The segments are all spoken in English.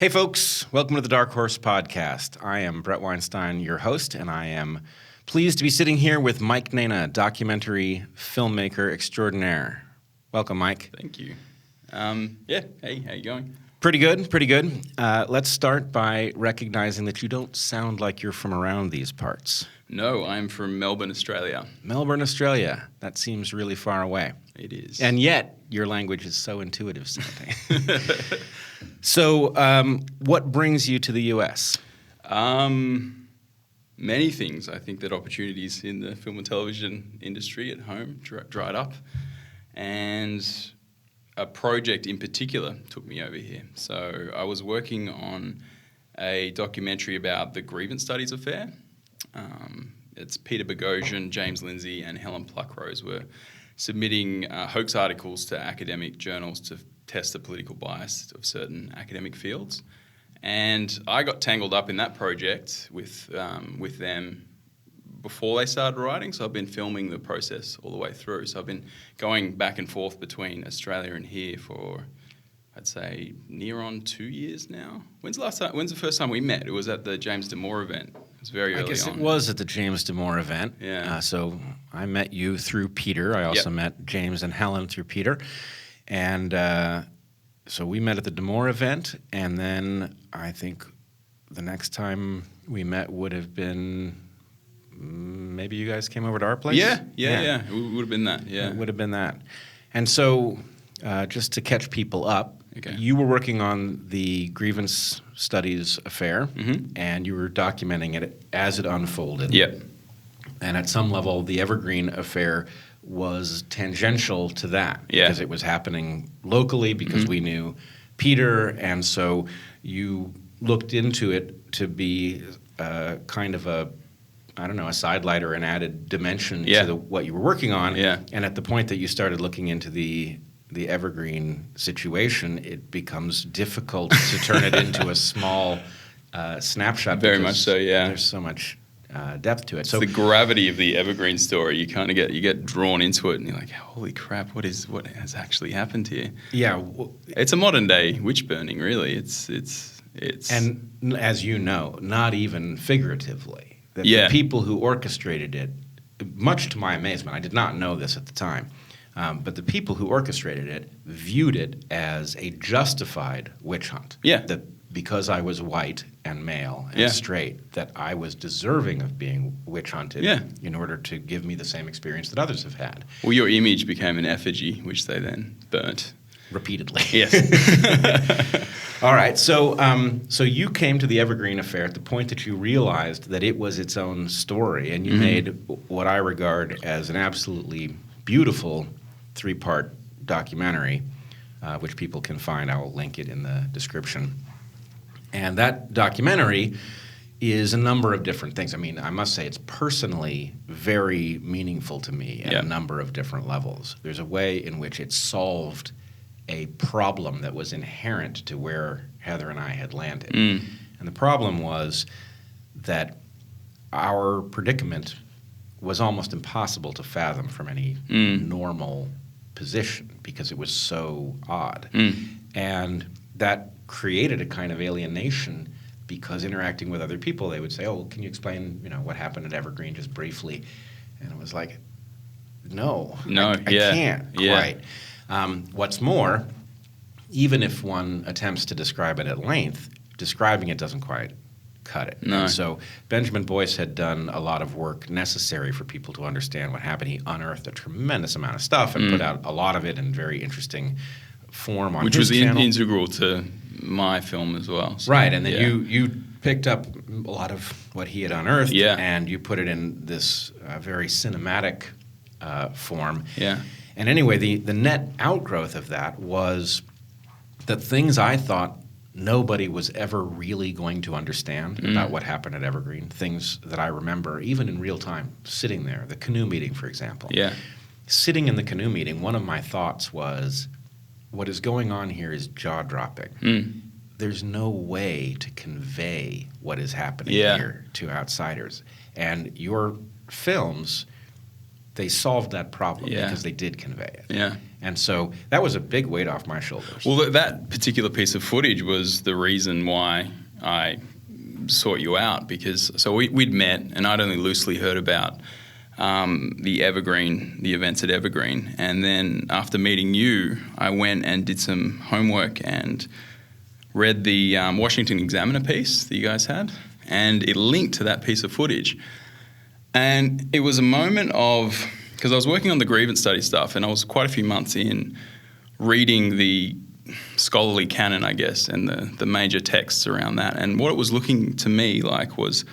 Hey folks, welcome to the DarkHorse Podcast. I am Bret Weinstein, your host, and I am pleased to be sitting here with Mike Nayna, documentary filmmaker extraordinaire. Welcome, Mike. Thank you. Hey, how you going? Pretty good, pretty good. Let's start by recognizing that you don't sound like you're from around these parts. No, I'm from Melbourne, Australia. Melbourne, Australia. That seems really far away. It is. And yet, your language is so intuitive sounding. So, what brings you to the U.S.? Many things. I think that opportunities in the film and television industry at home dried up. And a project in particular took me over here. So I was working on a documentary about the Grievance Studies affair. It's Peter Boghossian, James Lindsay, and Helen Pluckrose were submitting hoax articles to academic journals to test the political bias of certain academic fields. And I got tangled up in that project with them before they started writing, so I've been filming the process all the way through. So I've been going back and forth between Australia and here for, I'd say, near on 2 years now. When's the first time we met? It was at the James Damore event. It was very early on. I guess it was at the James Damore event. Yeah. So I met you through Peter. I also met James and Helen through Peter. And so we met at the Damore event, and then I think the next time we met would have been maybe you guys came over to our place? Yeah. It would have been that, yeah. It would have been that. And so just to catch people up, okay. You were working on the Grievance Studies affair, and you were documenting it as it unfolded. Yep. And at some level, the Evergreen Affair was tangential to that because it was happening locally because we knew Peter, and so you looked into it to be kind of a sidelight or an added dimension to what you were working on. Yeah. And at the point that you started looking into the Evergreen situation, it becomes difficult to turn it into a small snapshot. Very much so, yeah. There's so much depth to it. So the gravity of the Evergreen story, you kind of get drawn into it, and you're like, holy crap, what has actually happened here? Yeah, it's a modern day witch burning, really. It's and as you know, not even figuratively. The people who orchestrated it, much to my amazement, I did not know this at the time, but the people who orchestrated it viewed it as a justified witch hunt. Yeah. That because I was white and male and straight, that I was deserving of being witch hunted in order to give me the same experience that others have had. Well, your image became an effigy, which they then burnt. Repeatedly. Yes. All right. So you came to the Evergreen Affair at the point that you realized that it was its own story, and you made what I regard as an absolutely beautiful 3-part documentary, which people can find. I will link it in the description. And that documentary is a number of different things. I mean, I must say it's personally very meaningful to me at a number of different levels. There's a way in which it solved a problem that was inherent to where Heather and I had landed. And the problem was that our predicament was almost impossible to fathom from any normal position because it was so odd. And that created a kind of alienation because interacting with other people, they would say, oh, can you explain, what happened at Evergreen just briefly? And it was like, no, I can't quite. What's more, even if one attempts to describe it at length, describing it doesn't quite cut it. No. And so Benjamin Boyce had done a lot of work necessary for people to understand what happened. He unearthed a tremendous amount of stuff and put out a lot of it in very interesting form on his channel. Which was integral to my film as well. So, right, and then you picked up a lot of what he had unearthed and you put it in this very cinematic form. Yeah. And anyway, the net outgrowth of that was that things I thought nobody was ever really going to understand about what happened at Evergreen, things that I remember even in real time sitting there, the canoe meeting, for example. Yeah. Sitting in the canoe meeting, one of my thoughts was, what is going on here is jaw-dropping. There's no way to convey what is happening here to outsiders. And your films, they solved that problem because they did convey it. Yeah. And so that was a big weight off my shoulders. Well, that particular piece of footage was the reason why I sought you out, because we'd met, and I'd only loosely heard about the events at Evergreen. And then after meeting you, I went and did some homework and read the Washington Examiner piece that you guys had, and it linked to that piece of footage. And it was a moment of, because I was working on the Grievance Studies stuff, and I was quite a few months in reading the scholarly canon, I guess, and the major texts around that. And what it was looking to me like was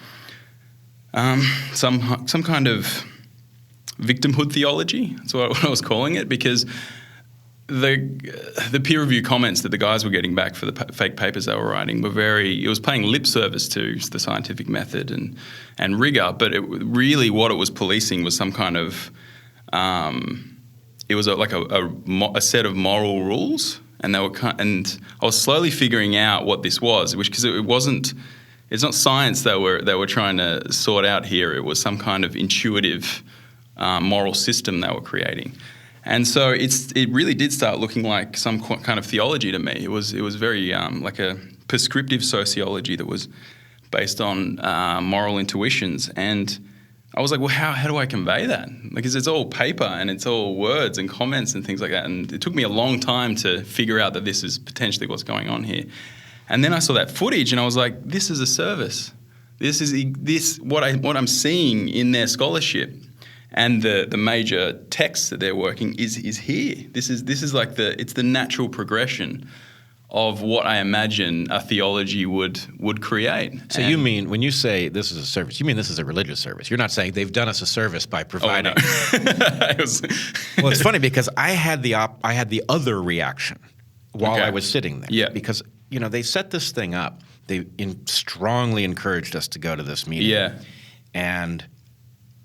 some kind of victimhood theology. That's what I was calling it, because the peer review comments that the guys were getting back for the fake papers they were writing were it was paying lip service to the scientific method and rigor, but really what it was policing was some kind of it was like a set of moral rules, and and I was slowly figuring out what this was, because it's not science they were trying to sort out here. It was some kind of intuitive moral system they were creating. And so it really did start looking like some kind of theology to me. It was very like a prescriptive sociology that was based on moral intuitions. And I was like, well, how do I convey that? Because it's all paper and it's all words and comments and things like that. And it took me a long time to figure out that this is potentially what's going on here. And then I saw that footage and I was like, this is a service. This is what I'm seeing in their scholarship. And the major text that they're working is here. This is like it's the natural progression of what I imagine a theology would create. So you mean, when you say this is a service, you mean this is a religious service? You're not saying they've done us a service by providing. Oh, no. Well, it's funny because I had the other reaction while Okay. I was sitting there. Yeah. Because they set this thing up. They strongly encouraged us to go to this meeting. Yeah. And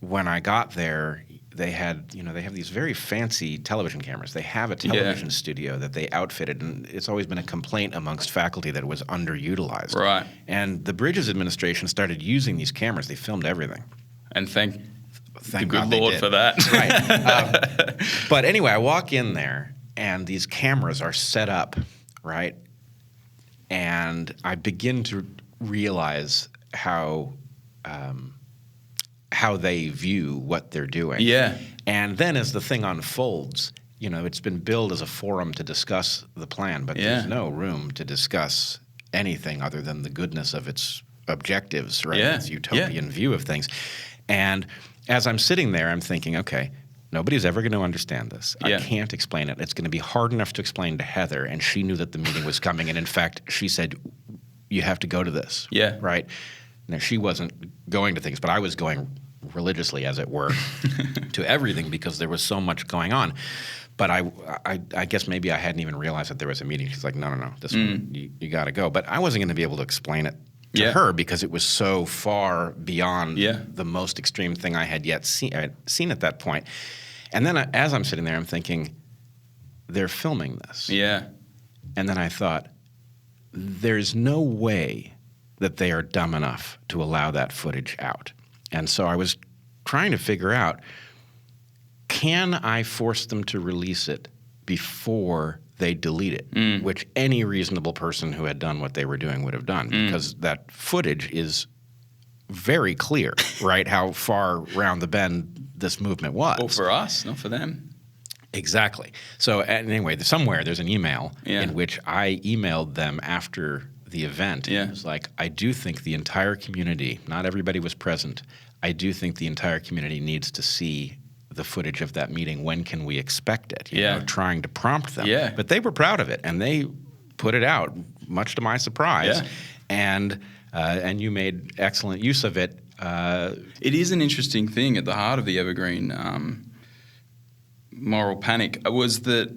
when I got there, they have these very fancy television cameras. They have a television studio that they outfitted, and it's always been a complaint amongst faculty that it was underutilized. Right. And the Bridges administration started using these cameras. They filmed everything. And thank the good God they Lord did. for that. Right. But anyway, I walk in there, and these cameras are set up, right? And I begin to realize how they view what they're doing. Yeah. And then as the thing unfolds, it's been billed as a forum to discuss the plan, but there's no room to discuss anything other than the goodness of its objectives, right? Yeah. Its utopian view of things. And as I'm sitting there, I'm thinking, okay, nobody's ever going to understand this. Yeah. I can't explain it. It's going to be hard enough to explain to Heather, and she knew that the meeting was coming. And in fact, she said, you have to go to this. Yeah. Right? Now, she wasn't going to things, but I was going religiously, as it were, to everything because there was so much going on. But I guess maybe I hadn't even realized that there was a meeting. She's like, no, this one, you got to go. But I wasn't going to be able to explain it to her because it was so far beyond the most extreme thing I had yet seen at that point. And then as I'm sitting there, I'm thinking, they're filming this. Yeah. And then I thought, there's no way that they are dumb enough to allow that footage out. And so I was trying to figure out, can I force them to release it before they delete it, which any reasonable person who had done what they were doing would have done, because that footage is very clear, right, how far round the bend this movement was. Well, for us, not for them. Exactly. So anyway, somewhere there's an email in which I emailed them after the event. Yeah. It was like, I do think the entire community, not everybody was present, I do think the entire community needs to see the footage of that meeting. When can we expect it? You know, trying to prompt them. Yeah. But they were proud of it, and they put it out, much to my surprise. Yeah. And you made excellent use of it. It is an interesting thing at the heart of the Evergreen moral panic was that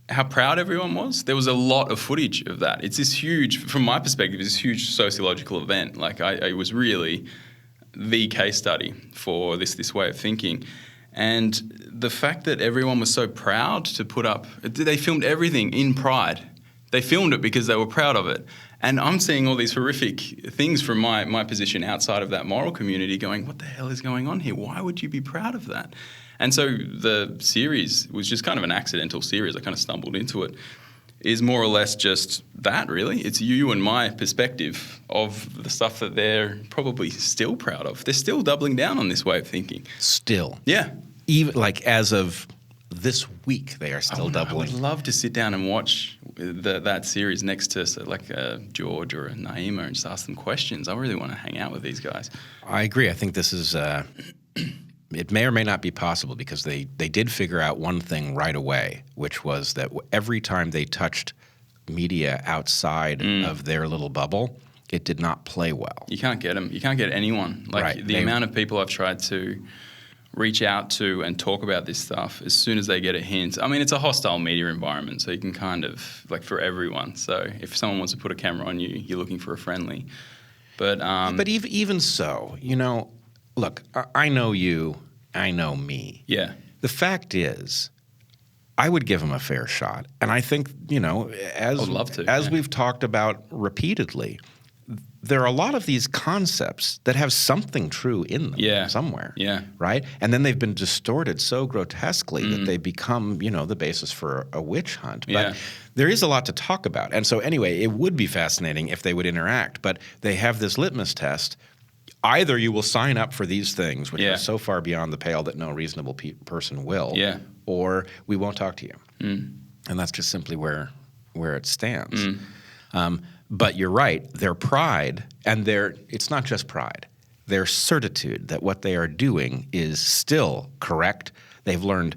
how proud everyone was. There was a lot of footage of that. It's this huge, from my perspective, it's this huge sociological event. Like I was really the case study for this way of thinking. And the fact that everyone was so proud to put up, they filmed everything in pride. They filmed it because they were proud of it. And I'm seeing all these horrific things from my position outside of that moral community going, what the hell is going on here? Why would you be proud of that? And so the series was just kind of an accidental series. I kind of stumbled into it. Is more or less just that, really. It's you and my perspective of the stuff that they're probably still proud of. They're still doubling down on this way of thinking. Still. Yeah. Even like as of this week, they are still doubling. I would love to sit down and watch that series next to George or a Nayna and just ask them questions. I really want to hang out with these guys. I agree. I think this is it may or may not be possible because they did figure out one thing right away, which was that every time they touched media outside of their little bubble, it did not play well. You can't get them. You can't get anyone. The amount of people I've tried to reach out to and talk about this stuff, as soon as they get a hint. I mean, it's a hostile media environment, so you can kind of, for everyone. So if someone wants to put a camera on you, you're looking for a friendly. But even so, look, I know you, I know me. Yeah. The fact is, I would give him a fair shot. And I think, I would love to, as we've talked about repeatedly, there are a lot of these concepts that have something true in them somewhere. Yeah. Right? And then they've been distorted so grotesquely that they become, the basis for a witch hunt. But there is a lot to talk about. And so anyway, it would be fascinating if they would interact. But they have this litmus test. Either you will sign up for these things, which are so far beyond the pale that no reasonable person will, or we won't talk to you. And that's just simply where it stands. But you're right, their pride and it's not just pride, their certitude that what they are doing is still correct. They've learned,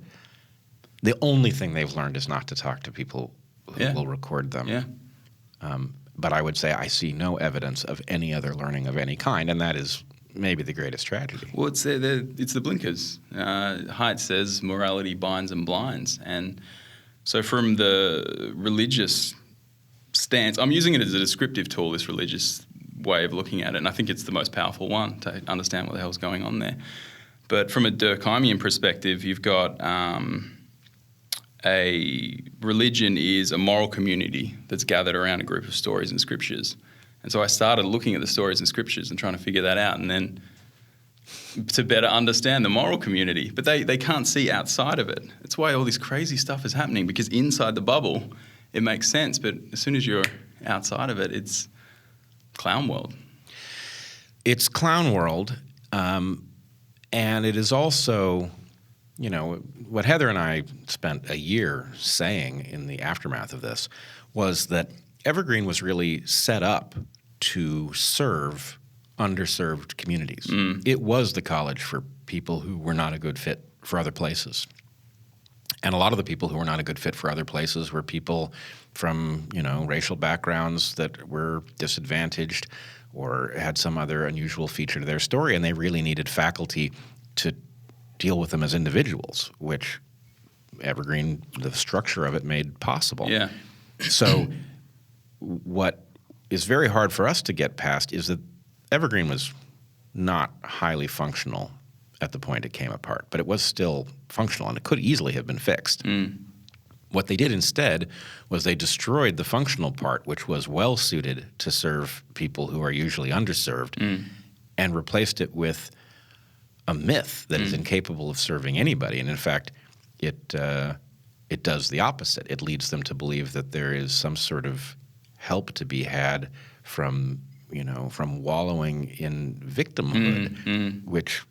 the only thing they've learned is not to talk to people who will record them. Yeah. But I would say I see no evidence of any other learning of any kind, and that is maybe the greatest tragedy. Well, it's the blinkers. Haidt says morality binds and blinds. And so from the religious stance, I'm using it as a descriptive tool, this religious way of looking at it, and I think it's the most powerful one to understand what the hell's going on there. But from a Durkheimian perspective, you've got a religion is a moral community that's gathered around a group of stories and scriptures. And so I started looking at the stories and scriptures and trying to figure that out, and then to better understand the moral community. But they can't see outside of it. That's why all this crazy stuff is happening, because inside the bubble, it makes sense. But as soon as you're outside of it, it's clown world. It's clown world, and it is also, what Heather and I spent a year saying in the aftermath of this was that Evergreen was really set up to serve underserved communities. It was the college for people who were not a good fit for other places. And a lot of the people who were not a good fit for other places were people from, racial backgrounds that were disadvantaged or had some other unusual feature to their story, and they really needed faculty to deal with them as individuals, which Evergreen, the structure of it, made possible. Yeah. So what is very hard for us to get past is that Evergreen was not highly functional at the point it came apart, but it was still functional, and it could easily have been fixed. What they did instead was they destroyed the functional part, which was well-suited to serve people who are usually underserved, and replaced it with a myth that is incapable of serving anybody. And in fact, it does the opposite. It leads them to believe that there is some sort of help to be had from wallowing in victimhood, which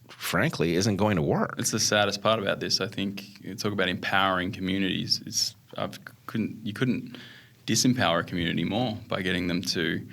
frankly isn't going to work. It's the saddest part about this. I think you talk about empowering communities. You couldn't disempower a community more by getting them to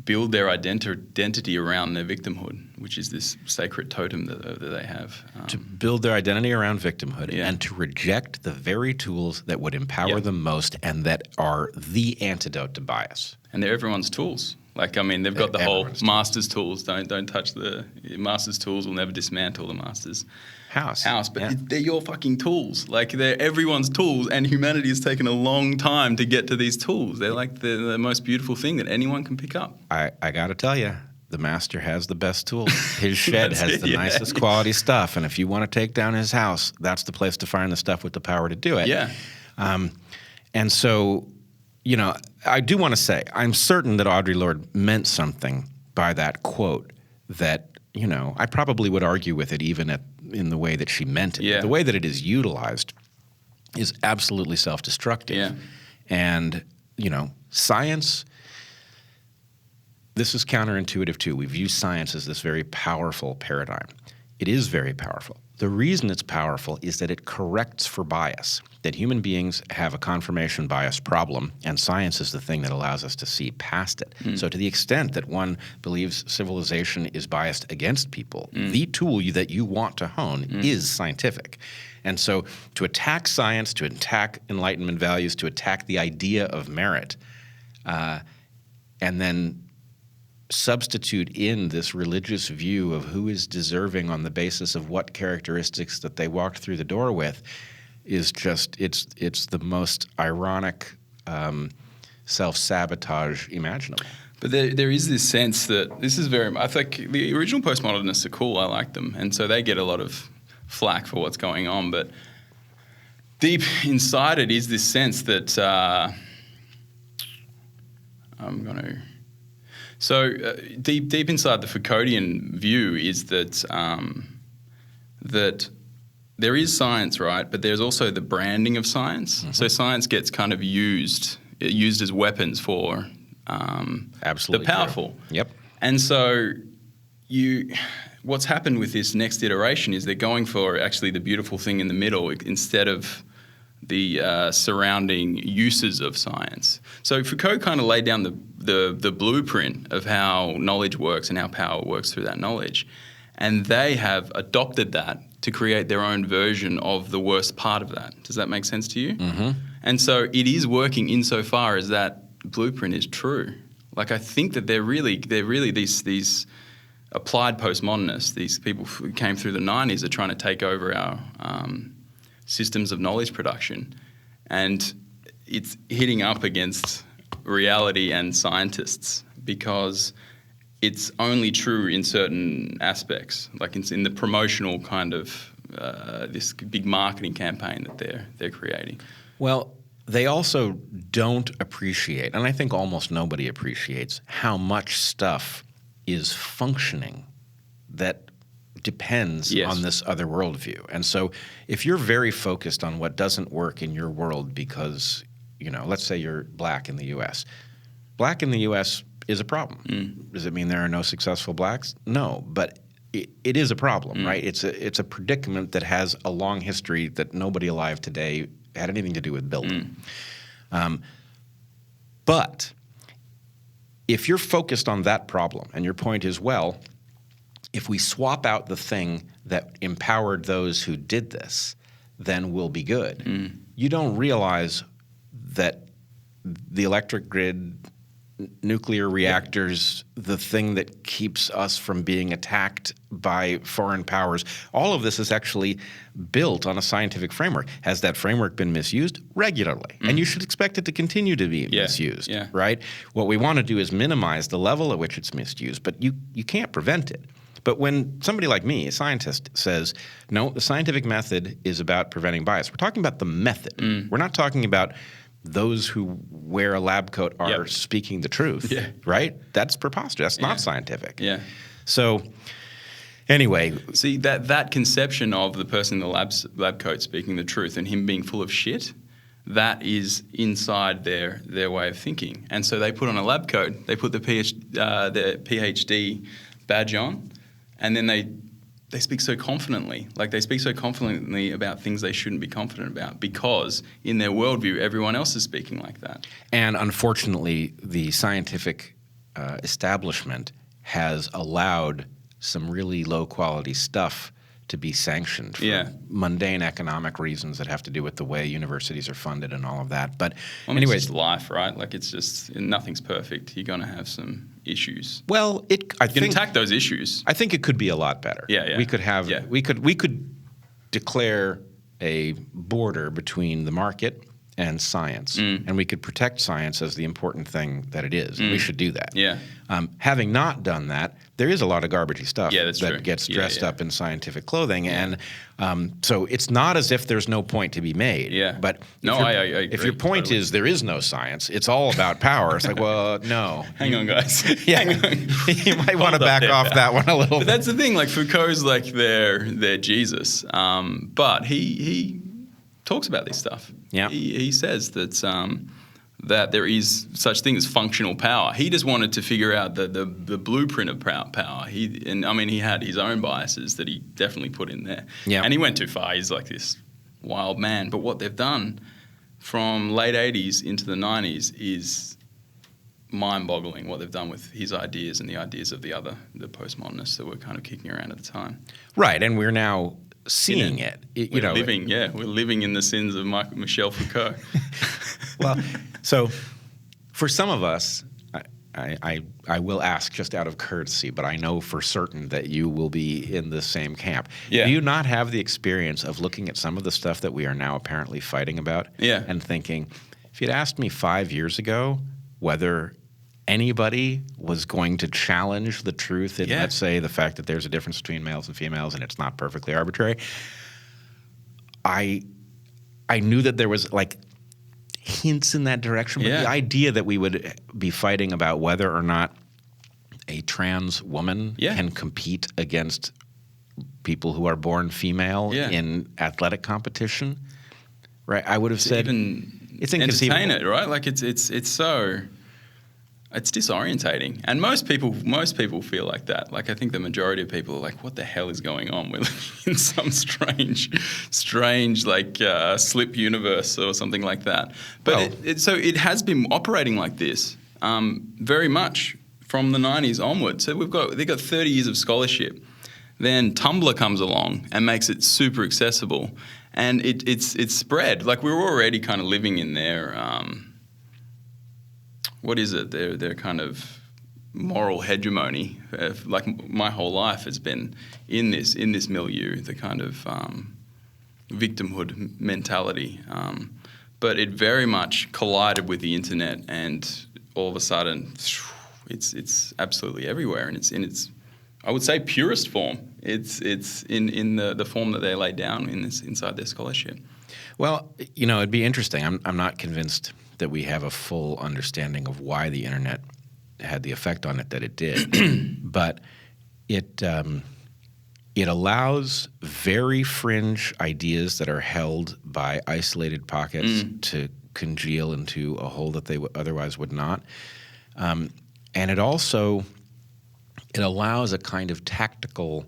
build their identity around their victimhood, which is this sacred totem that they have. To build their identity around victimhood and to reject the very tools that would empower them most and that are the antidote to bias. And they're everyone's tools. They've got the whole master's tools. Don't touch the master's tools. Will never dismantle the master's house. But they're your fucking tools. They're everyone's tools, and humanity has taken a long time to get to these tools. They're the most beautiful thing that anyone can pick up. I got to tell you, the master has the best tools. His shed has the nicest quality stuff, and if you want to take down his house, that's the place to find the stuff with the power to do it. Yeah. And so, I do want to say, I'm certain that Audre Lorde meant something by that quote that, I probably would argue with it even in the way that she meant it. Yeah. The way that it is utilized is absolutely self-destructive. Yeah. And, science, this is counterintuitive too. We view science as this very powerful paradigm. It is very powerful. The reason it's powerful is that it corrects for bias, that human beings have a confirmation bias problem, and science is the thing that allows us to see past it. So to the extent that one believes civilization is biased against people, the tool that you want to hone is scientific. And so to attack science, to attack Enlightenment values, to attack the idea of merit, and then substitute in this religious view of who is deserving on the basis of what characteristics that they walked through the door with is just, it's the most ironic self-sabotage imaginable. But there is this sense that this is very, I think the original postmodernists are cool, I like them, and so they get a lot of flack for what's going on, but deep inside it is this sense that deep inside the Foucauldian view is that that there is science, right? But there's also the branding of science. So science gets kind of used as weapons for Absolutely the powerful. True. Yep. And so what's happened with this next iteration is they're going for actually the beautiful thing in the middle instead of the surrounding uses of science. So Foucault kind of laid down the blueprint of how knowledge works and how power works through that knowledge. And they have adopted that to create their own version of the worst part of that. Does that make sense to you? Mm-hmm. And so it is working insofar as that blueprint is true. Like I think that they're really these applied postmodernists, these people who came through the 90s are trying to take over our systems of knowledge production, and it's hitting up against reality and scientists because it's only true in certain aspects, like in the promotional kind of this big marketing campaign that they're creating. Well, they also don't appreciate, and I think almost nobody appreciates, how much stuff is functioning that depends on this other worldview. And so if you're very focused on what doesn't work in your world because, let's say you're black in the U.S. Black in the U.S. is a problem. Does it mean there are no successful blacks? No, but it is a problem, right? It's a predicament that has a long history that nobody alive today had anything to do with building. But if you're focused on that problem, and your point is, well, if we swap out the thing that empowered those who did this, then we'll be good. You don't realize that the electric grid, nuclear reactors, the thing that keeps us from being attacked by foreign powers, all of this is actually built on a scientific framework. Has that framework been misused? Regularly. And you should expect it to continue to be misused, right? What we want to do is minimize the level at which it's misused, but you can't prevent it. But when somebody like me, a scientist, says, no, the scientific method is about preventing bias, we're talking about the method. We're not talking about those who wear a lab coat are speaking the truth, right? That's preposterous. That's not scientific. So anyway. See, that conception of the person in the lab coat speaking the truth and him being full of shit, that is inside their way of thinking. And so they put on a lab coat, they put the PhD badge on, and then they speak so confidently. Like they speak so confidently about things they shouldn't be confident about because in their worldview, everyone else is speaking like that. And unfortunately, the scientific establishment has allowed some really low-quality stuff to be sanctioned for mundane economic reasons that have to do with the way universities are funded and all of that. But anyway, it's just life, right? Like it's just nothing's perfect. You're going to have some issues. Well, you can attack those issues. I think it could be a lot better. We could have we could declare a border between the market and science, and we could protect science as the important thing that it is. And we should do that. Yeah. Having not done that, there is a lot of garbagey stuff that gets dressed up in scientific clothing, and so it's not as if there's no point to be made. Yeah. But I agree, if your point is there is no science, it's all about power. It's like, well, no. Hang on, guys. Hang on. You might want to back off that one a little But bit. that's the thing. Like Foucault's like their Jesus, but he talks about this stuff. Yeah. He says that that there is such thing as functional power. He just wanted to figure out the blueprint of power. He had his own biases that he definitely put in there. Yeah. And he went too far. He's like this wild man. But what they've done from late 80s into the 90s is mind-boggling, what they've done with his ideas and the ideas of the postmodernists that were kind of kicking around at the time. Right, and we're now seeing it. We're living in the sins of Michel Foucault. Well, so for some of us, I will ask just out of courtesy, but I know for certain that you will be in the same camp. Yeah. Do you not have the experience of looking at some of the stuff that we are now apparently fighting about and thinking, if you'd asked me 5 years ago whether anybody was going to challenge the truth in, let's say, the fact that there's a difference between males and females and it's not perfectly arbitrary, I knew that there was like hints in that direction, but the idea that we would be fighting about whether or not a trans woman can compete against people who are born female in athletic competition, right? I would have said it's inconceivable. Entertain it, right? Like it's disorientating, and most people feel like that. Like I think the majority of people are like, "What the hell is going on? We're living in some strange like slip universe or something like that." But it has been operating like this very much from the 90s onward. So they've got 30 years of scholarship. Then Tumblr comes along and makes it super accessible, and it's spread. Like we're already kind of living in their what is it? Their kind of moral hegemony. Like my whole life has been in this milieu, the kind of victimhood mentality. But it very much collided with the internet, and all of a sudden, it's absolutely everywhere, and it's in its, I would say, purest form. It's in the form that they laid down inside their scholarship. Well, it'd be interesting. I'm not convinced that we have a full understanding of why the internet had the effect on it that it did, but it allows very fringe ideas that are held by isolated pockets to congeal into a hole that they otherwise would not, and it allows a kind of tactical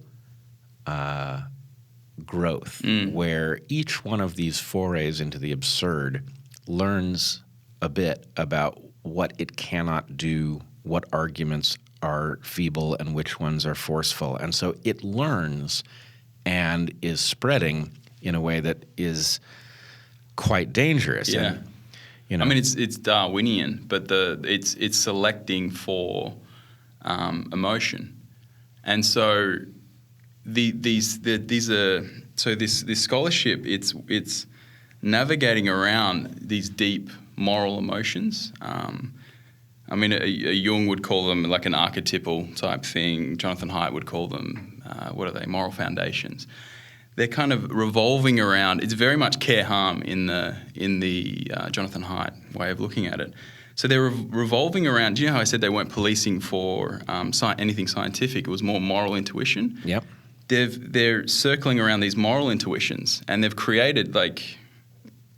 growth where each one of these forays into the absurd learns a bit about what it cannot do, what arguments are feeble and which ones are forceful. And so it learns and is spreading in a way that is quite dangerous. Yeah. And, I mean, it's Darwinian, but it's selecting for emotion. And so this scholarship, it's navigating around these deep moral emotions. I mean, a Jung would call them like an archetypal type thing. Jonathan Haidt would call them, what are they, moral foundations. They're kind of revolving around, it's very much care-harm in the Jonathan Haidt way of looking at it. So they're revolving around, do you know how I said they weren't policing for anything scientific? It was more moral intuition. Yep. They're circling around these moral intuitions, and they've created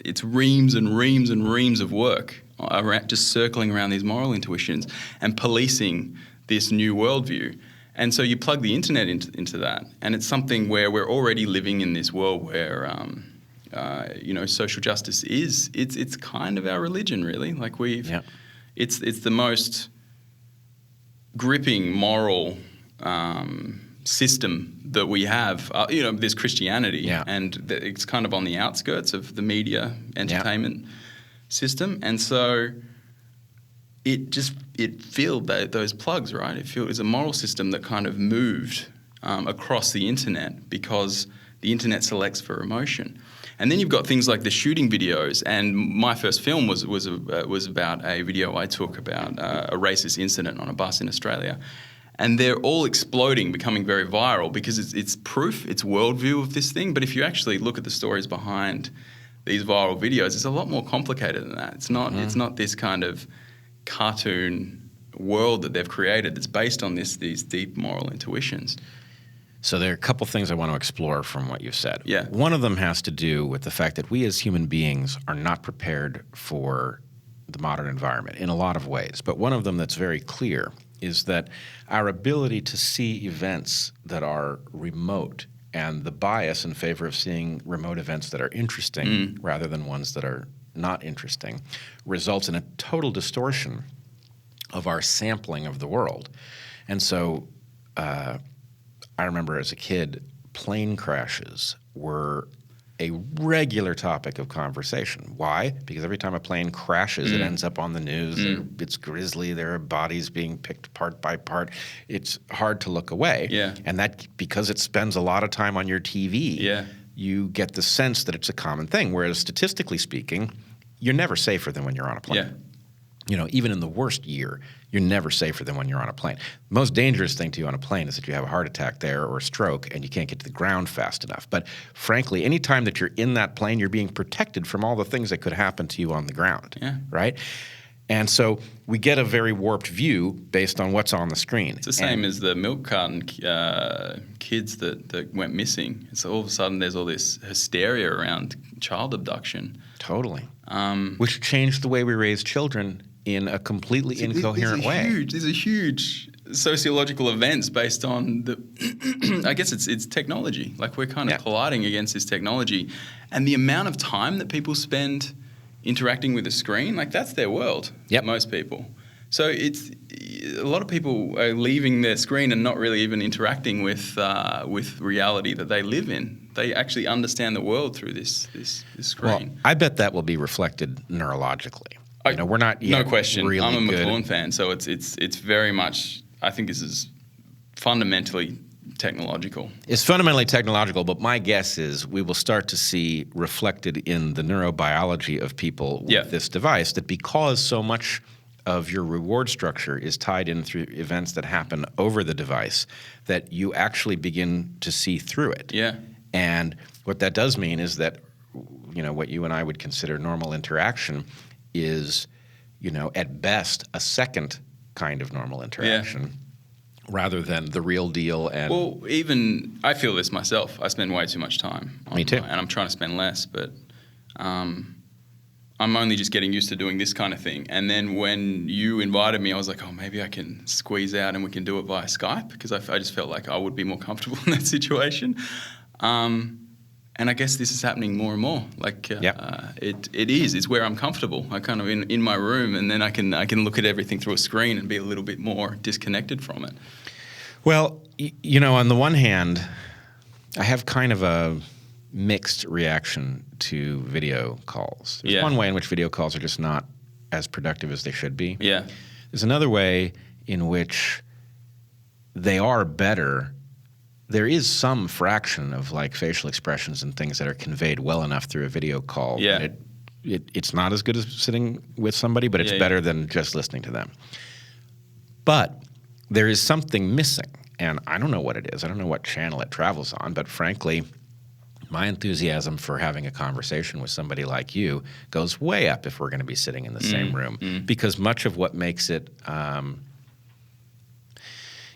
it's reams and reams and reams of work around, just circling around these moral intuitions and policing this new worldview. And so you plug the internet into that, and it's something where we're already living in this world where social justice it's kind of our religion, really. Like it's the most gripping moral system that we have. There's Christianity, and it's kind of on the outskirts of the media entertainment system, and so it filled those plugs, right? It's a moral system that kind of moved across the internet because the internet selects for emotion. And then you've got things like the shooting videos. And my first film was about a video I took about a racist incident on a bus in Australia. And they're all exploding, becoming very viral because it's proof, it's worldview of this thing. But if you actually look at the stories behind these viral videos, it's a lot more complicated than that. It's not this kind of cartoon world that they've created that's based on these deep moral intuitions. So there are a couple things I want to explore from what you've said. Yeah. One of them has to do with the fact that we as human beings are not prepared for the modern environment in a lot of ways. But one of them that's very clear is that our ability to see events that are remote and the bias in favor of seeing remote events that are interesting rather than ones that are not interesting results in a total distortion of our sampling of the world. And so I remember as a kid, plane crashes were a regular topic of conversation. Why? Because every time a plane crashes, it ends up on the news. It's grisly. There are bodies being picked part by part. It's hard to look away. Yeah. And that, because it spends a lot of time on your TV, you get the sense that it's a common thing. Whereas statistically speaking, you're never safer than when you're on a plane. Yeah. You know, even in the worst year, you're never safer than when you're on a plane. The most dangerous thing to you on a plane is that you have a heart attack there or a stroke and you can't get to the ground fast enough. But frankly, any time that you're in that plane, you're being protected from all the things that could happen to you on the ground, right? And so we get a very warped view based on what's on the screen. It's the same as the milk carton kids that went missing. And so all of a sudden there's all this hysteria around child abduction. Totally. Which changed the way we raise children in a completely incoherent way. These are huge sociological events based on the I guess it's technology. Like we're kind of colliding against this technology. And the amount of time that people spend interacting with a screen, like that's their world. Most people. So it's a lot of people are leaving their screen and not really even interacting with reality that they live in. They actually understand the world through this screen. Well, I bet that will be reflected neurologically. You know, we're not yet no question. Really I'm a good. McLuhan fan, so it's very much. I think this is fundamentally technological. It's fundamentally technological, but my guess is we will start to see reflected in the neurobiology of people with this device that because so much of your reward structure is tied in through events that happen over the device, that you actually begin to see through it. Yeah. And what that does mean is that, you know, what you and I would consider normal interaction is, you know, at best a second kind of normal interaction rather than the real deal. And well, even I feel this myself. I spend way too much time online. Me too. And I'm trying to spend less, but I'm only just getting used to doing this kind of thing. And then when you invited me, I was like, oh, maybe I can squeeze out and we can do it via Skype because I just felt like I would be more comfortable in that situation. And I guess this is happening more and more. Like it is. It's where I'm comfortable. I kind of in my room, and then I can look at everything through a screen and be a little bit more disconnected from it. Well, you know, on the one hand, I have kind of a mixed reaction to video calls. There's one way in which video calls are just not as productive as they should be. Yeah. There's another way in which they are better. There is some fraction of like facial expressions and things that are conveyed well enough through a video call. Yeah. It's not as good as sitting with somebody, but it's better than just listening to them. But there is something missing, and I don't know what it is. I don't know what channel it travels on, but frankly, my enthusiasm for having a conversation with somebody like you goes way up if we're going to be sitting in the same room, because much of what makes it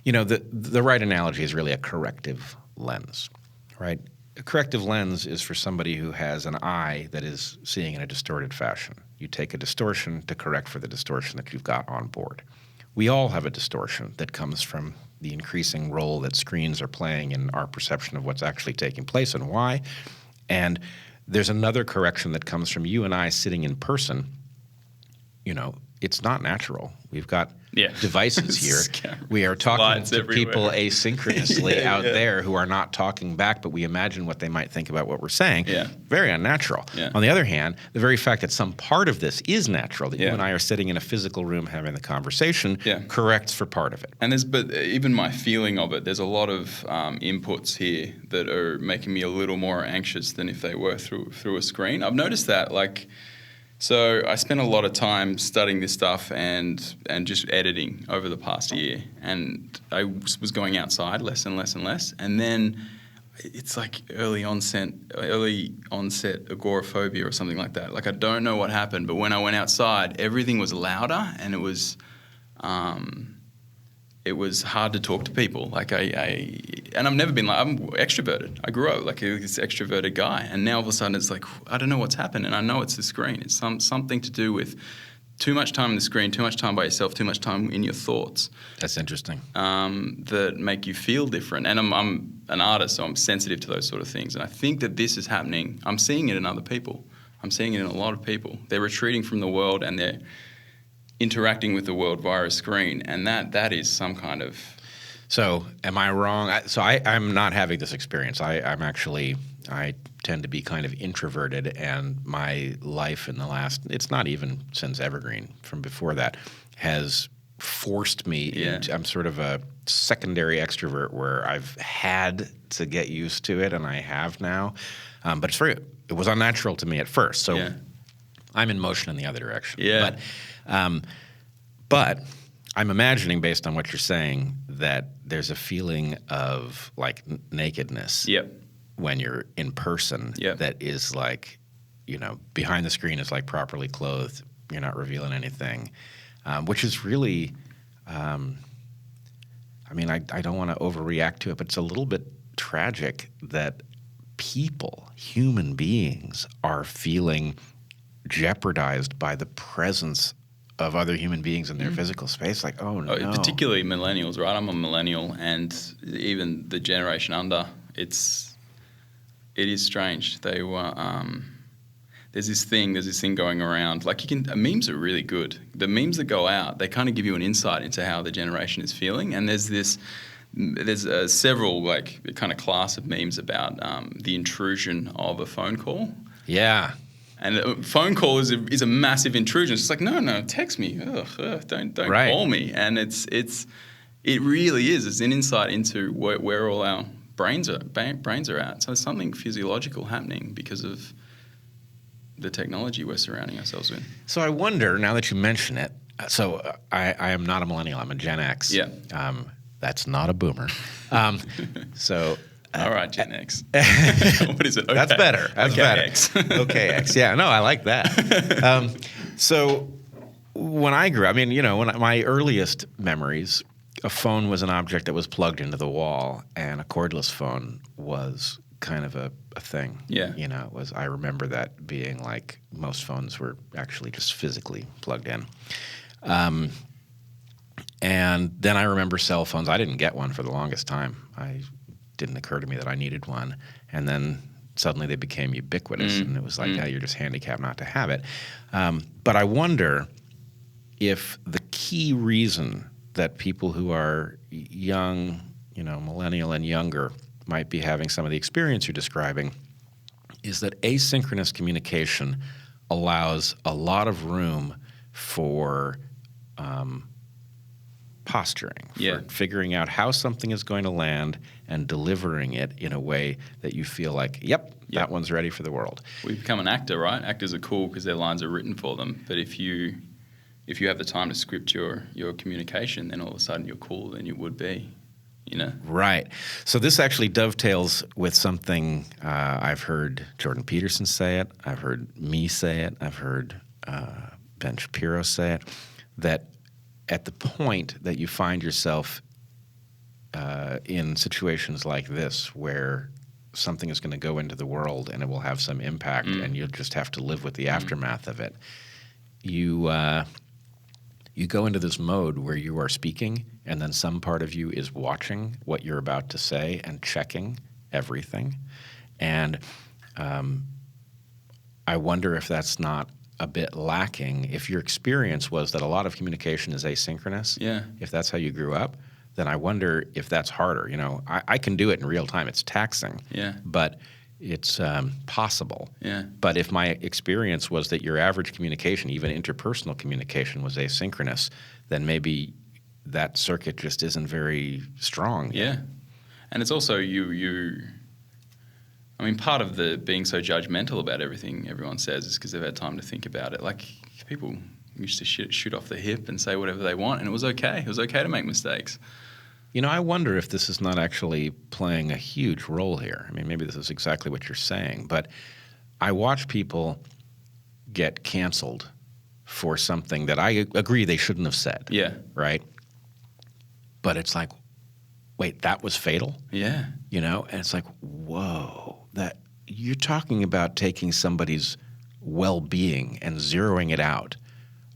you know, the right analogy is really a corrective lens, right? A corrective lens is for somebody who has an eye that is seeing in a distorted fashion. You take a distortion to correct for the distortion that you've got on board. We all have a distortion that comes from the increasing role that screens are playing in our perception of what's actually taking place and why. And there's another correction that comes from you and I sitting in person, it's not natural. We've got Yeah. devices here. Scary. We are talking Lights to everywhere. people asynchronously Yeah, out there who are not talking back, but we imagine what they might think about what we're saying. Yeah. Very unnatural. Yeah. On the other hand, the very fact that some part of this is natural, that you Yeah. and I are sitting in a physical room having the conversation, Yeah. corrects for part of it. And but even my feeling of it, there's a lot of inputs here that are making me a little more anxious than if they were through a screen. I've noticed that, so I spent a lot of time studying this stuff and just editing over the past year. And I was going outside less and less and less. And then it's like early onset agoraphobia or something like that. Like, I don't know what happened, but when I went outside, everything was louder and it was hard to talk to people. And I've never been I'm extroverted. I grew up like this extroverted guy, and now all of a sudden it's like, I don't know what's happened, and I know it's the screen. It's something to do with too much time on the screen, too much time by yourself, too much time in your thoughts. That's interesting. That make you feel different. And I'm an artist, so I'm sensitive to those sort of things. And I think that this is happening. I'm seeing it in other people. I'm seeing it in a lot of people. They're retreating from the world and they're interacting with the world via a screen, and that is some kind of... So am I wrong? I'm not having this experience. I tend to be kind of introverted, and my life in the last, it's not even since Evergreen, from before that, has forced me into, I'm sort of a secondary extrovert where I've had to get used to it, and I have now. But it was unnatural to me at first. So I'm in motion in the other direction. Yeah. But I'm imagining, based on what you're saying, that there's a feeling of like nakedness when you're in person that is like, behind the screen is like properly clothed. You're not revealing anything, which is really, I don't want to overreact to it, but it's a little bit tragic that human beings, are feeling jeopardized by the presence of other human beings in their physical space. Like, oh no. Particularly millennials, right? I'm a millennial, and even the generation under, it is strange. They were, there's this thing going around. Like, memes are really good. The memes that go out, they kind of give you an insight into how the generation is feeling. And there's several like kind of class of memes about the intrusion of a phone call. Yeah. And a phone call is a massive intrusion. It's just like, no, text me. Don't call me. And it really is. It's an insight into where all our brains are at. So there's something physiological happening because of the technology we're surrounding ourselves with. So I wonder, now that you mention it, I am not a millennial. I'm a Gen X. Yeah. That's not a boomer. All right, Gen X. What is it? Okay. That's better. That's better. X. Okay, X. Yeah, no, I like that. So when I grew up, when my earliest memories, a phone was an object that was plugged into the wall, and a cordless phone was kind of a thing. Yeah. I remember that being like most phones were actually just physically plugged in. And then I remember cell phones. I didn't get one for the longest time. It didn't occur to me that I needed one. And then suddenly they became ubiquitous, and it was like, you're just handicapped not to have it. But I wonder if the key reason that people who are young, millennial and younger, might be having some of the experience you're describing is that asynchronous communication allows a lot of room for posturing, for figuring out how something is going to land and delivering it in a way that you feel like, that one's ready for the world. We become an actor, right? Actors are cool because their lines are written for them. But if you have the time to script your communication, then all of a sudden you're cooler than you would be, Right. So this actually dovetails with something I've heard Jordan Peterson say it. I've heard me say it. I've heard Ben Shapiro say it, that at the point that you find yourself in situations like this where something is going to go into the world and it will have some impact and you'll just have to live with the aftermath of it, you go into this mode where you are speaking and then some part of you is watching what you're about to say and checking everything. And I wonder if that's not a bit lacking. If your experience was that a lot of communication is asynchronous, if that's how you grew up, then I wonder if that's harder. You know, I can do it in real time. It's taxing, but it's possible. But if my experience was that your average communication, even interpersonal communication, was asynchronous, then maybe that circuit just isn't very strong. And it's also I mean, part of the being so judgmental about everything everyone says is because they've had time to think about it. Like, people used to shoot off the hip and say whatever they want, and it was okay. It was okay to make mistakes. You know, I wonder if this is not actually playing a huge role here. I mean, maybe this is exactly what you're saying, but I watch people get canceled for something that I agree they shouldn't have said. Right? But it's like, wait, that was fatal? You know, and it's like, whoa, that you're talking about taking somebody's well-being and zeroing it out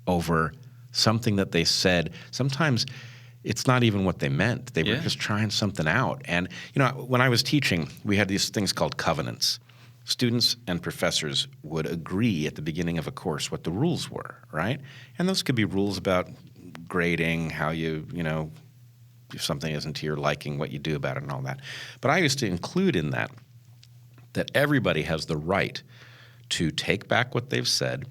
over something that they said. Sometimes it's not even what they meant. They were just trying something out. And, you know, when I was teaching, we had these things called covenants. Students and professors would agree at the beginning of a course what the rules were, right? And those could be rules about grading, how you know, if something isn't to your liking, what you do about it and all that. But I used to include in that everybody has the right to take back what they've said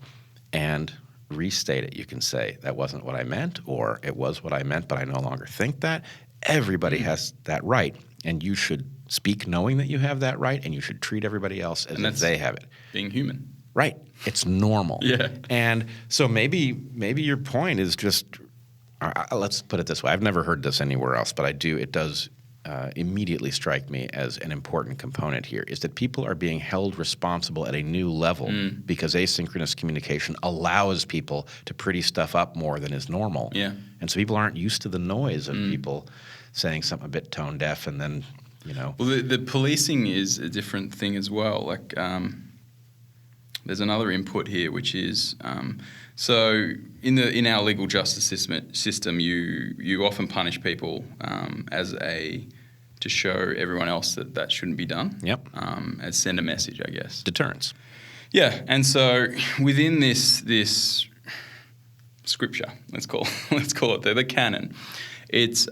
and restate it. You can say, that wasn't what I meant, or it was what I meant, but I no longer think that. Everybody has that right, and you should speak knowing that you have that right, and you should treat everybody else as if they have it. Being human. Right. It's normal. And so maybe your point is just, let's put it this way. I've never heard this anywhere else, but it does immediately strike me as an important component here, is that people are being held responsible at a new level because asynchronous communication allows people to pretty stuff up more than is normal. And so people aren't used to the noise of people saying something a bit tone deaf and then, you know. Well, the policing is a different thing as well. Like, there's another input here, which is so in our legal justice system, you often punish people to show everyone else that shouldn't be done. As send a message, I guess. Deterrence. And so within this scripture, let's call it the canon, it's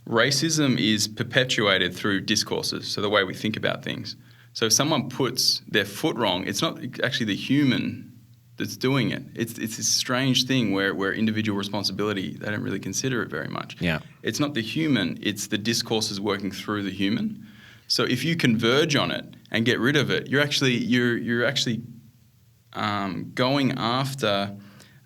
racism is perpetuated through discourses, so the way we think about things. So if someone puts their foot wrong, it's not actually the human that's doing it. It's this strange thing where individual responsibility, they don't really consider it very much. It's not the human, it's the discourses working through the human. So if you converge on it and get rid of it, you're actually going after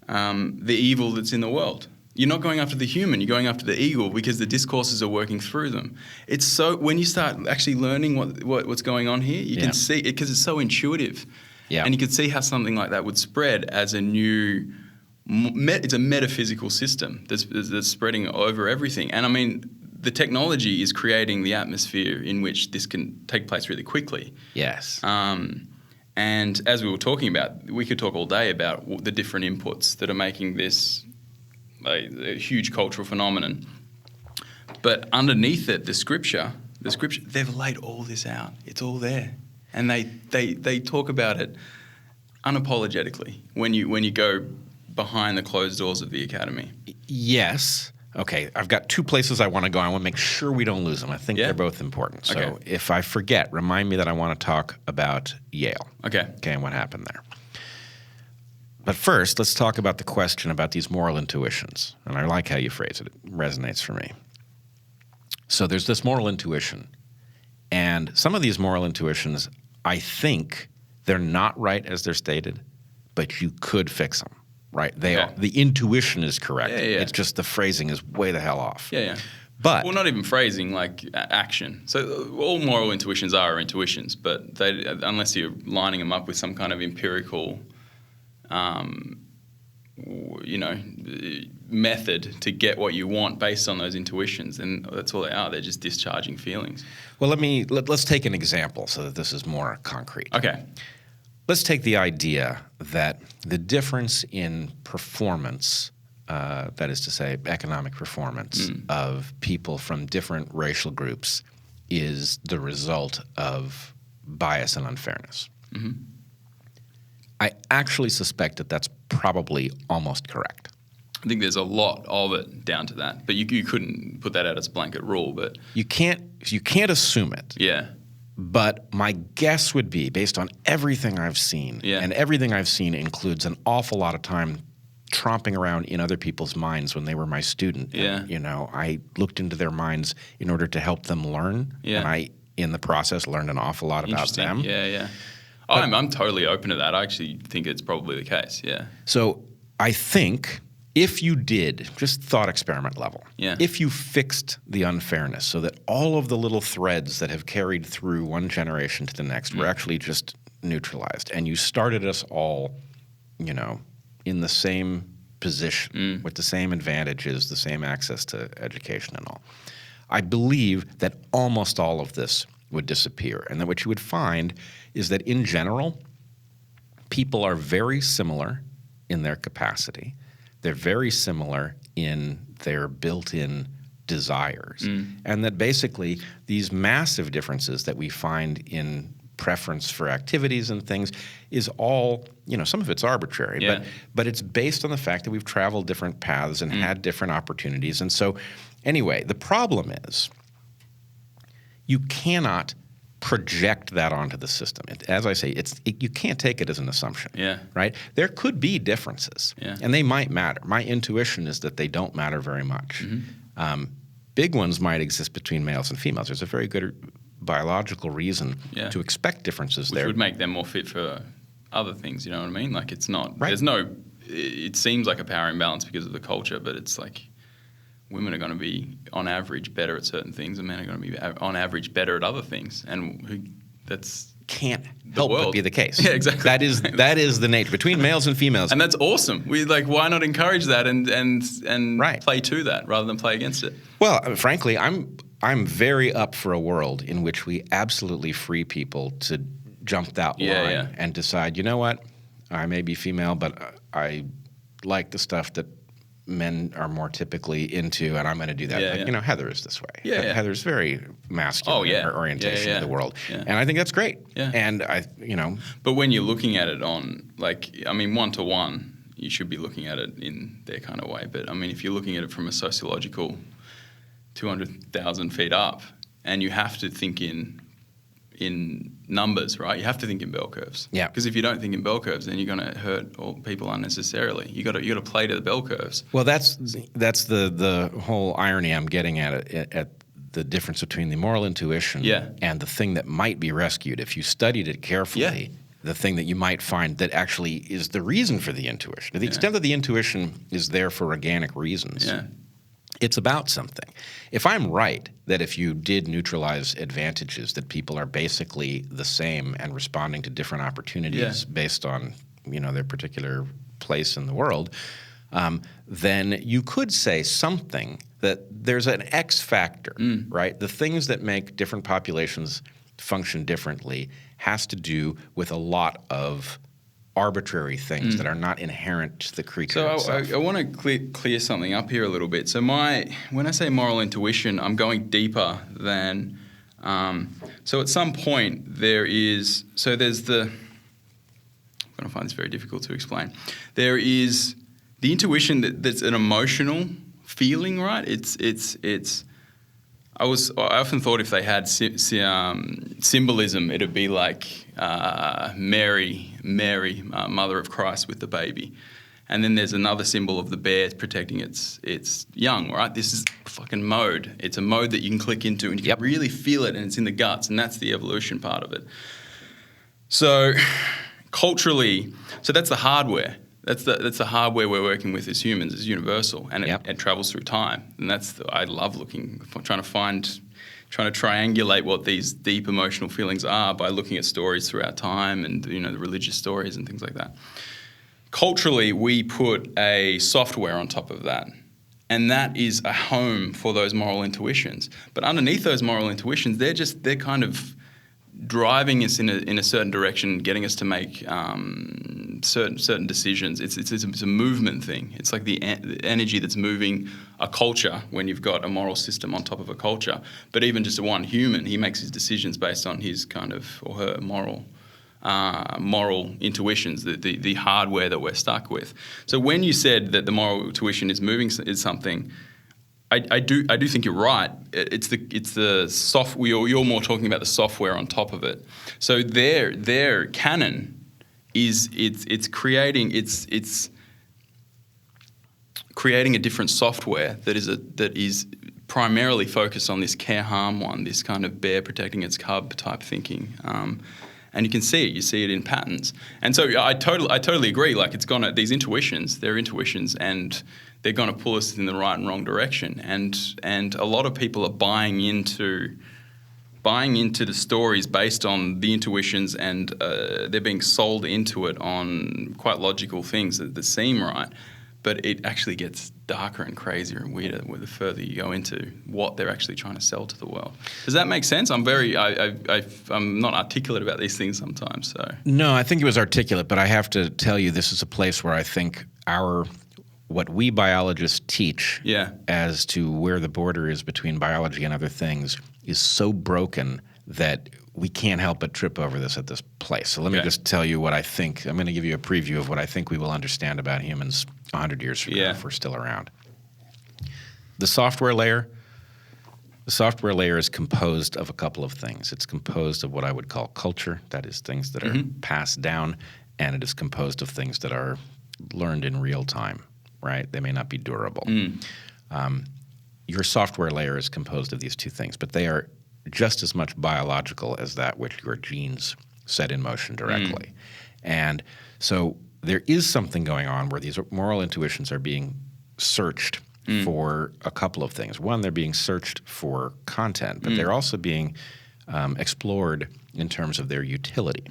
the evil that's in the world. You're not going after the human, you're going after the evil because the discourses are working through them. It's so, when you start actually learning what's going on here, you can see it because it's so intuitive. And you can see how something like that would spread as a new, it's a metaphysical system that's spreading over everything. And I mean, the technology is creating the atmosphere in which this can take place really quickly. And as we were talking about, we could talk all day about the different inputs that are making this a huge cultural phenomenon. But underneath it, the scripture, they've laid all this out. It's all there. And they talk about it unapologetically when you go behind the closed doors of the academy. Yes. Okay, I've got two places I want to go. I want to make sure we don't lose them. I think they're both important. So if I forget, remind me that I want to talk about Yale. Okay, and what happened there. But first, let's talk about the question about these moral intuitions. And I like how you phrase it. It resonates for me. So there's this moral intuition. And some of these moral intuitions, I think they're not right as they're stated, but you could fix them, right? They are, the intuition is correct. It's just the phrasing is way the hell off. But not even phrasing, like action. So all moral intuitions are intuitions, but unless you're lining them up with some kind of empirical method to get what you want based on those intuitions, and that's all they are. They're just discharging feelings. Well, let's take an example so that this is more concrete. Okay. Let's take the idea that the difference in performance, that is to say economic performance, of people from different racial groups is the result of bias and unfairness. I actually suspect that that's probably almost correct. I think there's a lot of it down to that, but you couldn't put that out as a blanket rule. But You can't assume it. yeah, But my guess would be, based on everything I've seen, Yeah. and everything I've seen includes an awful lot of time tromping around in other people's minds when they were my student. Yeah. And, I looked into their minds in order to help them learn. Yeah. And I, in the process, learned an awful lot about interesting. them. Yeah. I'm totally open to that. I actually think it's probably the case. Yeah. So I think if you did, just thought experiment level, Yeah. if you fixed the unfairness so that all of the little threads that have carried through one generation to the next were actually just neutralized, and you started us all, in the same position with the same advantages, the same access to education and all, I believe that almost all of this would disappear. And then what you would find is that in general, people are very similar in their capacity. They're very similar in their built-in desires. And that basically these massive differences that we find in preference for activities and things is all, some of it's arbitrary, Yeah. but it's based on the fact that we've traveled different paths and had different opportunities. And so anyway, the problem is you cannot project that onto the system. As I say, you can't take it as an assumption. Yeah. Right? There could be differences, Yeah. and they might matter. My intuition is that they don't matter very much. Big ones might exist between males and females. There's a very good biological reason Yeah. to expect differences Which there. would make them more fit for other things, you know what I mean? Like it's not, Right. it seems like a power imbalance because of the culture, but it's like women are going to be on average better at certain things and men are going to be on average better at other things. And that's Can't help but world. be the case. Yeah, exactly. That is the nature between males and females. and that's awesome. Why not encourage that and Right. play to that rather than play against it? Well, frankly, I'm very up for a world in which we absolutely free people to jump that line Yeah. and decide, you know what, I may be female, but I like the stuff that men are more typically into, and I'm going to do that. Yeah, Like, yeah. Heather is this way. Yeah. Heather's very masculine Oh, yeah. in her orientation Yeah. of the world, Yeah. and I think that's great. Yeah. And But when you're looking at it on, one-to-one, you should be looking at it in their kind of way. But, if you're looking at it from a sociological 200,000 feet up, and you have to think in numbers, right? You have to think in bell curves. Yeah. Because if you don't think in bell curves, then you're going to hurt all people unnecessarily. You got to play to the bell curves. Well, that's the whole irony I'm getting at the difference between the moral intuition Yeah. and the thing that might be rescued. If you studied it carefully, Yeah. the thing that you might find that actually is the reason for the intuition, to the extent that the intuition is there for organic reasons, Yeah. it's about something. If I'm right that if you did neutralize advantages, that people are basically the same and responding to different opportunities based on their particular place in the world, then you could say something that there's an X factor, right? The things that make different populations function differently has to do with a lot of arbitrary things that are not inherent to the creature So itself. I want to clear something up here a little bit. So when I say moral intuition, I'm going deeper than. So at some point there's the. I'm going to find this very difficult to explain. There is the intuition that's an emotional feeling, right? I often thought if they had symbolism, it'd be like Mary, mother of Christ with the baby. And then there's another symbol of the bear protecting its young, right? This is a fucking mode. It's a mode that you can click into and you can really feel it and it's in the guts, and that's the evolution part of it. So culturally, that's the hardware. That's the hardware we're working with as humans. It's universal, and it travels through time. And I love trying to triangulate what these deep emotional feelings are by looking at stories throughout time and the religious stories and things like that. Culturally, we put a software on top of that, and that is a home for those moral intuitions. But underneath those moral intuitions, they're kind of driving us in a certain direction, getting us to make certain decisions. It's a movement thing. It's like the energy that's moving a culture when you've got a moral system on top of a culture. But even just one human, he makes his decisions based on his kind of or her moral moral intuitions, the hardware that we're stuck with. So when you said that the moral intuition is moving is something, I do think you're right. It's the software. You're more talking about the software on top of it. So their canon is it's creating a different software that is primarily focused on this care harm one, this kind of bear protecting its cub type thinking. And you can see it. You see it in patterns. And so I totally agree. Like these intuitions, they're intuitions, and they're going to pull us in the right and wrong direction. And a lot of people are buying into the stories based on the intuitions, and they're being sold into it on quite logical things that seem right. But it actually gets darker and crazier and weirder the further you go into what they're actually trying to sell to the world. Does that make sense? I'm not articulate about these things sometimes. So no, I think it was articulate, but I have to tell you, this is a place where I think what we biologists teach as to where the border is between biology and other things is so broken that we can't help but trip over this at this place. So let me just tell you what I think. I'm going to give you a preview of what I think we will understand about humans 100 years from now if we're still around. The software layer is composed of a couple of things. It's composed of what I would call culture, that is things that are passed down, and it is composed of things that are learned in real time, right? They may not be durable. Your software layer is composed of these two things, but they are just as much biological as that which your genes set in motion directly. And so there is something going on where these moral intuitions are being searched for a couple of things. One, they're being searched for content, but they're also being explored in terms of their utility.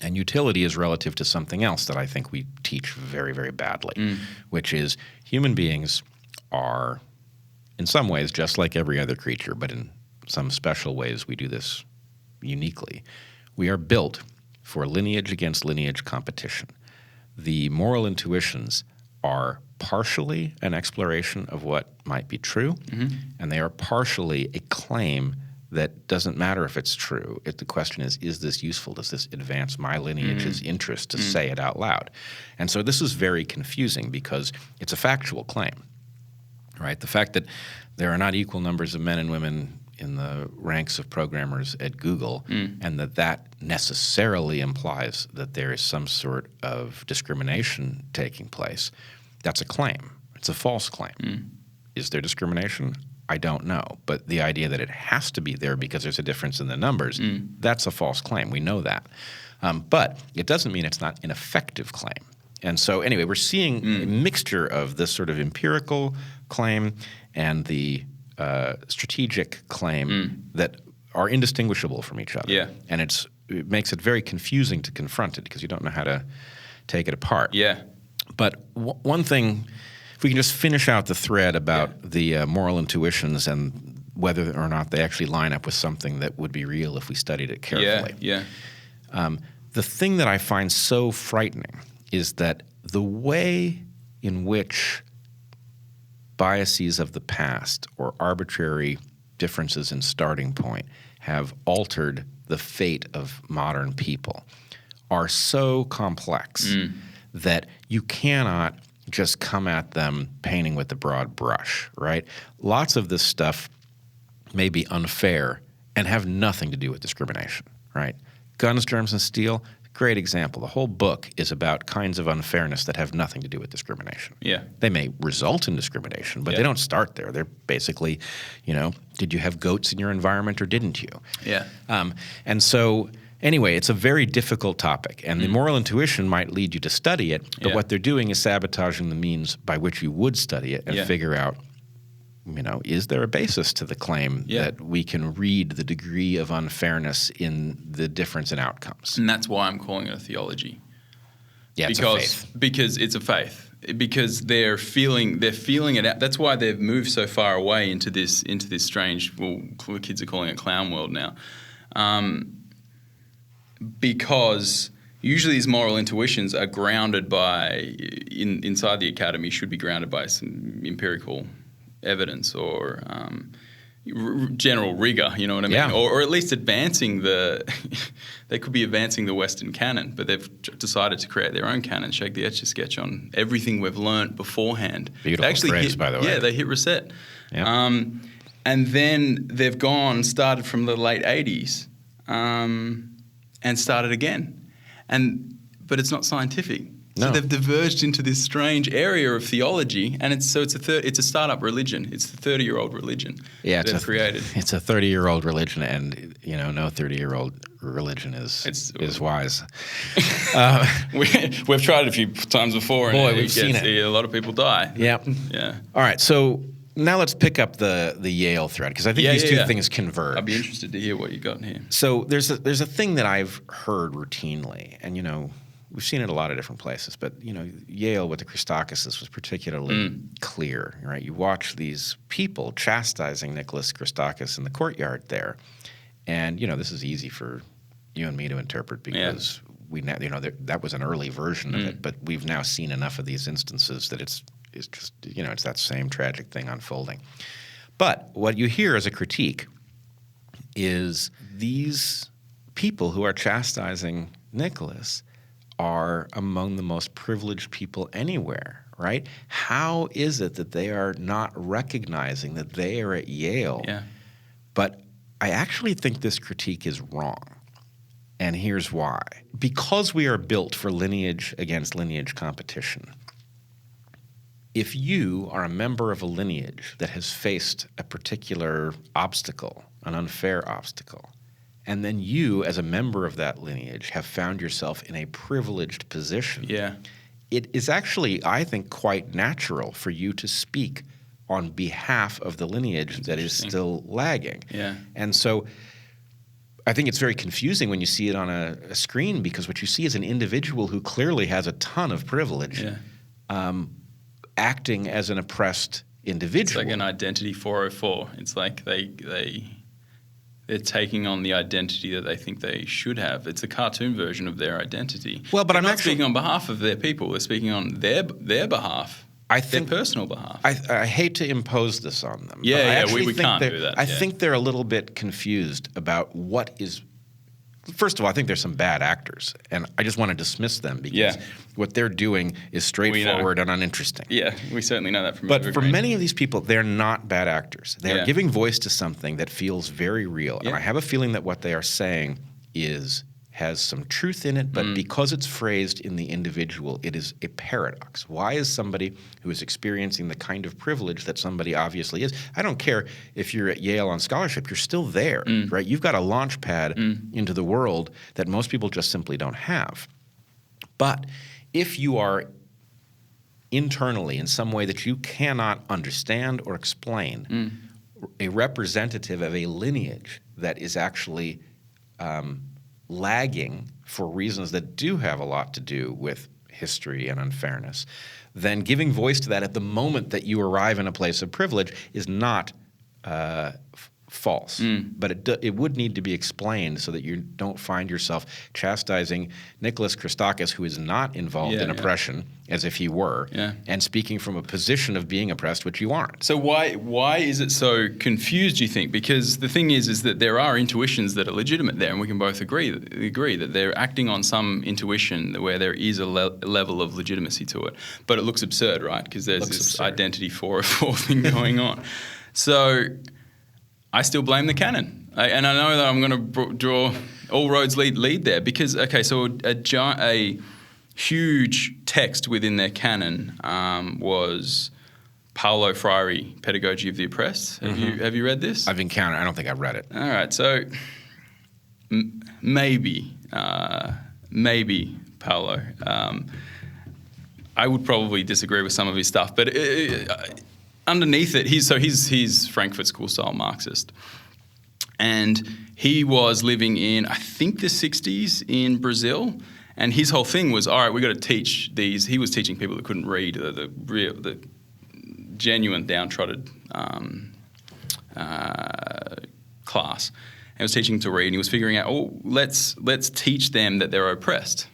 And utility is relative to something else that I think we teach very, very badly, which is human beings are, in some ways, just like every other creature, but in some special ways we do this uniquely. We are built for lineage against lineage competition. The moral intuitions are partially an exploration of what might be true, and they are partially a claim that doesn't matter if it's true. The question is this useful? Does this advance my lineage's interest to say it out loud? And so this is very confusing because it's a factual claim, right? The fact that there are not equal numbers of men and women in the ranks of programmers at Google, and that necessarily implies that there is some sort of discrimination taking place, that's a claim. It's a false claim. Is there discrimination? I don't know. But the idea that it has to be there because there's a difference in the numbers, that's a false claim. We know that. But it doesn't mean it's not an effective claim. And so anyway, we're seeing a mixture of this sort of empirical claim and the strategic claim that are indistinguishable from each other. Yeah. And it makes it very confusing to confront it because you don't know how to take it apart. Yeah. But one thing, if we can just finish out the thread about the moral intuitions and whether or not they actually line up with something that would be real if we studied it carefully. The thing that I find so frightening is that the way in which biases of the past or arbitrary differences in starting point have altered the fate of modern people are so complex that you cannot just come at them painting with a broad brush, right? Lots of this stuff may be unfair and have nothing to do with discrimination, right? Guns, Germs, and Steel, great example. The whole book is about kinds of unfairness that have nothing to do with discrimination. Yeah. They may result in discrimination, but they don't start there. They're basically, did you have goats in your environment or didn't you? Yeah. And so anyway, it's a very difficult topic, and the moral intuition might lead you to study it, but what they're doing is sabotaging the means by which you would study it and figure out, is there a basis to the claim that we can read the degree of unfairness in the difference in outcomes? And that's why I'm calling it a theology. Yeah, it's a faith. Because it's a faith. Because they're feeling it out. That's why they've moved so far away into this strange, the kids are calling it clown world now. Because usually these moral intuitions are grounded inside the academy should be grounded by some empirical evidence or general rigor, you know what I mean? Yeah. Or at least advancing they could be advancing the Western canon, but they've decided to create their own canon, shake the Etch-a-Sketch on everything we've learnt beforehand. Beautiful phrase, by the way. Yeah, they hit reset. Yeah. And then they've started from the late 80s and started again. But it's not scientific. No. So they've diverged into this strange area of theology, and it's a startup religion. It's the 30-year-old religion they've created. It's a 30-year-old religion, and no 30-year-old religion is wise. We've tried it a few times before, and we've seen it. A lot of people die. Yeah. Yeah. All right, so now let's pick up the Yale thread, because I think these two things converge. I'd be interested to hear what you got in here. So there's a thing that I've heard routinely, and we've seen it a lot of different places, but Yale with the Christakises was particularly clear, right? You watch these people chastising Nicholas Christakis in the courtyard there, and this is easy for you and me to interpret because we now that was an early version of it, but we've now seen enough of these instances that it's just it's that same tragic thing unfolding. But what you hear as a critique is these people who are chastising Nicholas are among the most privileged people anywhere, right? How is it that they are not recognizing that they are at Yale? Yeah. But I actually think this critique is wrong. And here's why. Because we are built for lineage against lineage competition, if you are a member of a lineage that has faced a particular obstacle, an unfair obstacle, and then you, as a member of that lineage, have found yourself in a privileged position. Yeah. It is actually, I think, quite natural for you to speak on behalf of the lineage that is still lagging. Yeah. And so I think it's very confusing when you see it on a screen, because what you see is an individual who clearly has a ton of privilege acting as an oppressed individual. It's like an identity 404. It's like they're taking on the identity that they think they should have. It's a cartoon version of their identity. Well, but I'm not speaking on behalf of their people. They're speaking on their behalf, their personal behalf. I hate to impose this on them. Yeah, we can't do that. I think they're a little bit confused about what is... First of all, I think there's some bad actors, and I just want to dismiss them because what they're doing is straightforward and uninteresting. Yeah, we certainly know that from But Evergreen. for many of these people, they're not bad actors. They are giving voice to something that feels very real, and I have a feeling that what they are saying has some truth in it, but because it's phrased in the individual, it is a paradox. Why is somebody who is experiencing the kind of privilege that somebody obviously is? I don't care if you're at Yale on scholarship, you're still there, right? You've got a launch pad into the world that most people just simply don't have. But if you are internally in some way that you cannot understand or explain, a representative of a lineage that is actually lagging for reasons that do have a lot to do with history and unfairness, then giving voice to that at the moment that you arrive in a place of privilege is not false. But it would need to be explained so that you don't find yourself chastising Nicholas Christakis, who is not involved in oppression, as if he were, and speaking from a position of being oppressed, which you aren't. So why is it so confused, do you think? Because the thing is that there are intuitions that are legitimate there, and we can both agree that they're acting on some intuition where there is a level of legitimacy to it. But it looks absurd, right? Because there's this identity 404 thing going on. So I still blame the canon. And I know that I'm going to draw all roads lead there because, so a huge text within their canon was Paulo Freire, Pedagogy of the Oppressed. Have you read this? I've encountered. I don't think I've read it. All right, so maybe Paulo. I would probably disagree with some of his stuff, but underneath it, he's Frankfurt School style Marxist, and he was living in I think the 60s in Brazil. And his whole thing was, all right, we've got to teach these. He was teaching people that couldn't read, the genuine downtrodden class. And he was teaching them to read, and he was figuring out, let's teach them that they're oppressed.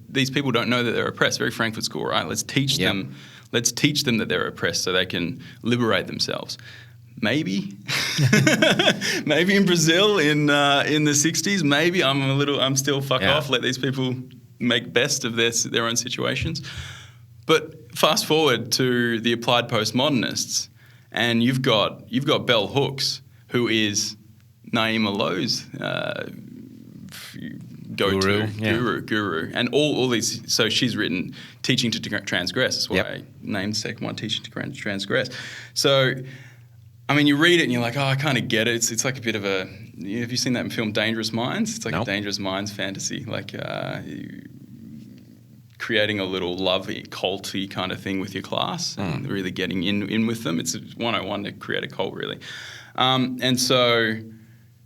These people don't know that they're oppressed. Very Frankfurt School, right? Let's teach them that they're oppressed so they can liberate themselves. Maybe, maybe in Brazil in the 60s. Maybe I'm still fuck off. Let these people make best of their own situations. But fast forward to the applied postmodernists, and you've got Bell Hooks, who is Nayna Lowe's go-to guru, and all these. So she's written Teaching to Transgress. That's why I named the second one Teaching to Transgress. So, I mean, you read it and you're like, oh, I kind of get it. It's like a bit of a. Have you seen that film Dangerous Minds? It's like a Dangerous Minds fantasy, like creating a little lovey, culty kind of thing with your class and really getting in with them. It's 101 to create a cult, really. And so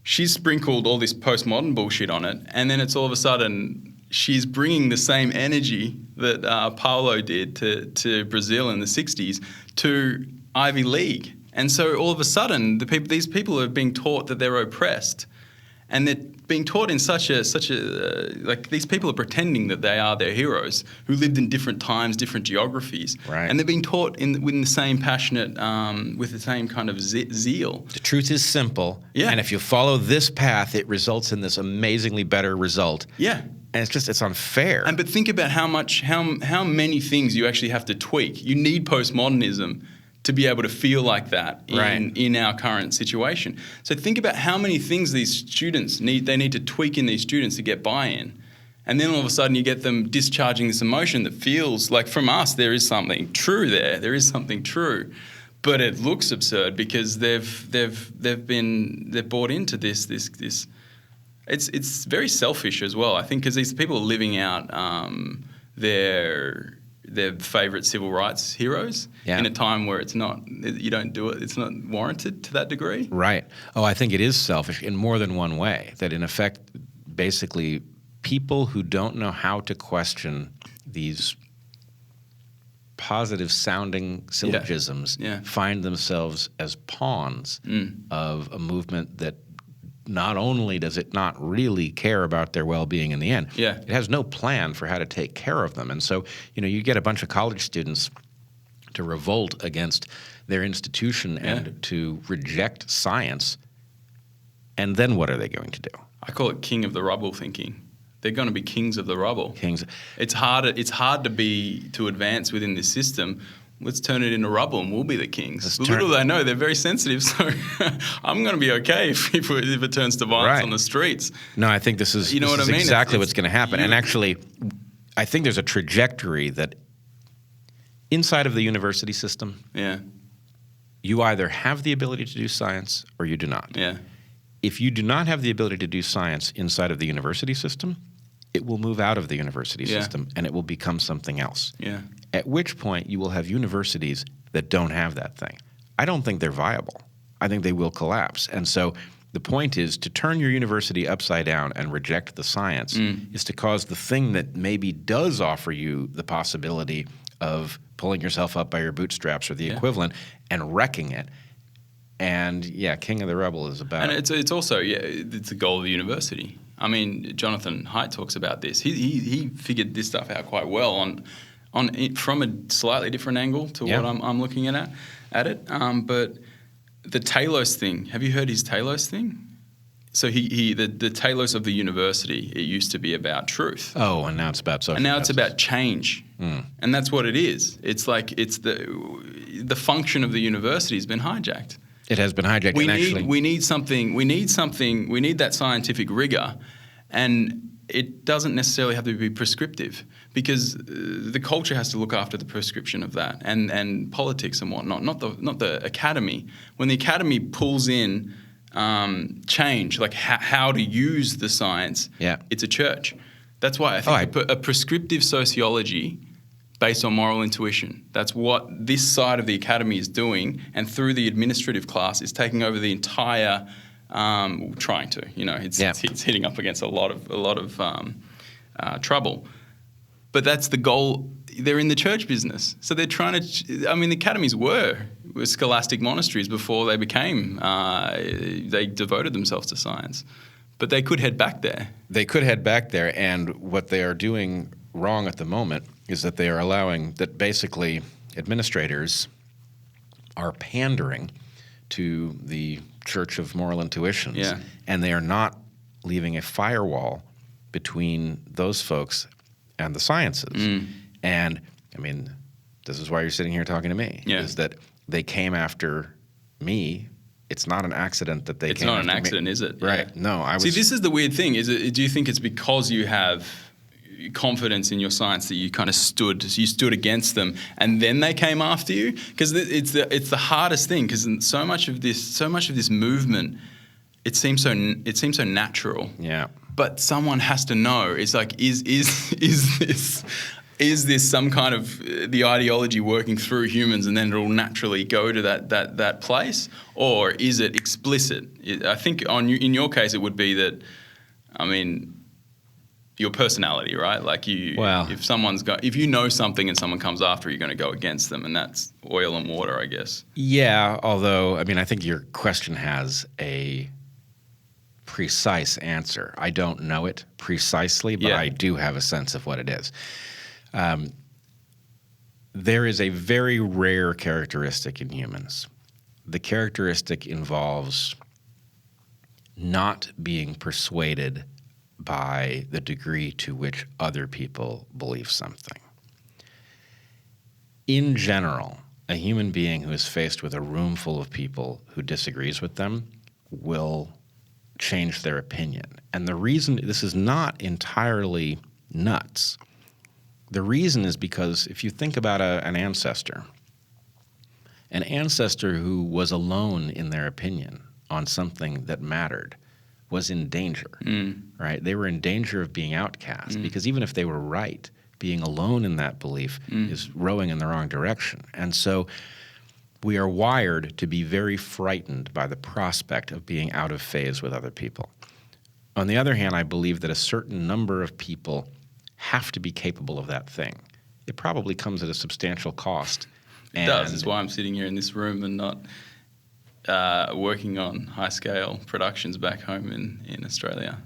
she's sprinkled all this postmodern bullshit on it, and then it's all of a sudden she's bringing the same energy that Paulo did to Brazil in the 60s to Ivy League. And so all of a sudden, these people are being taught that they're oppressed, and they're being taught in such a like these people are pretending that they are their heroes who lived in different times, different geographies, right? And they're being taught with the same passionate, with the same kind of zeal. The truth is simple, and if you follow this path, it results in this amazingly better result. Yeah. And it's unfair. But think about how many things you actually have to tweak. You need postmodernism to be able to feel like that in our current situation. So think about how many things these students need. They need to tweak in these students to get buy-in. And then all of a sudden you get them discharging this emotion that feels like from us there is something true there. There is something true. But it looks absurd because they've bought into this. It's very selfish as well, I think, because these people are living out their favourite civil rights heroes in a time where you don't do it, it's not warranted to that degree. Right. Oh, I think it is selfish in more than one way, that in effect, basically, people who don't know how to question these positive-sounding syllogisms find themselves as pawns of a movement that not only does it not really care about their well-being in the end, it has no plan for how to take care of them. And so, you get a bunch of college students to revolt against their institution and to reject science, and then what are they going to do? I call it king of the rubble thinking. They're going to be kings of the rubble. Kings. It's hard to advance within this system. Let's turn it into rubble and we'll be the kings. Little do they know, they're very sensitive, so I'm going to be okay if it turns to violence on the streets. No, I think this is exactly what's going to happen. And actually, I think there's a trajectory that inside of the university system, you either have the ability to do science or you do not. Yeah. If you do not have the ability to do science inside of the university system, it will move out of the university system and it will become something else. Yeah. At which point you will have universities that don't have that thing. I don't think they're viable. I think they will collapse. And so the point is to turn your university upside down and reject the science is to cause the thing that maybe does offer you the possibility of pulling yourself up by your bootstraps or the equivalent and wrecking it. And King of the Rebel is about. And it's also it's the goal of the university. I mean, Jonathan Haidt talks about this. He figured this stuff out quite well on from a slightly different angle to what I'm looking at it. But the Talos thing. Have you heard his Talos thing? So the Talos of the university. It used to be about truth. Oh, and now it's about social. And now it's about change. And that's what it is. It's like it's the function of the university has been hijacked. It has been hijacked. We need that scientific rigor, and it doesn't necessarily have to be prescriptive because the culture has to look after the prescription of that, and politics and whatnot. Not the academy. When the academy pulls in change, like how to use the science, it's a church. That's why I think a prescriptive sociology based on moral intuition. That's what this side of the academy is doing, and through the administrative class is taking over the entire. Trying to, it's hitting up against a lot of trouble, but that's the goal. They're in the church business, so they're trying to. I mean, the academies were scholastic monasteries before they became. They devoted themselves to science, but they could head back there. They could head back there, and what they are doing wrong at the moment is that they are allowing that basically administrators are pandering to the Church of Moral Intuitions. Yeah. And they are not leaving a firewall between those folks and the sciences. And, I mean, this is why you're sitting here talking to me, is that they came after me. It's not an accident that they It's came not after an accident, me. is it? Right. Yeah. No, See, this is the weird thing. Do you think it's because you have confidence in your science that you kind of stood against them, and then they came after you? Because it's the hardest thing. Because so much of this movement, it seems so natural. Yeah. But someone has to know. It's like, is this some kind of the ideology working through humans, and then it'll naturally go to that place, or is it explicit? I think in your case, it would be that. I mean, your personality, right? Like if you know something and someone comes after, you're going to go against them, and that's oil and water, I guess. Yeah, although, I mean, I think your question has a precise answer. I don't know it precisely, but I do have a sense of what it is. There is a very rare characteristic in humans. The characteristic involves not being persuaded by the degree to which other people believe something. In general, a human being who is faced with a room full of people who disagrees with them will change their opinion. And the reason this is not entirely nuts, the reason is because if you think about an ancestor who was alone in their opinion on something that mattered was in danger, right? They were in danger of being outcast because even if they were right, being alone in that belief is rowing in the wrong direction. And so we are wired to be very frightened by the prospect of being out of phase with other people. On the other hand, I believe that a certain number of people have to be capable of that thing. It probably comes at a substantial cost. It does. It's why I'm sitting here in this room and not working on high-scale productions back home in Australia.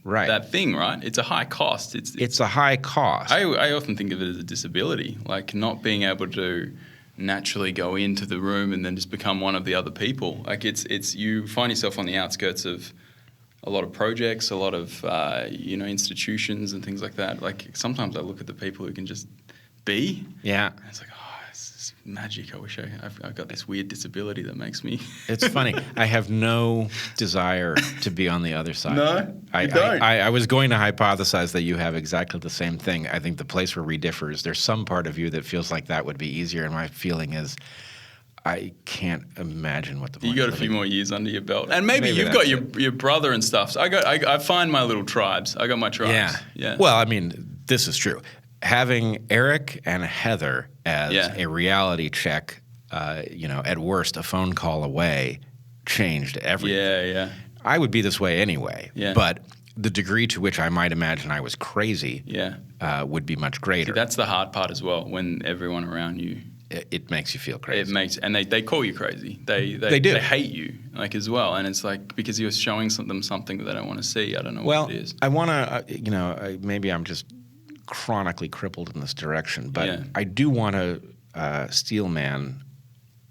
Right. That thing, right? It's a high cost. It's a high cost. I often think of it as a disability, like not being able to naturally go into the room and then just become one of the other people. Like it's you find yourself on the outskirts of a lot of projects, a lot of institutions and things like that. Like sometimes I look at the people who can just be. Yeah. And it's like, it's magic. I wish I've got this weird disability that makes me. It's funny. I have no desire to be on the other side. No, you don't. I was going to hypothesize that you have exactly the same thing. I think the place where we differ is there's some part of you that feels like that would be easier, and my feeling is I can't imagine what the point. You got a few more years under your belt, and maybe you've got your brother and stuff. So I find my little tribes. I got my tribes. Yeah. Well, I mean, this is true. Having Eric and Heather as a reality check, at worst a phone call away, changed everything. Yeah. I would be this way anyway. Yeah. But the degree to which I might imagine I was crazy would be much greater. See, that's the hard part as well. When everyone around you, it makes you feel crazy. And they call you crazy. They do. They hate you as well. And it's like because you're showing them something that they don't want to see. I don't know what it is. I want to, maybe I'm just chronically crippled in this direction, but I do want to steel man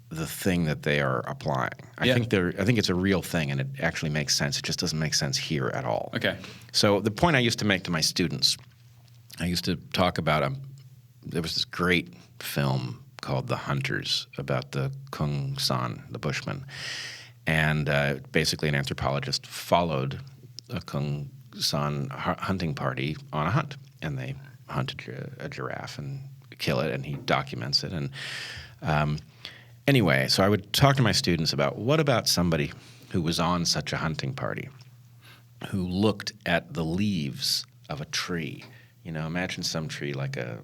the thing that they are applying. I think it's a real thing, and it actually makes sense. It just doesn't make sense here at all. Okay. So the point I used to make to my students, I used to talk about there was this great film called The Hunters about the Kung San, the Bushman, and basically an anthropologist followed a Kung San hunting party on a hunt, and they hunt a giraffe and kill it, and he documents it. And anyway, so I would talk to my students about what about somebody who was on such a hunting party, who looked at the leaves of a tree. Imagine some tree like a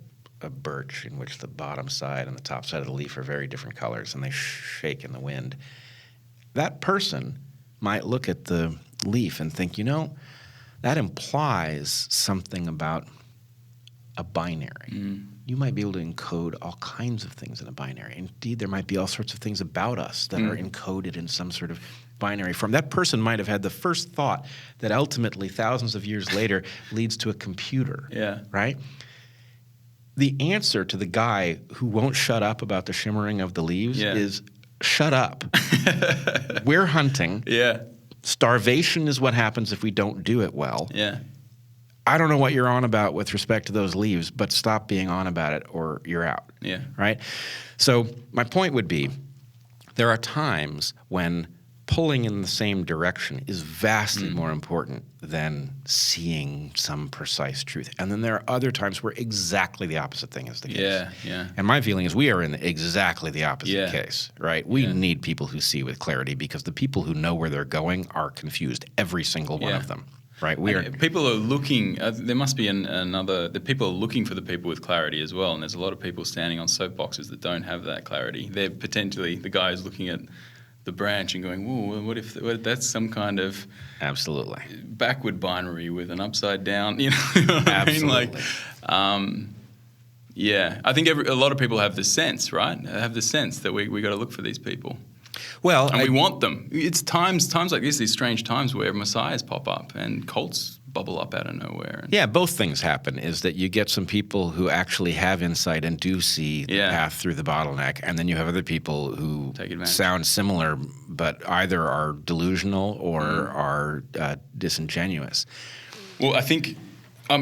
birch in which the bottom side and the top side of the leaf are very different colors, and they shake in the wind. That person might look at the leaf and think, that implies something about a binary. You might be able to encode all kinds of things in a binary. Indeed, there might be all sorts of things about us that are encoded in some sort of binary form. That person might have had the first thought that ultimately, thousands of years later, leads to a computer. Yeah. Right? The answer to the guy who won't shut up about the shimmering of the leaves is shut up. We're hunting. Yeah. Starvation is what happens if we don't do it well. Yeah. I don't know what you're on about with respect to those leaves, but stop being on about it or you're out. Yeah. Right? So my point would be there are times when pulling in the same direction is vastly more important than seeing some precise truth. And then there are other times where exactly the opposite thing is the case. Yeah, yeah. And my feeling is we are in exactly the opposite case, right? We Yeah. need people who see with clarity because the people who know where they're going are confused, every single one of them, right? People are looking, there must be the people are looking for the people with clarity as well. And there's a lot of people standing on soapboxes that don't have that clarity. They're potentially the guy who's looking at the branch and going, "Whoa, what if that's some kind of absolutely backward binary with an upside down?" You know what I mean? Like, yeah, I think a lot of people have the sense, right? Have the sense that we got to look for these people. Well, and we want them. It's times like this, these strange times where messiahs pop up and cults bubble up out of nowhere. Yeah, both things happen, is that you get some people who actually have insight and do see the path through the bottleneck, and then you have other people who sound similar but either are delusional or are disingenuous. Well, I think...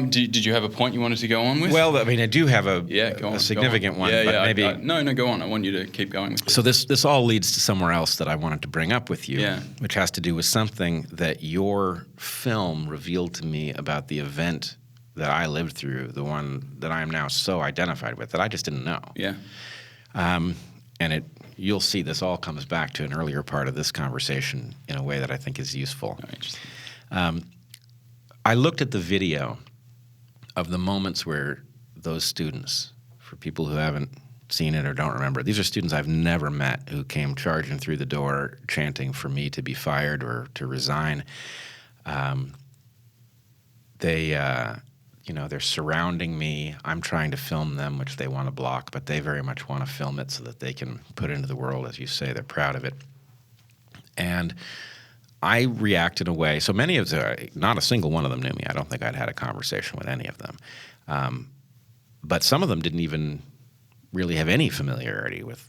did you have a point you wanted to go on with? Well, I mean, I do have a significant one, but maybe... No, go on. I want you to keep going with it. So this all leads to somewhere else that I wanted to bring up with you, which has to do with something that your film revealed to me about the event that I lived through, the one that I am now so identified with, that I just didn't know. Yeah. And you'll see this all comes back to an earlier part of this conversation in a way that I think is useful. Oh, interesting. I looked at the video of the moments where those students, for people who haven't seen it or don't remember, these are students I've never met who came charging through the door chanting for me to be fired or to resign. They're surrounding me. I'm trying to film them, which they want to block, but they very much want to film it so that they can put it into the world, as you say. They're proud of it. And I react in a way, so many of them, not a single one of them knew me. I don't think I'd had a conversation with any of them. But some of them didn't even really have any familiarity with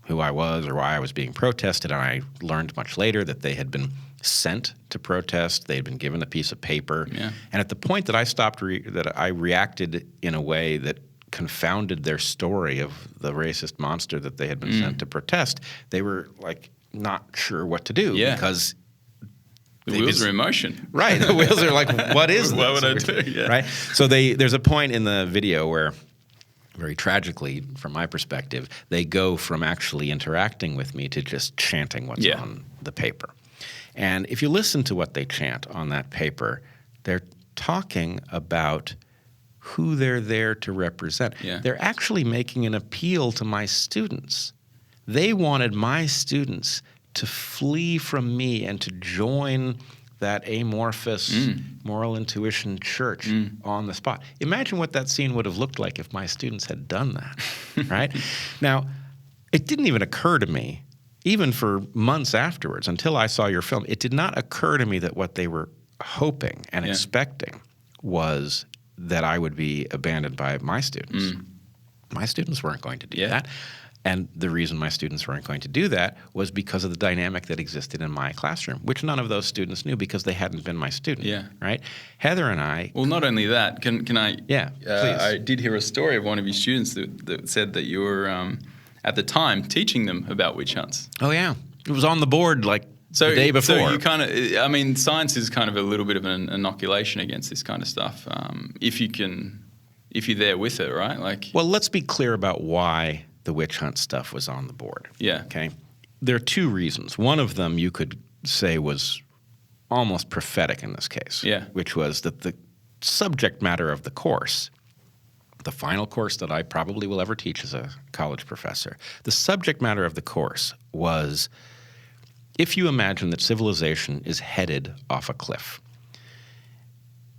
who I was or why I was being protested. And I learned much later that they had been sent to protest. They had been given a piece of paper. Yeah. And at the point that I stopped, that I reacted in a way that confounded their story of the racist monster that they had been sent to protest, they were like not sure what to do because... The wheels are in motion. Right. The wheels are like, what is this? What would I do? Yeah. Right. So there's a point in the video where, very tragically, from my perspective, they go from actually interacting with me to just chanting what's on the paper. And if you listen to what they chant on that paper, they're talking about who they're there to represent. Yeah. They're actually making an appeal to my students. They wanted my students to flee from me and to join that amorphous moral intuition church on the spot. Imagine what that scene would have looked like if my students had done that, right? Now, it didn't even occur to me, even for months afterwards, until I saw your film, it did not occur to me that what they were hoping and expecting was that I would be abandoned by my students. My students weren't going to do that. And the reason my students weren't going to do that was because of the dynamic that existed in my classroom, which none of those students knew because they hadn't been my student. Yeah. Right? Heather and I... Well, not only that, can I... Yeah, please. I did hear a story of one of your students that said that you were, at the time, teaching them about witch hunts. Oh, yeah. It was on the board the day before. So you kind of... I mean, science is kind of a little bit of an inoculation against this kind of stuff. If you're there with it, right? Well, let's be clear about why the witch hunt stuff was on the board. Yeah. Okay. There are two reasons. One of them you could say was almost prophetic in this case. Yeah. Which was that the subject matter of the course, the final course that I probably will ever teach as a college professor, the subject matter of the course was, if you imagine that civilization is headed off a cliff,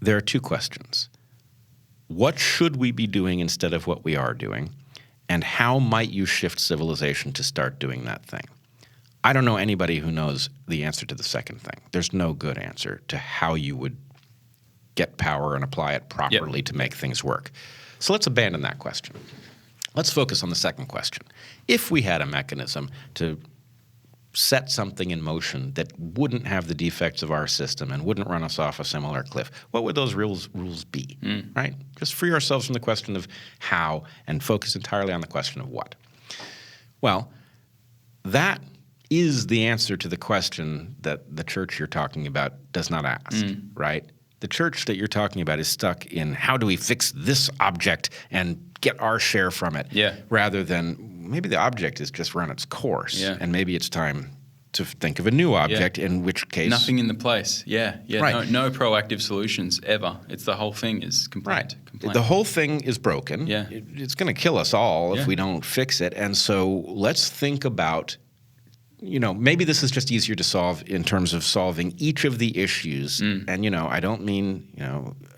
there are two questions. What should we be doing instead of what we are doing? And how might you shift civilization to start doing that thing? I don't know anybody who knows the answer to the second thing. There's no good answer to how you would get power and apply it properly to make things work. So let's abandon that question. Let's focus on the second question. If we had a mechanism to set something in motion that wouldn't have the defects of our system and wouldn't run us off a similar cliff, what would those rules be, right? Just free ourselves from the question of how and focus entirely on the question of what. Well, that is the answer to the question that the church you're talking about does not ask, right? The church that you're talking about is stuck in how do we fix this object and get our share from it, rather than maybe the object has just run its course, and maybe it's time to think of a new object, in which case... Nothing in the place, Right. No proactive solutions ever. It's the whole thing is complaint. The whole thing is broken. It's going to kill us all if we don't fix it. And so let's think about, maybe this is just easier to solve in terms of solving each of the issues. And, I don't mean,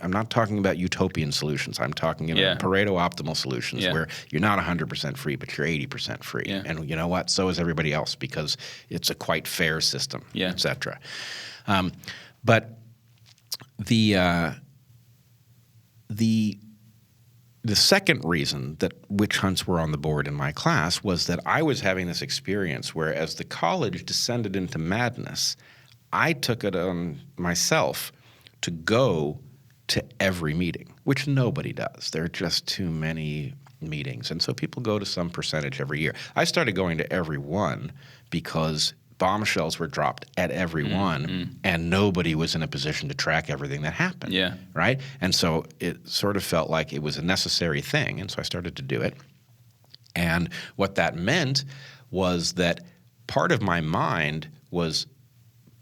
I'm not talking about utopian solutions. I'm talking about Pareto optimal solutions where you're not 100% free, but you're 80% free. And you know what? So is everybody else because it's a quite fair system, et cetera. But the second reason that witch hunts were on the board in my class was that I was having this experience where as the college descended into madness, I took it on myself to go to every meeting, which nobody does. There are just too many meetings. And so people go to some percentage every year. I started going to every one because bombshells were dropped at every one, and nobody was in a position to track everything that happened, right? And so it sort of felt like it was a necessary thing, and so I started to do it. And what that meant was that part of my mind was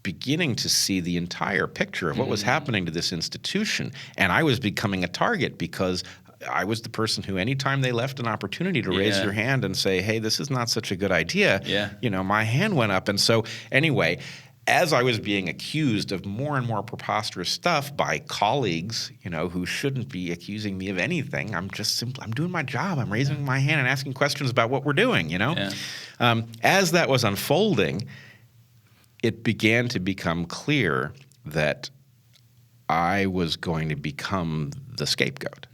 beginning to see the entire picture of what was happening to this institution, and I was becoming a target because I was the person who, anytime they left an opportunity to raise your hand and say, hey, this is not such a good idea, my hand went up. And so anyway, as I was being accused of more and more preposterous stuff by colleagues, who shouldn't be accusing me of anything, I'm doing my job. I'm raising my hand and asking questions about what we're doing, As that was unfolding, it began to become clear that I was going to become the scapegoat.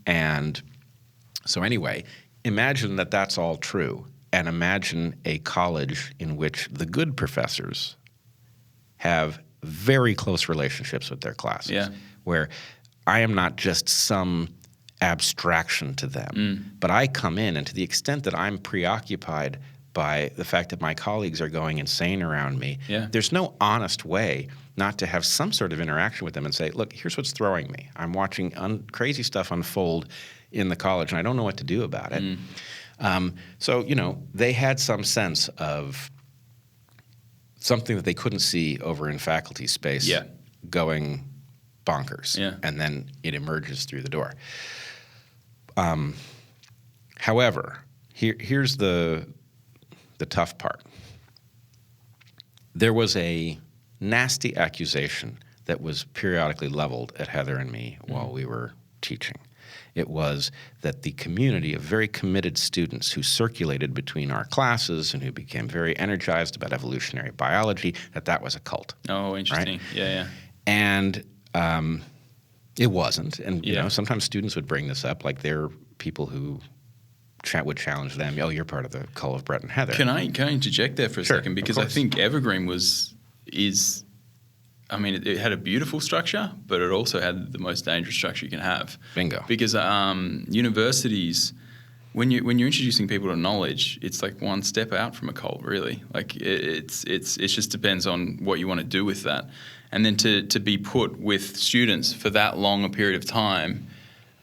And so anyway, imagine that that's all true, and imagine a college in which the good professors have very close relationships with their classes, where I am not just some abstraction to them, but I come in, and to the extent that I'm preoccupied by the fact that my colleagues are going insane around me, there's no honest way not to have some sort of interaction with them and say, look, here's what's throwing me. I'm watching crazy stuff unfold in the college, and I don't know what to do about it. So, they had some sense of something that they couldn't see over in faculty space going bonkers, and then it emerges through the door. However, here's the tough part. There was a nasty accusation that was periodically leveled at Heather and me while we were teaching. It was that the community of very committed students who circulated between our classes and who became very energized about evolutionary biology, that was a cult. Oh, interesting. Right? And it wasn't. And, sometimes students would bring this up, like they're people who would challenge them. Oh, you're part of the cult of Bret and Heather. Can I interject there for a second? Because I think Evergreen it had a beautiful structure, but it also had the most dangerous structure you can have. Bingo. Because universities, when you're introducing people to knowledge, it's like one step out from a cult, really. Like it just depends on what you want to do with that, and then to be put with students for that long a period of time.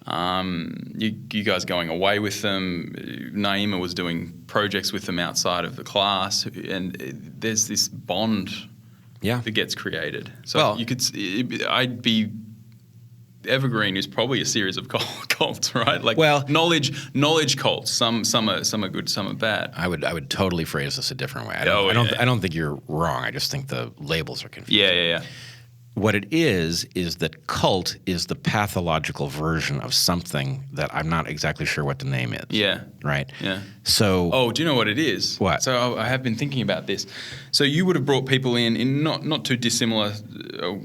You guys going away with them. Nayna was doing projects with them outside of the class, and there's this bond that gets created. So Evergreen is probably a series of cults, right? Like knowledge cults. Some are good, some are bad. I would totally phrase this a different way. I don't think you're wrong. I just think the labels are confusing. Yeah. What it is that cult is the pathological version of something that I'm not exactly sure what the name is. Yeah. Right? Yeah. So... Oh, do you know what it is? What? So I have been thinking about this. So you would have brought people in not too dissimilar,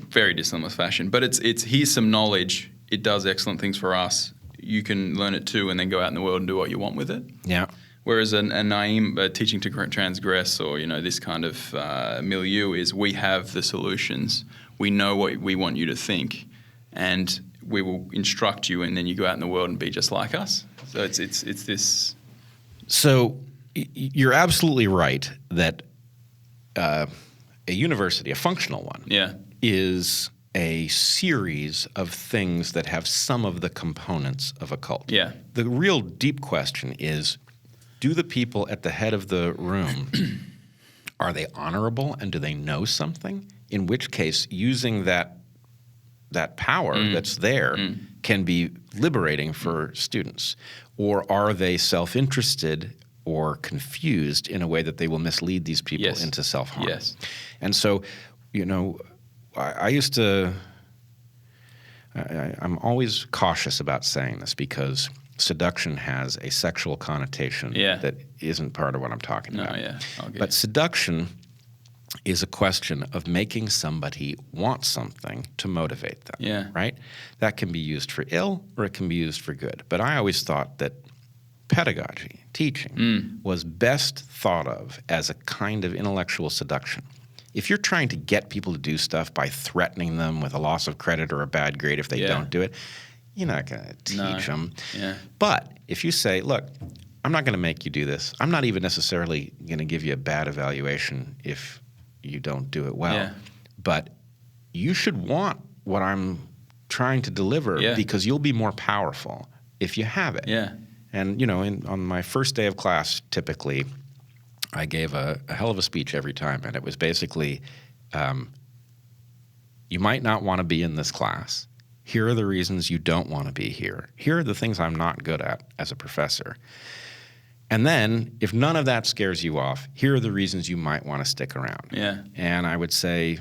very dissimilar fashion, but it's here's some knowledge. It does excellent things for us. You can learn it too and then go out in the world and do what you want with it. Yeah. Whereas a Nayna teaching to transgress, or this kind of milieu, is we have the solutions. We know what we want you to think, and we will instruct you, and then you go out in the world and be just like us. So it's this. So you're absolutely right that a university, a functional one, is a series of things that have some of the components of a cult. Yeah. The real deep question is, do the people at the head of the room, are they honorable and do they know something? In which case, using that power that's there can be liberating for students. Or are they self-interested or confused in a way that they will mislead these people into self-harm? Yes. And so, I used to – I'm always cautious about saying this because seduction has a sexual connotation that isn't part of what I'm talking about. But seduction is a question of making somebody want something to motivate them, right? That can be used for ill or it can be used for good. But I always thought that pedagogy, teaching, was best thought of as a kind of intellectual seduction. If you're trying to get people to do stuff by threatening them with a loss of credit or a bad grade if they don't do it, you're not going to teach them. Yeah. But if you say, look, I'm not going to make you do this. I'm not even necessarily going to give you a bad evaluation if you don't do it well. Yeah. But you should want what I'm trying to deliver because you'll be more powerful if you have it. Yeah. And, on my first day of class, typically, I gave a hell of a speech every time, and it was basically, you might not want to be in this class. Here are the reasons you don't want to be here. Here are the things I'm not good at as a professor. And then, if none of that scares you off, here are the reasons you might want to stick around. Yeah. And I would say,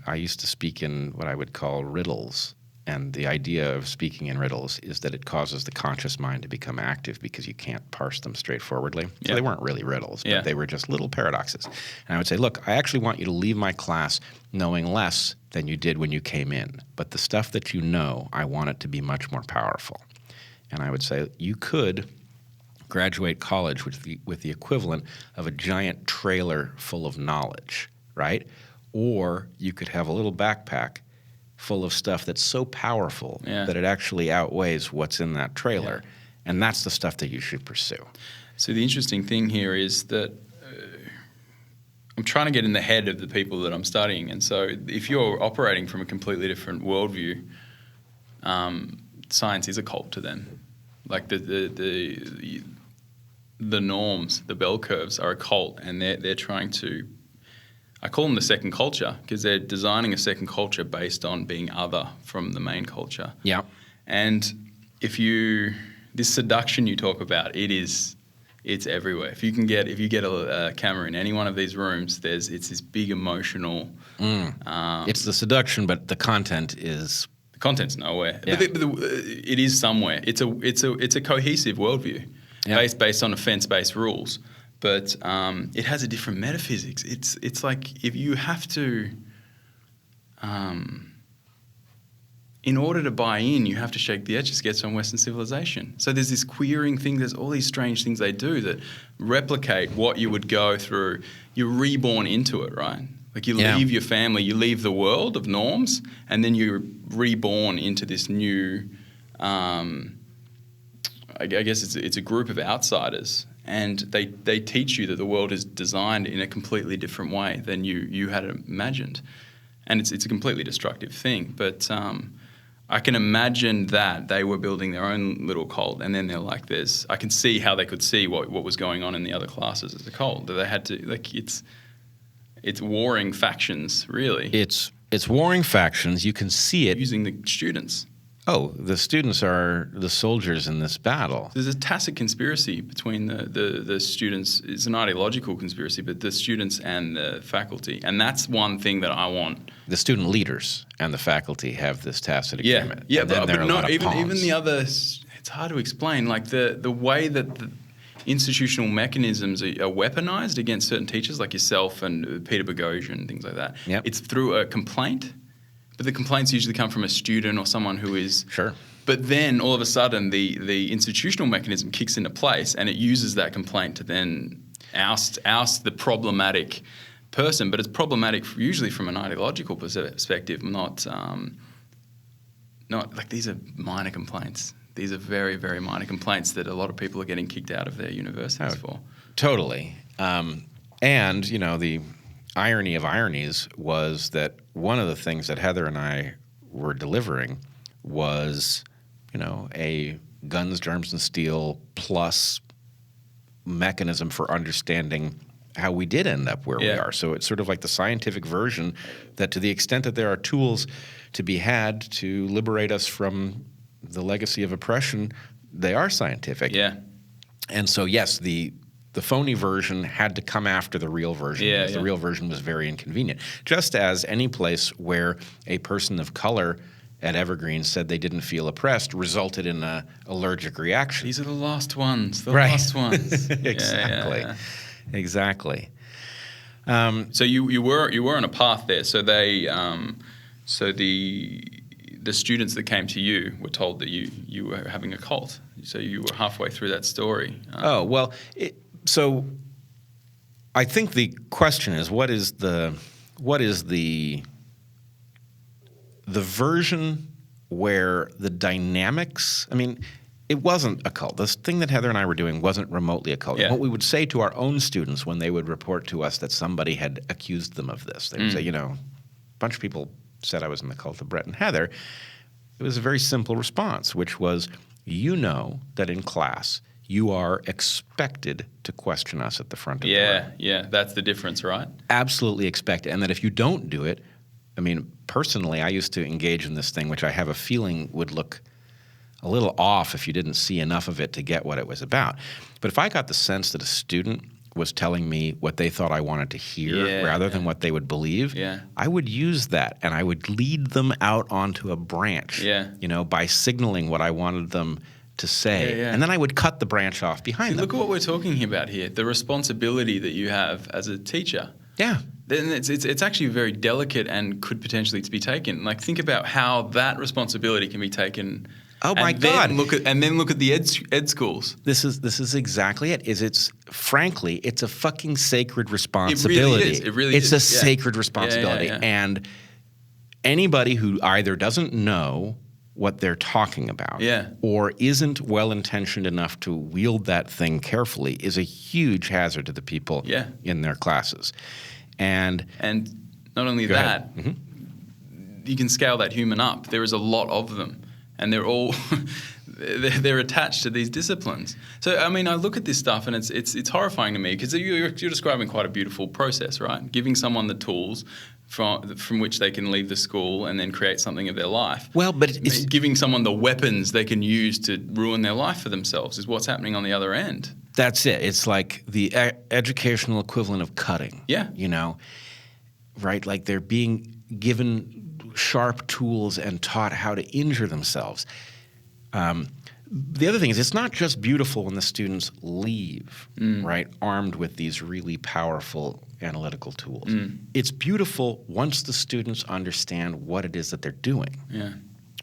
I used to speak in what I would call riddles. And the idea of speaking in riddles is that it causes the conscious mind to become active because you can't parse them straightforwardly. So they weren't really riddles, but they were just little paradoxes. And I would say, look, I actually want you to leave my class knowing less than you did when you came in. But the stuff that you know, I want it to be much more powerful. And I would say you could graduate college with the equivalent of a giant trailer full of knowledge, right? Or you could have a little backpack full of stuff that's so powerful that it actually outweighs what's in that trailer. Yeah. And that's the stuff that you should pursue. So the interesting thing here is that I'm trying to get in the head of the people that I'm studying. And so if you're operating from a completely different worldview, science is a cult to them. Like the norms, the bell curves are a cult, and they're trying to, I call them the second culture, because they're designing a second culture based on being other from the main culture. Yeah. And this seduction you talk about, it's everywhere. If you get a camera in any one of these rooms, it's this big emotional. It's the seduction, but the content is. The content's nowhere. Yeah. But it is somewhere. It's a cohesive worldview, based on offense-based rules. But it has a different metaphysics. It's like if you have to, in order to buy in, you have to shake the edges, get some Western civilization. So there's this queering thing. There's all these strange things they do that replicate what you would go through. You're reborn into it, right? Like you leave your family, you leave the world of norms, and then you're reborn into this new. I guess it's a group of outsiders. And they teach you that the world is designed in a completely different way than you had imagined. And it's a completely destructive thing. But I can imagine that they were building their own little cult, and then they're like, I can see how they could see what was going on in the other classes as a cult. That they had to, it's warring factions, really. It's warring factions. You can see it. Using the students. Oh, the students are the soldiers in this battle. There's a tacit conspiracy between the students. It's an ideological conspiracy, but the students and the faculty. And that's one thing that I want. The student leaders and the faculty have this tacit agreement. Yeah, but not even the other. It's hard to explain. Like the way that the institutional mechanisms are weaponized against certain teachers, like yourself and Peter Boghossian and things like that. Yep. It's through a complaint. But the complaints usually come from a student or someone who is... Sure. But then all of a sudden the institutional mechanism kicks into place, and it uses that complaint to then oust the problematic person. But it's problematic usually from an ideological perspective, not like these are minor complaints. These are very, very minor complaints that a lot of people are getting kicked out of their universities for. Totally. And, the irony of ironies was that one of the things that Heather and I were delivering was, a guns, germs, and steel plus mechanism for understanding how we did end up where we are. So it's sort of like the scientific version that, to the extent that there are tools to be had to liberate us from the legacy of oppression, they are scientific. Yeah. And so, yes, the phony version had to come after the real version because the real version was very inconvenient. Just as any place where a person of color at Evergreen said they didn't feel oppressed resulted in an allergic reaction. These are the last ones. Last ones. Exactly. Yeah. Exactly. So you were on a path there. So they the students that came to you were told that you were having a cult. So you were halfway through that story. So I think the question is, what is the version where the dynamics, it wasn't a cult. This thing that Heather and I were doing wasn't remotely a cult. Yeah. What we would say to our own students when they would report to us that somebody had accused them of this, they would say, a bunch of people said I was in the cult of Bret and Heather. It was a very simple response, which was, that in class you are expected to question us at the front of the room. Yeah, that's the difference, right? Absolutely expected. And that if you don't do it, personally, I used to engage in this thing, which I have a feeling would look a little off if you didn't see enough of it to get what it was about. But if I got the sense that a student was telling me what they thought I wanted to hear rather than what they would believe, I would use that and I would lead them out onto a branch, by signaling what I wanted them to say. And then I would cut the branch off behind them. Look at what we're talking about here, the responsibility that you have as a teacher. Yeah. Then it's actually very delicate and could potentially be taken. Like, think about how that responsibility can be taken. Oh my God! And then look at the ed schools. This is exactly it. Frankly, it's a fucking sacred responsibility. It really is. It's a sacred responsibility, Yeah. And anybody who either doesn't know what they're talking about, or isn't well-intentioned enough to wield that thing carefully is a huge hazard to the people in their classes. And not only that, you can scale that human up. There is a lot of them, and they're all they're attached to these disciplines. So I look at this stuff, and it's horrifying to me because you're describing quite a beautiful process, right? Giving someone the tools from which they can leave the school and then create something of their life. Well, but it's giving someone the weapons they can use to ruin their life for themselves is what's happening on the other end. That's it. It's like the educational equivalent of cutting. Yeah. Right? Like they're being given sharp tools and taught how to injure themselves. The other thing is, it's not just beautiful when the students leave, right, armed with these really powerful analytical tools. It's beautiful once the students understand what it is that they're doing. Yeah.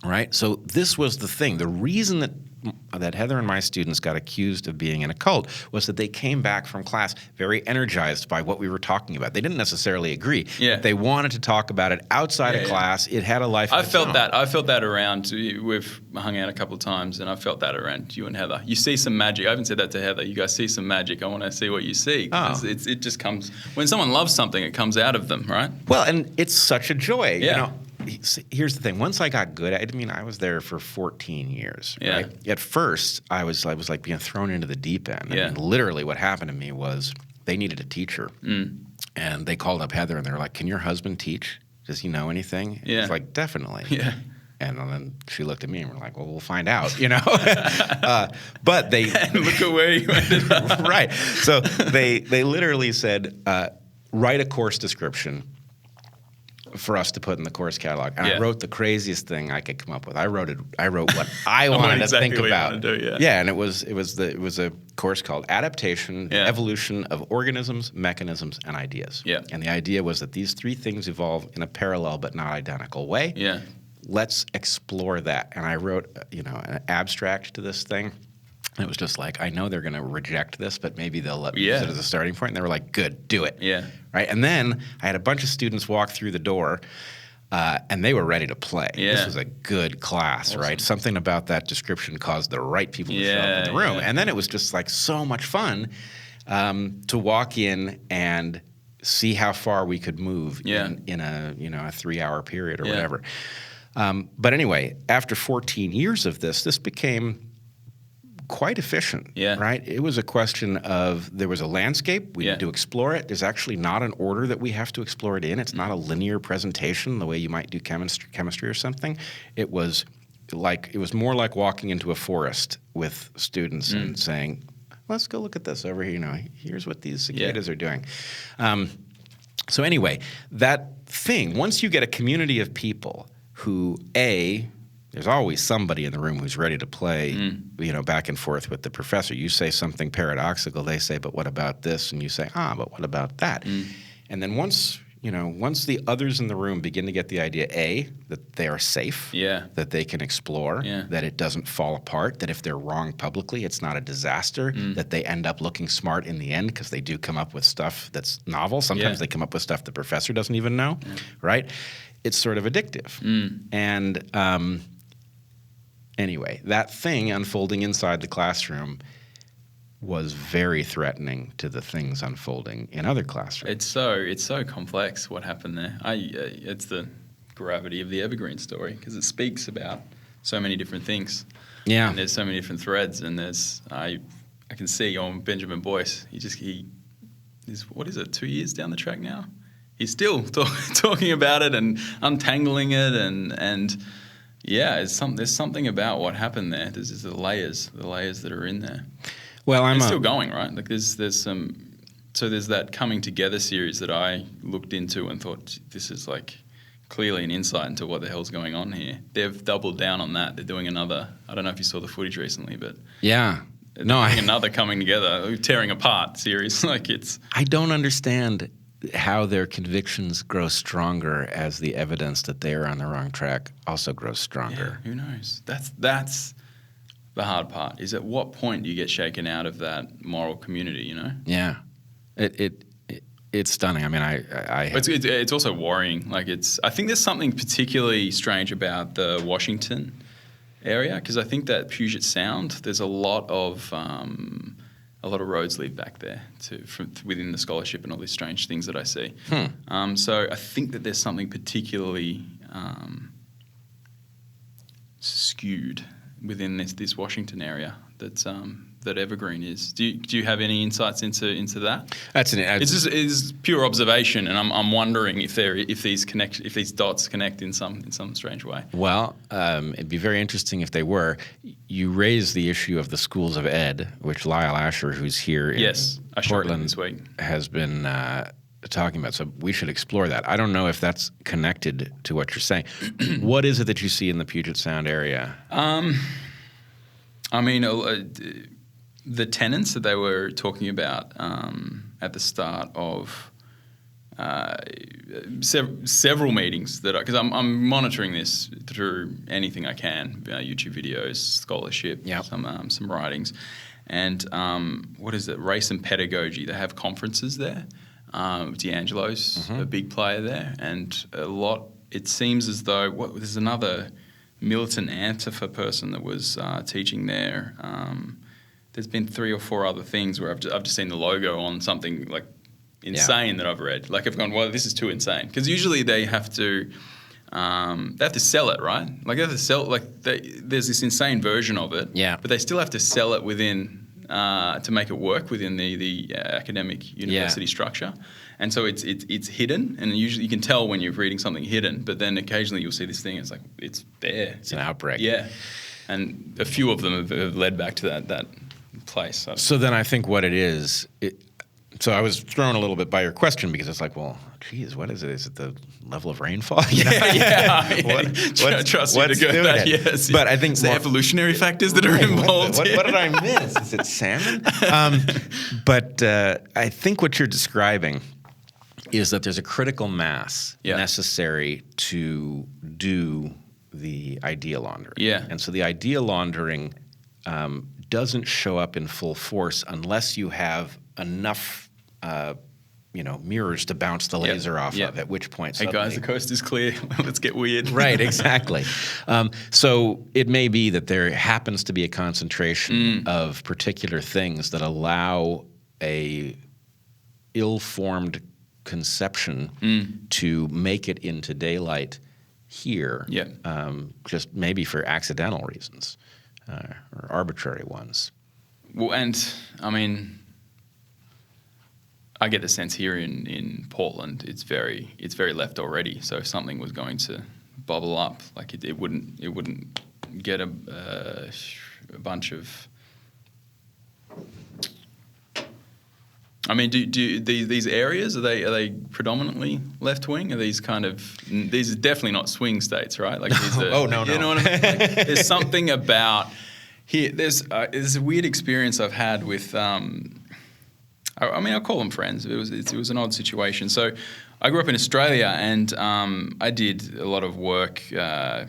Right? So this was the thing. The reason that Heather and my students got accused of being in a cult was that they came back from class very energized by what we were talking about. They didn't necessarily agree. Yeah. They wanted to talk about it outside of class. It had a life of its own. I felt that around. We've hung out a couple of times, and I felt that around you and Heather. You see some magic. I haven't said that to Heather. You guys see some magic. I want to see what you see. Oh. It just comes. When someone loves something, it comes out of them, right? Well, and it's such a joy. Yeah. Here's the thing. Once I got good at it, I was there for 14 years. Yeah. Right? At first, I was like being thrown into the deep end. Yeah. Literally what happened to me was they needed a teacher. And they called up Heather, and they were like, "Can your husband teach? Does he know anything?" Yeah. I was like, "Definitely." Yeah. And then she looked at me and we're like, "Well, we'll find out," But they And look at where you ended up. Right. So they literally said, write a course description for us to put in the course catalog. And I wrote the craziest thing I could come up with. I wrote what I wanted exactly to think what about. you wanted to do, and it was a course called Adaptation, Evolution of Organisms, Mechanisms, and Ideas. Yeah. And the idea was that these three things evolve in a parallel but not identical way. Yeah. let's explore that. And I wrote, an abstract to this thing. And it was just like, I know they're going to reject this, but maybe they'll let me use it as a starting point. And they were like, good, do it. Yeah. Right. And then I had a bunch of students walk through the door, and they were ready to play. Yeah. This was a good class, Awesome. right? Something about that description caused the right people to show up in the room. Yeah. And then it was just like so much fun to walk in and see how far we could move in a 3-hour period or whatever. But anyway, after 14 years of this became quite efficient, right? It was a question of there was a landscape. We need to explore it. There's actually not an order that we have to explore it in. It's not a linear presentation the way you might do chemistry or something. It was more like walking into a forest with students and saying, let's go look at this over here. Here's what these cicadas are doing. So anyway, that thing, once you get a community of people who, there's always somebody in the room who's ready to play, back and forth with the professor. You say something paradoxical, they say, but what about this? And you say, but what about that? And then once the others in the room begin to get the idea, that they are safe, that they can explore, that it doesn't fall apart, that if they're wrong publicly, it's not a disaster, that they end up looking smart in the end because they do come up with stuff that's novel. Sometimes they come up with stuff the professor doesn't even know, right? It's sort of addictive. And anyway, that thing unfolding inside the classroom was very threatening to the things unfolding in other classrooms. It's so complex what happened there. It's the gravity of the Evergreen story because it speaks about so many different things. Yeah, and there's so many different threads, and I can see on Benjamin Boyce. He's what is it? 2 years down the track now. He's still talking about it and untangling it, and there's something about what happened there. There's the layers that are in there. Well, it's still going, right? Like there's some. So there's that Coming Together series that I looked into and thought this is like clearly an insight into what the hell's going on here. They've doubled down on that. They're doing another. I don't know if you saw the footage recently, but another Coming Together, tearing apart series. I don't understand how their convictions grow stronger as the evidence that they are on the wrong track also grows stronger. Yeah, who knows? That's the hard part. Is at what point do you get shaken out of that moral community? Yeah, it's stunning. I mean, it's also worrying. I think there's something particularly strange about the Washington area because I think that Puget Sound, there's a lot of roads lead back there from within the scholarship and all these strange things that I see. So I think that there's something particularly skewed within this Washington area that Evergreen is. Do you have any insights into that? It's pure observation, and I'm wondering if these dots connect in some strange way. Well, it'd be very interesting if they were. You raise the issue of the schools of ed, which Lyle Asher, who's here in Portland this week, has been talking about. So we should explore that. I don't know if that's connected to what you're saying. What is it that you see in the Puget Sound area? I mean, the tenants that they were talking about at the start of several meetings because I'm monitoring this through anything I can, YouTube videos, scholarship, some writings, and what is it? Race and Pedagogy. They have conferences there. D'Angelo's a big player there, and a lot. It seems as though there's another militant Antifa person that was teaching there. There's been 3 or 4 other things where I've just seen the logo on something like insane that I've read. I've gone, well, this is too insane. Because usually they have to sell it, right? They have to sell. There's this insane version of it. Yeah. But they still have to sell it within to make it work within the academic university structure. And so it's hidden, and usually you can tell when you're reading something hidden. But then occasionally you'll see this thing. It's it's there. It's an outbreak. Yeah. And a few of them have led back to that place. So then I think what it is. So I was thrown a little bit by your question because it's well, geez, what is it? Is it the level of rainfall? Trust me to go that. Yes, but I think it's the evolutionary factors that are involved. What did I miss? Is it salmon? But I think what you're describing is that there's a critical mass necessary to do the idea laundering. Yeah. And so the idea laundering doesn't show up in full force unless you have enough, mirrors to bounce the laser off of, at which point Hey guys, the coast is clear. Let's get weird. Right, exactly. So it may be that there happens to be a concentration of particular things that allow a ill-formed conception to make it into daylight here, just maybe for accidental reasons or arbitrary ones. Well, and I mean, I get the sense here in Portland, it's very left already. So if something was going to bubble up, like it wouldn't get a bunch of. I mean, do these areas, are they predominantly left wing? Are these these are definitely not swing states, right? Like these are, no. You know what I mean? Like, there's something about here. There's a weird experience I've had with. I'll call them friends. It was an odd situation. So I grew up in Australia, and I did a lot of work. A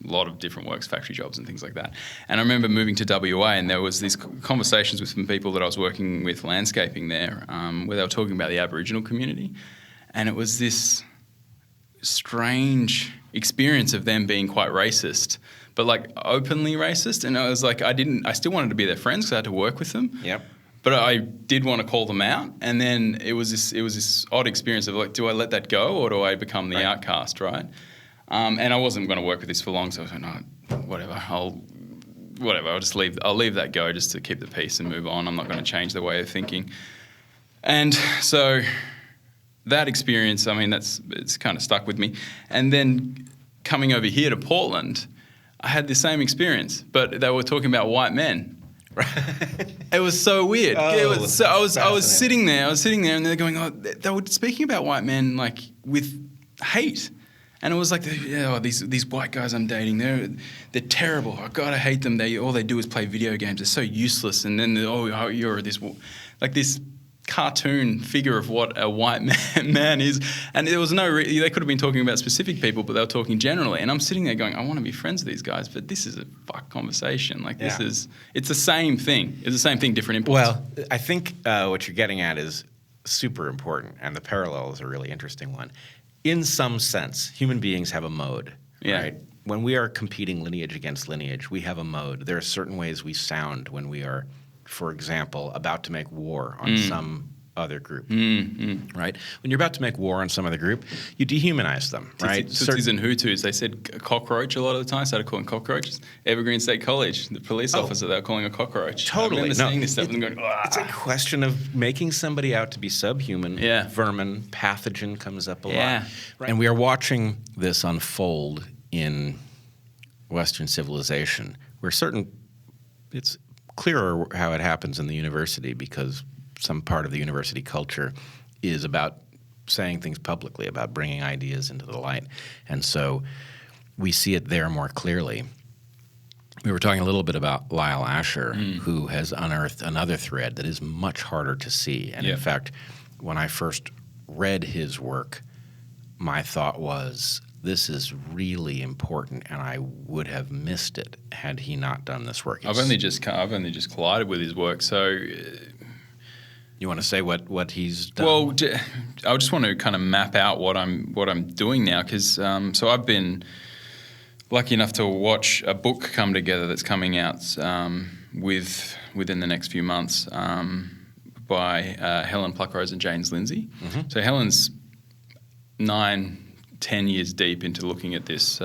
lot of different works, factory jobs and things like that. And I remember moving to WA, and there was these conversations with some people that I was working with landscaping there, where they were talking about the Aboriginal community. And it was this strange experience of them being quite racist, but like openly racist. And I was like, I still wanted to be their friends because I had to work with them. Yep. But I did want to call them out. And then it was this odd experience of like, do I let that go or do I become the outcast, right? And I wasn't going to work with this for long, so I was like, no, whatever. I'll just leave. I'll leave that go just to keep the peace and move on. I'm not going to change the way of thinking. And so that experience, I mean, it's kind of stuck with me. And then coming over here to Portland, I had the same experience, but they were talking about white men. It was so weird. I was sitting there, and they're going, they were speaking about white men like with hate. And it was like, these white guys I'm dating, they're terrible. Oh God, I hate them. All they do is play video games. They're so useless. And then you're this cartoon figure of what a white man is. And there was they could have been talking about specific people, but they were talking generally. And I'm sitting there going, I want to be friends with these guys, but this is a fuck conversation. Like it's the same thing. It's the same thing, different inputs. Well, I think what you're getting at is super important, and the parallel is a really interesting one. In some sense, human beings have a mode, right? When we are competing lineage against lineage, we have a mode. There are certain ways we sound when we are, for example, about to make war on some other group, right? When you're about to make war on some other group, you dehumanize them, right? Tutsis and Hutus, they said cockroach a lot of the time, started calling cockroaches. Evergreen State College, the police officer, they were calling a cockroach. Totally. I remember seeing this stuff and going, it's a question of making somebody out to be subhuman. Yeah. Vermin, pathogen comes up a lot. Yeah. Right. And we are watching this unfold in Western civilization, where it's clearer how it happens in the university because some part of the university culture is about saying things publicly, about bringing ideas into the light. And so we see it there more clearly. We were talking a little bit about Lyle Asher, who has unearthed another thread that is much harder to see. And in fact, when I first read his work, my thought was, this is really important, and I would have missed it had he not done this work. I've only just collided with his work, so... You want to say what he's done? Well, I just want to kind of map out what I'm doing now, because so I've been lucky enough to watch a book come together that's coming out within the next few months by Helen Pluckrose and James Lindsay. Mm-hmm. So Helen's 9-10 years deep into looking at this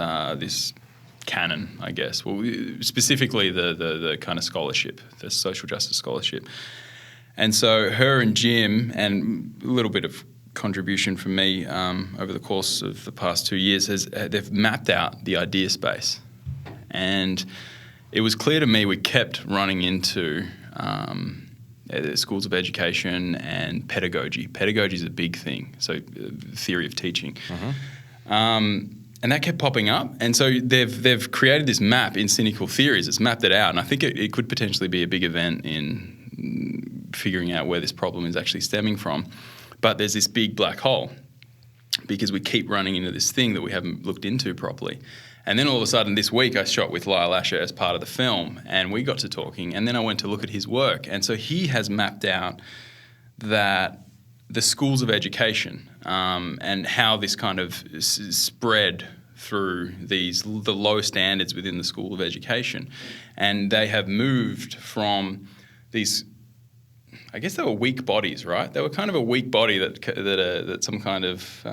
canon, I guess. Well, specifically the kind of scholarship, the social justice scholarship. And so her and Jim, and a little bit of contribution from me over the course of the past 2 years, they've mapped out the idea space. And it was clear to me we kept running into schools of education and pedagogy. Pedagogy is a big thing, so theory of teaching. Mm-hmm. And that kept popping up. And so they've created this map in cynical theories. It's mapped it out. And I think it could potentially be a big event in figuring out where this problem is actually stemming from. But there's this big black hole. because we keep running into this thing that we haven't looked into properly. And then all of a sudden this week I shot with Lyle Asher as part of the film, and we got to talking, and then I went to look at his work. And so he has mapped out that the schools of education and how this kind of spread through the low standards within the school of education. And they have moved from these, I guess they were weak bodies, right? They were kind of a weak body that some kind of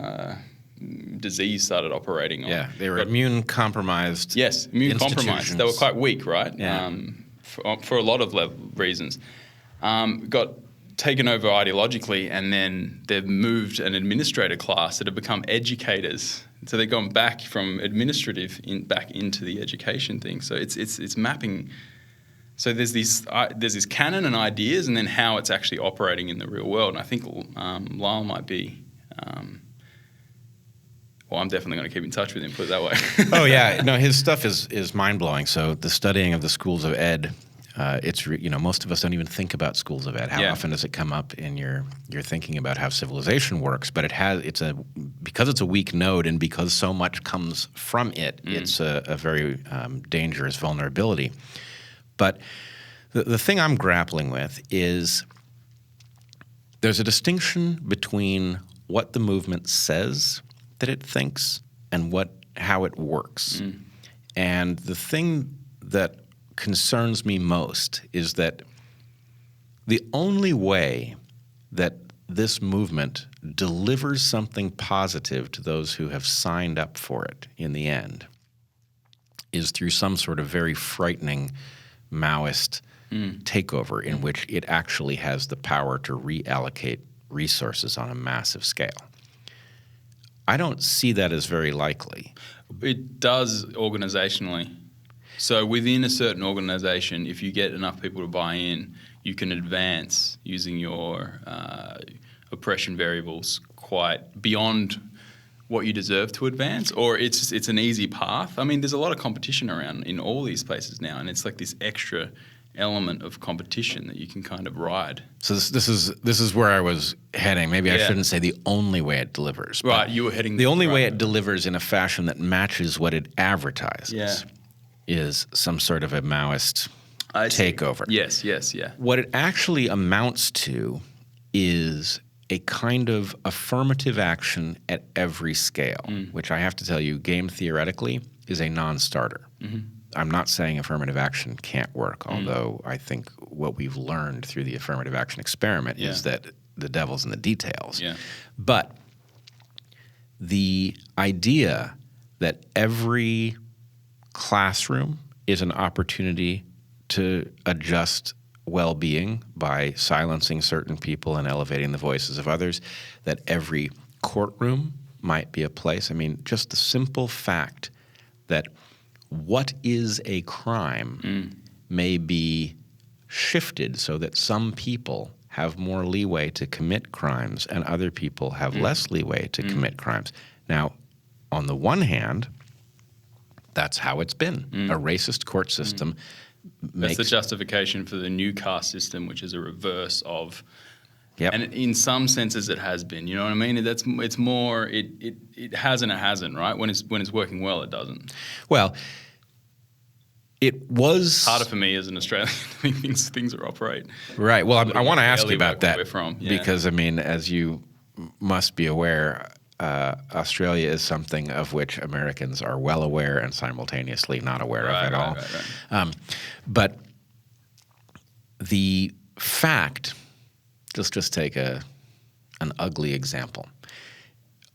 disease started operating on. Yeah, they were immune compromised. Yes, immune compromised. They were quite weak, right? Yeah. For a lot of reasons. Got taken over ideologically, and then they've moved an administrator class that have become educators. So they've gone back from administrative back into the education thing. So it's mapping. So there's this canon and ideas, and then how it's actually operating in the real world. And I think Lyle might be. Well, I'm definitely going to keep in touch with him, put it that way. Oh yeah, no, his stuff is mind blowing. So the studying of the schools of ed, most of us don't even think about schools of ed. How often does it come up in your thinking about how civilization works? But because it's a weak node, and because so much comes from it, it's a very dangerous vulnerability. But the thing I'm grappling with is there's a distinction between what the movement says that it thinks and how it works. And the thing that concerns me most is that the only way that this movement delivers something positive to those who have signed up for it in the end is through some sort of very frightening Maoist takeover in which it actually has the power to reallocate resources on a massive scale. I don't see that as very likely. It does organizationally. So within a certain organization, if you get enough people to buy in, you can advance using your oppression variables quite beyond what you deserve to advance, or it's an easy path. I mean, there's a lot of competition around in all these places now, and it's like this extra element of competition that you can kind of ride. So this is where I was heading. Maybe I shouldn't say the only way it delivers. Right, you were heading the only way it delivers in a fashion that matches what it advertises is some sort of a Maoist takeover. Yes. What it actually amounts to is a kind of affirmative action at every scale, which I have to tell you, game theoretically, is a non-starter. I'm not saying affirmative action can't work, although I think what we've learned through the affirmative action experiment is that the devil's in the details. Yeah. But the idea that every classroom is an opportunity to adjust well-being by silencing certain people and elevating the voices of others, that every courtroom might be a place. I mean, just the simple fact that what is a crime may be shifted so that some people have more leeway to commit crimes and other people have less leeway to commit crimes. Now, on the one hand, that's how it's been. A racist court system That's the justification for the new caste system, which is a reverse of... And in some senses, it has been. You know what I mean? It's more. It has and it hasn't. Right? When it's working well, it doesn't. Well, it was harder for me as an Australian. things are operate. Right. Well, I want to ask you about that because I mean, as you must be aware, Australia is something of which Americans are well aware and simultaneously not aware of at all. Right. But the fact. Let's just take an ugly example.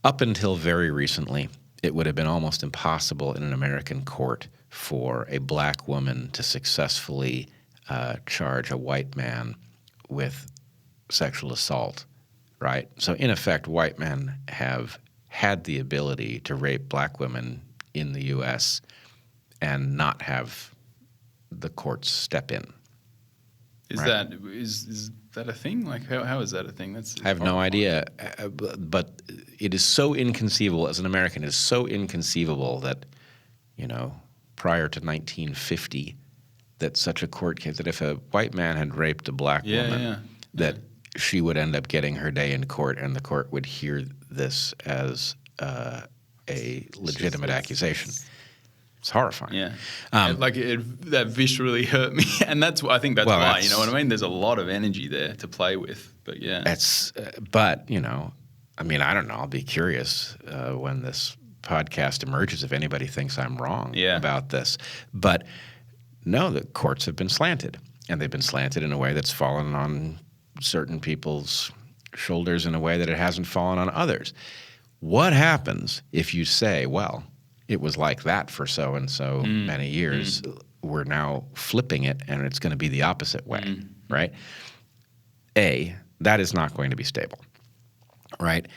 Up until very recently, it would have been almost impossible in an American court for a black woman to successfully charge a white man with sexual assault, right? So in effect, white men have had the ability to rape black women in the U.S. and not have the courts step in. Is that a thing? Like, how is that a thing? I have no idea, but it is so inconceivable. As an American, it is so inconceivable that, prior to 1950, that such a court case, that if a white man had raped a black woman, that she would end up getting her day in court, and the court would hear this as a legitimate accusation. It's horrifying. Yeah, that viscerally hurt me, and I think that's why. You know what I mean? There's a lot of energy there to play with, but yeah. But I don't know. I'll be curious when this podcast emerges if anybody thinks I'm wrong about this. But no, the courts have been slanted, and they've been slanted in a way that's fallen on certain people's shoulders in a way that it hasn't fallen on others. What happens if you say, well, it was like that for so and so many years. We're now flipping it, and it's going to be the opposite way, right? That is not going to be stable, right?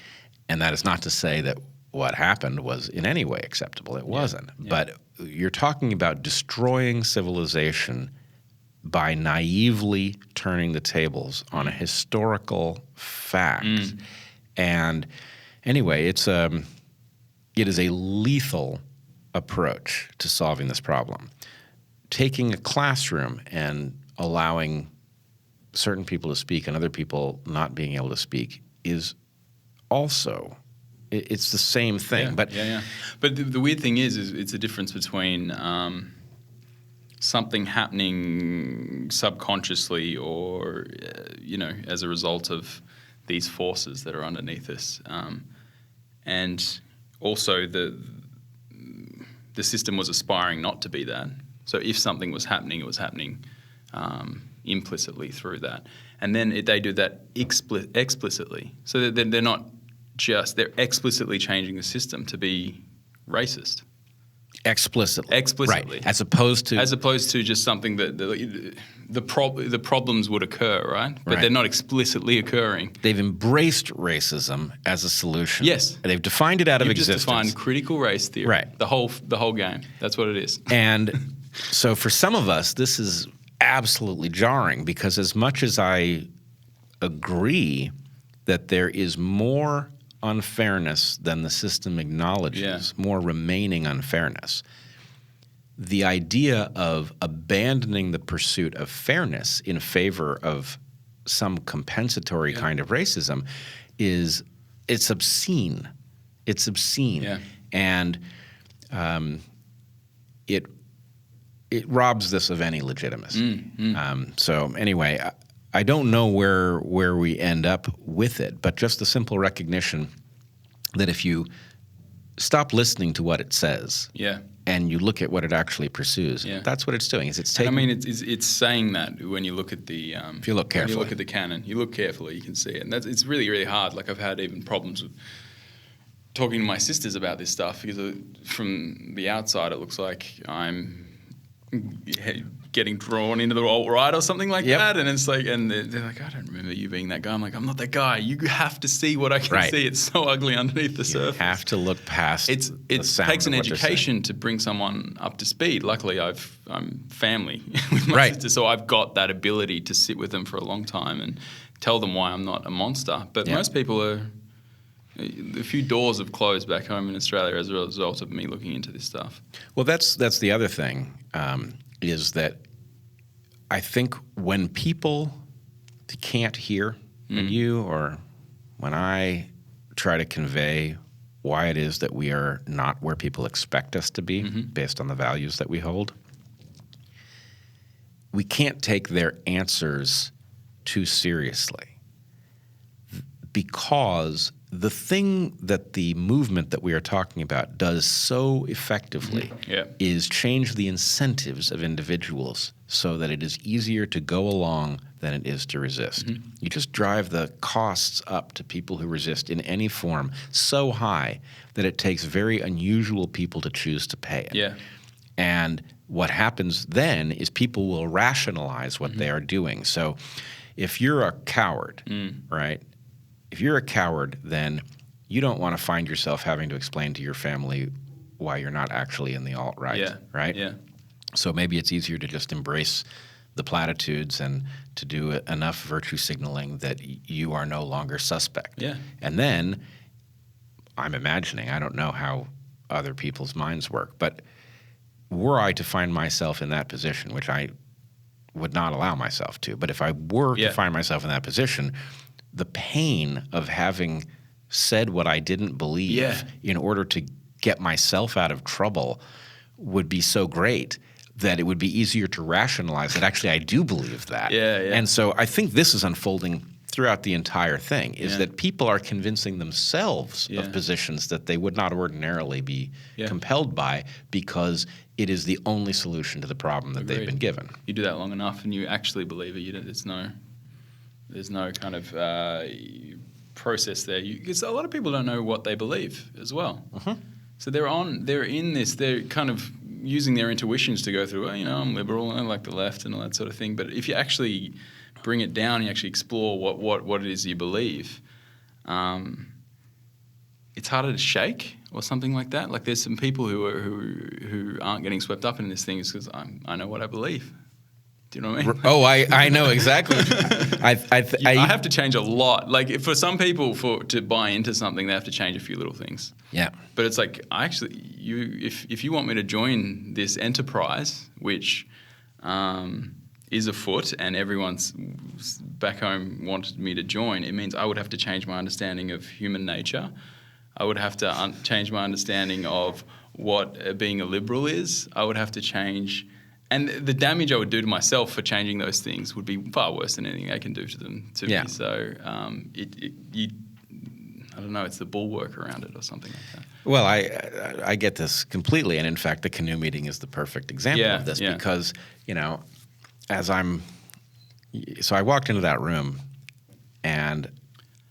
And that is not to say that what happened was in any way acceptable. It wasn't. Yeah. But you're talking about destroying civilization by naively turning the tables on a historical fact. And anyway, it is a lethal approach to solving this problem. Taking a classroom and allowing certain people to speak and other people not being able to speak is also, it's the same thing. But the weird thing is it's a difference between something happening subconsciously or, as a result of these forces that are underneath us. And also the system was aspiring not to be that. So if something was happening, it was happening implicitly through that. And then they do that explicitly. So that they're not just, they're explicitly changing the system to be racist. Explicitly. Explicitly. Right. As opposed to just something that the problems would occur, right? But they're not explicitly occurring. They've embraced racism as a solution. Yes. They've defined it out of existence. You've just defined critical race theory. Right. The whole game. That's what it is. And so for some of us, this is absolutely jarring because as much as I agree that there is more unfairness than the system acknowledges, more remaining unfairness. The idea of abandoning the pursuit of fairness in favor of some compensatory kind of racism it's obscene. It's obscene. Yeah. And it robs this of any legitimacy. So anyway, I don't know where we end up with it, but just the simple recognition that if you stop listening to what it says, and you look at what it actually pursues, that's what it's doing. It's taking. It's saying that when you look at the if you look carefully, when you look at the canon, you look carefully, you can see it, and it's really really hard. Like I've had even problems with talking to my sisters about this stuff because from the outside it looks like I'm getting drawn into the alt-right or something like that, and it's like, and they're like, I don't remember you being that guy. I'm like, I'm not that guy. You have to see what I can see. It's so ugly underneath the surface. You have to look past. It takes an education to bring someone up to speed. Luckily, I'm family with my sister, so I've got that ability to sit with them for a long time and tell them why I'm not a monster. But most people are. A few doors have closed back home in Australia as a result of me looking into this stuff. Well, that's the other thing, is that I think when people can't hear, when you or when I try to convey why it is that we are not where people expect us to be based on the values that we hold, we can't take their answers too seriously because the thing that the movement that we are talking about does so effectively is change the incentives of individuals so that it is easier to go along than it is to resist. You just drive the costs up to people who resist in any form so high that it takes very unusual people to choose to pay it. And what happens then is people will rationalize what they are doing. So if you're a coward, right? If you're a coward, then you don't want to find yourself having to explain to your family why you're not actually in the alt-right, right? So maybe it's easier to just embrace the platitudes and to do enough virtue signaling that you are no longer suspect. And then I'm imagining, I don't know how other people's minds work, but were I to find myself in that position, which I would not allow myself to, but if I were to find myself in that position, the pain of having said what I didn't believe in order to get myself out of trouble would be so great that it would be easier to rationalize that actually I do believe that. And so I think this is unfolding throughout the entire thing, is that people are convincing themselves of positions that they would not ordinarily be compelled by, because it is the only solution to the problem that they've been given. You do that long enough and you actually believe it. There's no kind of process there. Because a lot of people don't know what they believe as well. So they're in this, they're kind of using their intuitions to go through, I'm liberal and I like the left and all that sort of thing. But if you actually bring it down, you actually explore what it is you believe, it's harder to shake or something like that. Like there's some people who aren't getting swept up in this thing because I know what I believe. Do you know what I mean? Oh, I know exactly. I have to change a lot. Like for some people, to buy into something, they have to change a few little things. Yeah. But it's like if you want me to join this enterprise, which is afoot, and everyone's back home wanted me to join, it means I would have to change my understanding of human nature. I would have to change my understanding of what being a liberal is. I would have to change. And the damage I would do to myself for changing those things would be far worse than anything I can do to me. So I don't know, it's the bulwark around it or something like that. Well, I get this completely. And in fact, the canoe meeting is the perfect example of this because, so I walked into that room and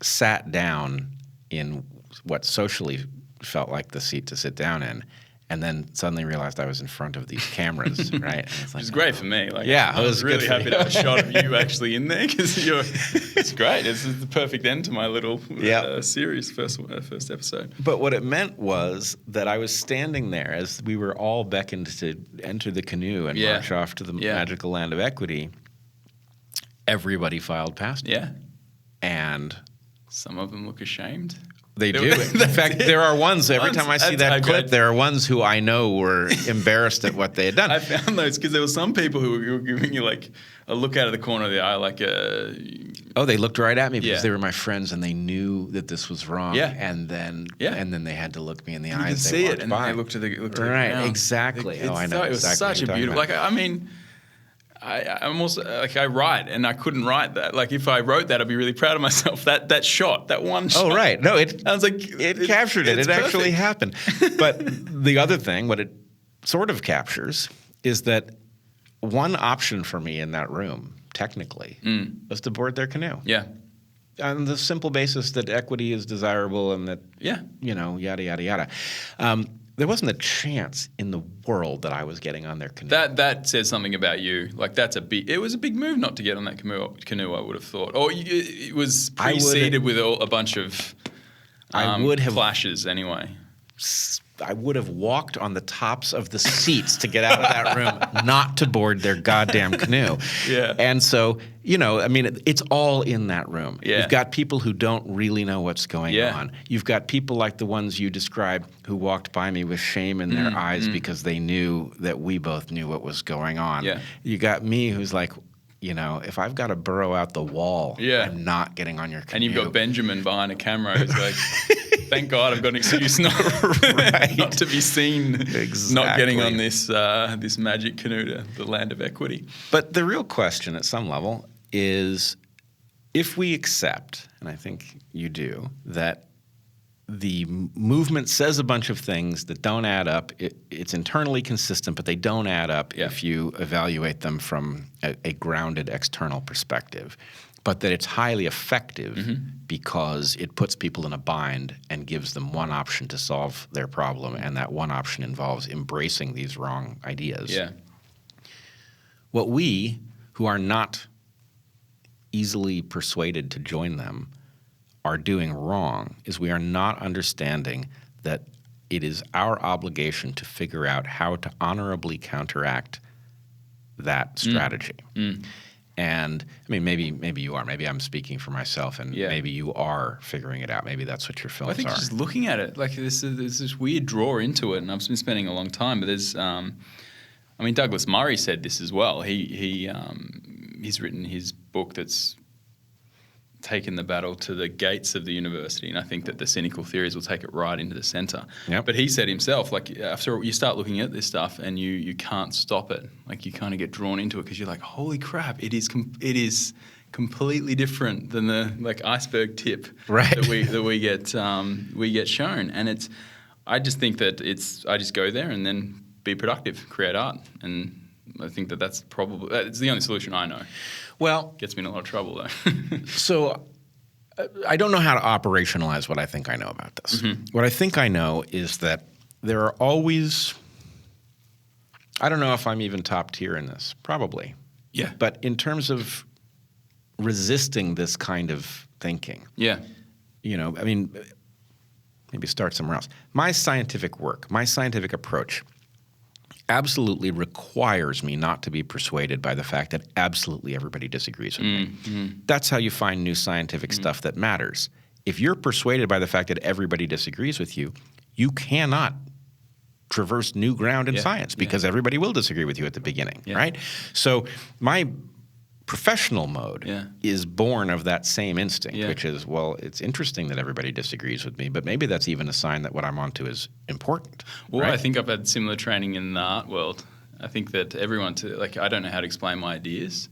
sat down in what socially felt like the seat to sit down in. And then suddenly realized I was in front of these cameras, right? It's like, great for me. Like, I was really happy to have a shot of you actually in there because it's great. It's the perfect end to my little series, first episode. But what it meant was that I was standing there as we were all beckoned to enter the canoe and march off to the magical land of equity. Everybody filed past me. Yeah. And some of them look ashamed. They do. In fact, there are ones, every time I see that clip, there are ones who I know were embarrassed at what they had done. I found those because there were some people who were giving you like a look out of the corner of the eye, like a... Oh, they looked right at me because they were my friends and they knew that this was wrong. Yeah. And then they had to look me in the eyes. You can see it, and they looked at the ground. Exactly. I know. It was such a beautiful... Like, I mean... I'm also like I write, and I couldn't write that. Like if I wrote that, I'd be really proud of myself. That shot, that one shot. Oh right, no, I was like, it captured it. It actually happened. But the other thing, what it sort of captures, is that one option for me in that room, technically, was to board their canoe. Yeah. On the simple basis that equity is desirable and that yada yada yada. There wasn't a chance in the world that I was getting on their canoe. That says something about you. Like it was a big move not to get on that canoe. I would have thought, or it was preceded with a bunch of flashes anyway. I would have walked on the tops of the seats to get out of that room, not to board their goddamn canoe. Yeah. And so, I mean, it's all in that room. Yeah. You've got people who don't really know what's going on. You've got people like the ones you described who walked by me with shame in their eyes because they knew that we both knew what was going on. Yeah. You got me who's like, if I've got to burrow out the wall, I'm not getting on your canoe. And you've got Benjamin behind a camera who's like, thank God I've got an excuse not to be seen not getting on this magic canoe to the land of equity. But the real question at some level is if we accept, and I think you do, that the movement says a bunch of things that don't add up. It's internally consistent, but they don't add up if you evaluate them from a grounded external perspective. But that it's highly effective because it puts people in a bind and gives them one option to solve their problem, and that one option involves embracing these wrong ideas. Yeah. What we, who are not easily persuaded to join them, are doing wrong is we are not understanding that it is our obligation to figure out how to honorably counteract that strategy. And I mean, maybe you are. Maybe I'm speaking for myself, and maybe you are figuring it out. Maybe that's what your films are. I think just looking at it, like there's this weird draw into it, and I've been spending a long time. But there's, Douglas Murray said this as well. He's written his book that's taken the battle to the gates of the university, and I think that the cynical theories will take it right into the center. Yep. But he said himself, like, after you start looking at this stuff and you can't stop it, like you kind of get drawn into it because you're like, holy crap, it is completely different than the like iceberg tip Right. that we get shown. And I just think that I just go there and then be productive, create art, and I think that's the only solution I know. Well, Gets me in a lot of trouble though. so I don't know how to operationalize what I think I know about this. What I think I know is that there are always, I don't know if I'm even top tier in this, probably. Yeah. But in terms of resisting this kind of thinking, Yeah. I mean, maybe start somewhere else. My scientific work, my scientific approach absolutely requires me not to be persuaded by the fact that absolutely everybody disagrees with me. That's how you find new scientific stuff that matters. If you're persuaded by the fact that everybody disagrees with you, you cannot traverse new ground in science because everybody will disagree with you at the beginning, right? So my professional mode is born of that same instinct, which is, well, it's interesting that everybody disagrees with me, but maybe that's even a sign that what I'm onto is important. Well, right? I think I've had similar training in the art world. I think that I don't know how to explain my ideas.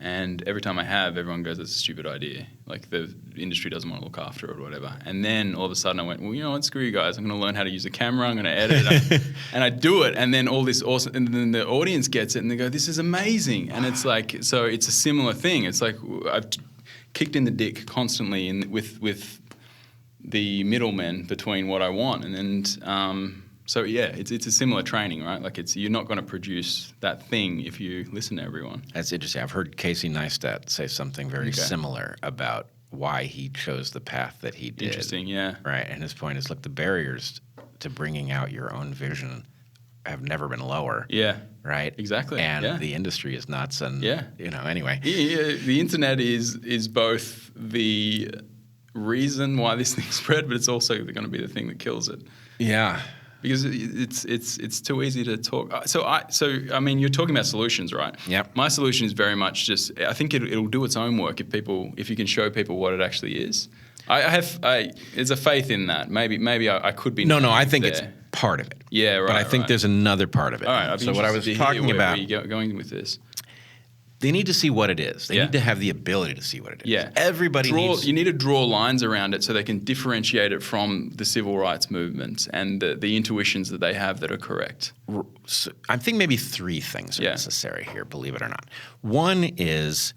And every time I have, everyone goes, that's a stupid idea. Like the industry doesn't want to look after it or whatever. And then all of a sudden I went, well, you know what, screw you guys. I'm going to learn how to use a camera. I'm going to edit it. And I do it. And then all this awesome, and then the audience gets it and they go, this is amazing. And it's like, so it's a similar thing. It's like I've kicked in the dick constantly with the middlemen between what I want. And then, so yeah, it's a similar training, right? Like you're not going to produce that thing if you listen to everyone. That's interesting. I've heard Casey Neistat say something very similar about why he chose the path that he did. Interesting, yeah. Right, and his point is, look, the barriers to bringing out your own vision have never been lower. Yeah. Right? Exactly. And the industry is nuts and, anyway. Yeah, the internet is both the reason why this thing spread, but it's also going to be the thing that kills it. Yeah. Because it's too easy to talk. So I mean, you're talking about solutions, right? Yep. My solution is very much just. I think it'll do its own work if you can show people what it actually is. There's a faith in that. Maybe I could be. No. I think it's part of it. Yeah, right. But I think there's another part of it. All right. So what I was talking about. Where you going with this? They need to see what it is. They need to have the ability to see what it is. Yeah. Everybody needs... You need to draw lines around it so they can differentiate it from the civil rights movement and the intuitions that they have that are correct. So I think maybe three things are necessary here, believe it or not. One is,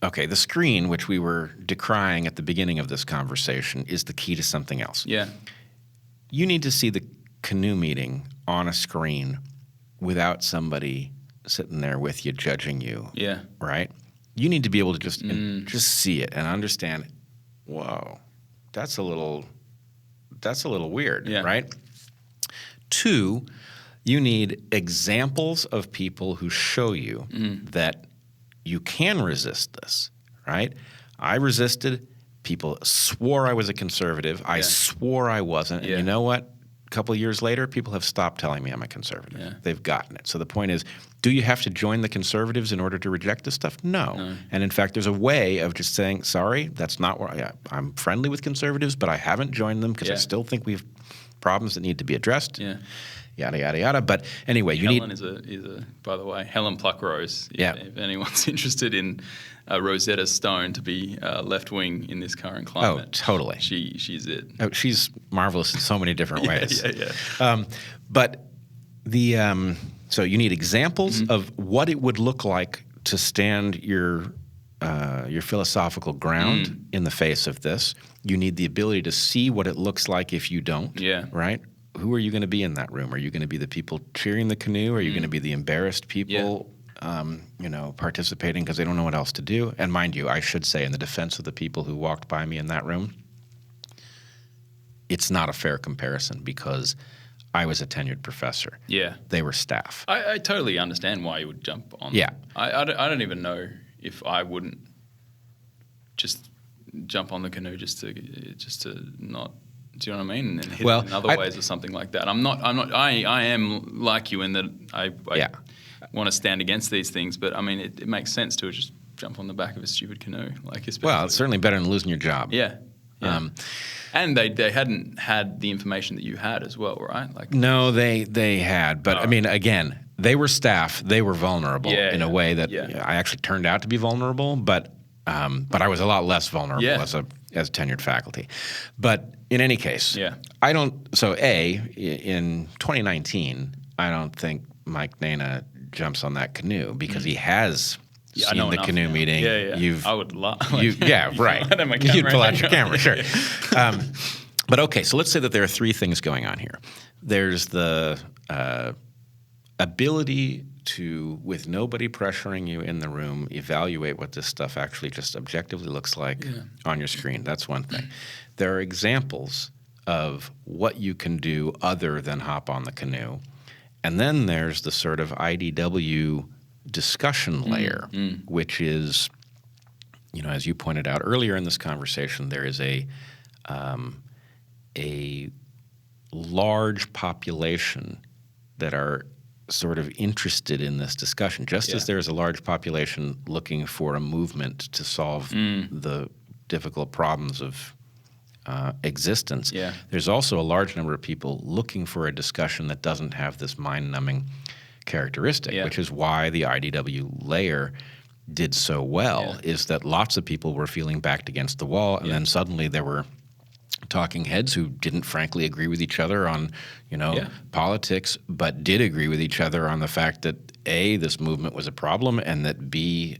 the screen, which we were decrying at the beginning of this conversation, is the key to something else. Yeah. You need to see the canoe meeting on a screen without somebody sitting there with you, judging you. Yeah. Right? You need to be able to just see it and understand, whoa, that's a little weird, right? Two, you need examples of people who show you that you can resist this, right? I resisted. People swore I was a conservative. I swore I wasn't. And you know what? A couple of years later, people have stopped telling me I'm a conservative. Yeah. They've gotten it. So the point is, do you have to join the conservatives in order to reject this stuff? No. And in fact, there's a way of just saying, sorry, that's not where I'm friendly with conservatives, but I haven't joined them because I still think we have problems that need to be addressed. Yeah. Yada, yada, yada. But anyway, Helen is by the way, Helen Pluckrose. If anyone's interested in Rosetta Stone to be left-wing in this current climate. Oh, totally. She's it. Oh, she's marvelous in so many different ways. Yeah. But the so you need examples of what it would look like to stand your philosophical ground in the face of this. You need the ability to see what it looks like if you don't. Yeah. Right? Who are you going to be in that room? Are you going to be the people cheering the canoe? Are you going to be the embarrassed people, participating because they don't know what else to do? And mind you, I should say in the defense of the people who walked by me in that room, it's not a fair comparison because I was a tenured professor. Yeah. They were staff. I totally understand why you would jump on. Yeah. I don't even know if I wouldn't just jump on the canoe just to not... Do you know what I mean? And hit it in other ways or something like that. I am like you in that I want to stand against these things, but I mean, it makes sense to just jump on the back of a stupid canoe. Well, it's certainly better than losing your job. Yeah. And they hadn't had the information that you had as well, right? No, they had. But, I mean, again, they were staff. They were vulnerable in a way that I actually turned out to be vulnerable, but I was a lot less vulnerable as tenured faculty. But in any case, in 2019, I don't think Mike Nayna jumps on that canoe because he has seen the canoe meeting. I would love. Right. You'd pull out your camera, sure. But okay, so let's say that there are three things going on here. There's the ability to, with nobody pressuring you in the room, evaluate what this stuff actually just objectively looks like on your screen. That's one thing. There are examples of what you can do other than hop on the canoe. And then there's the sort of IDW discussion layer, which is, as you pointed out earlier in this conversation, there is a large population that are sort of interested in this discussion, just as there's a large population looking for a movement to solve the difficult problems of existence. There's also a large number of people looking for a discussion that doesn't have this mind-numbing characteristic, which is why the IDW layer did so well, is that lots of people were feeling backed against the wall, and then suddenly there were talking heads who didn't frankly agree with each other on, politics, but did agree with each other on the fact that A, this movement was a problem, and that B,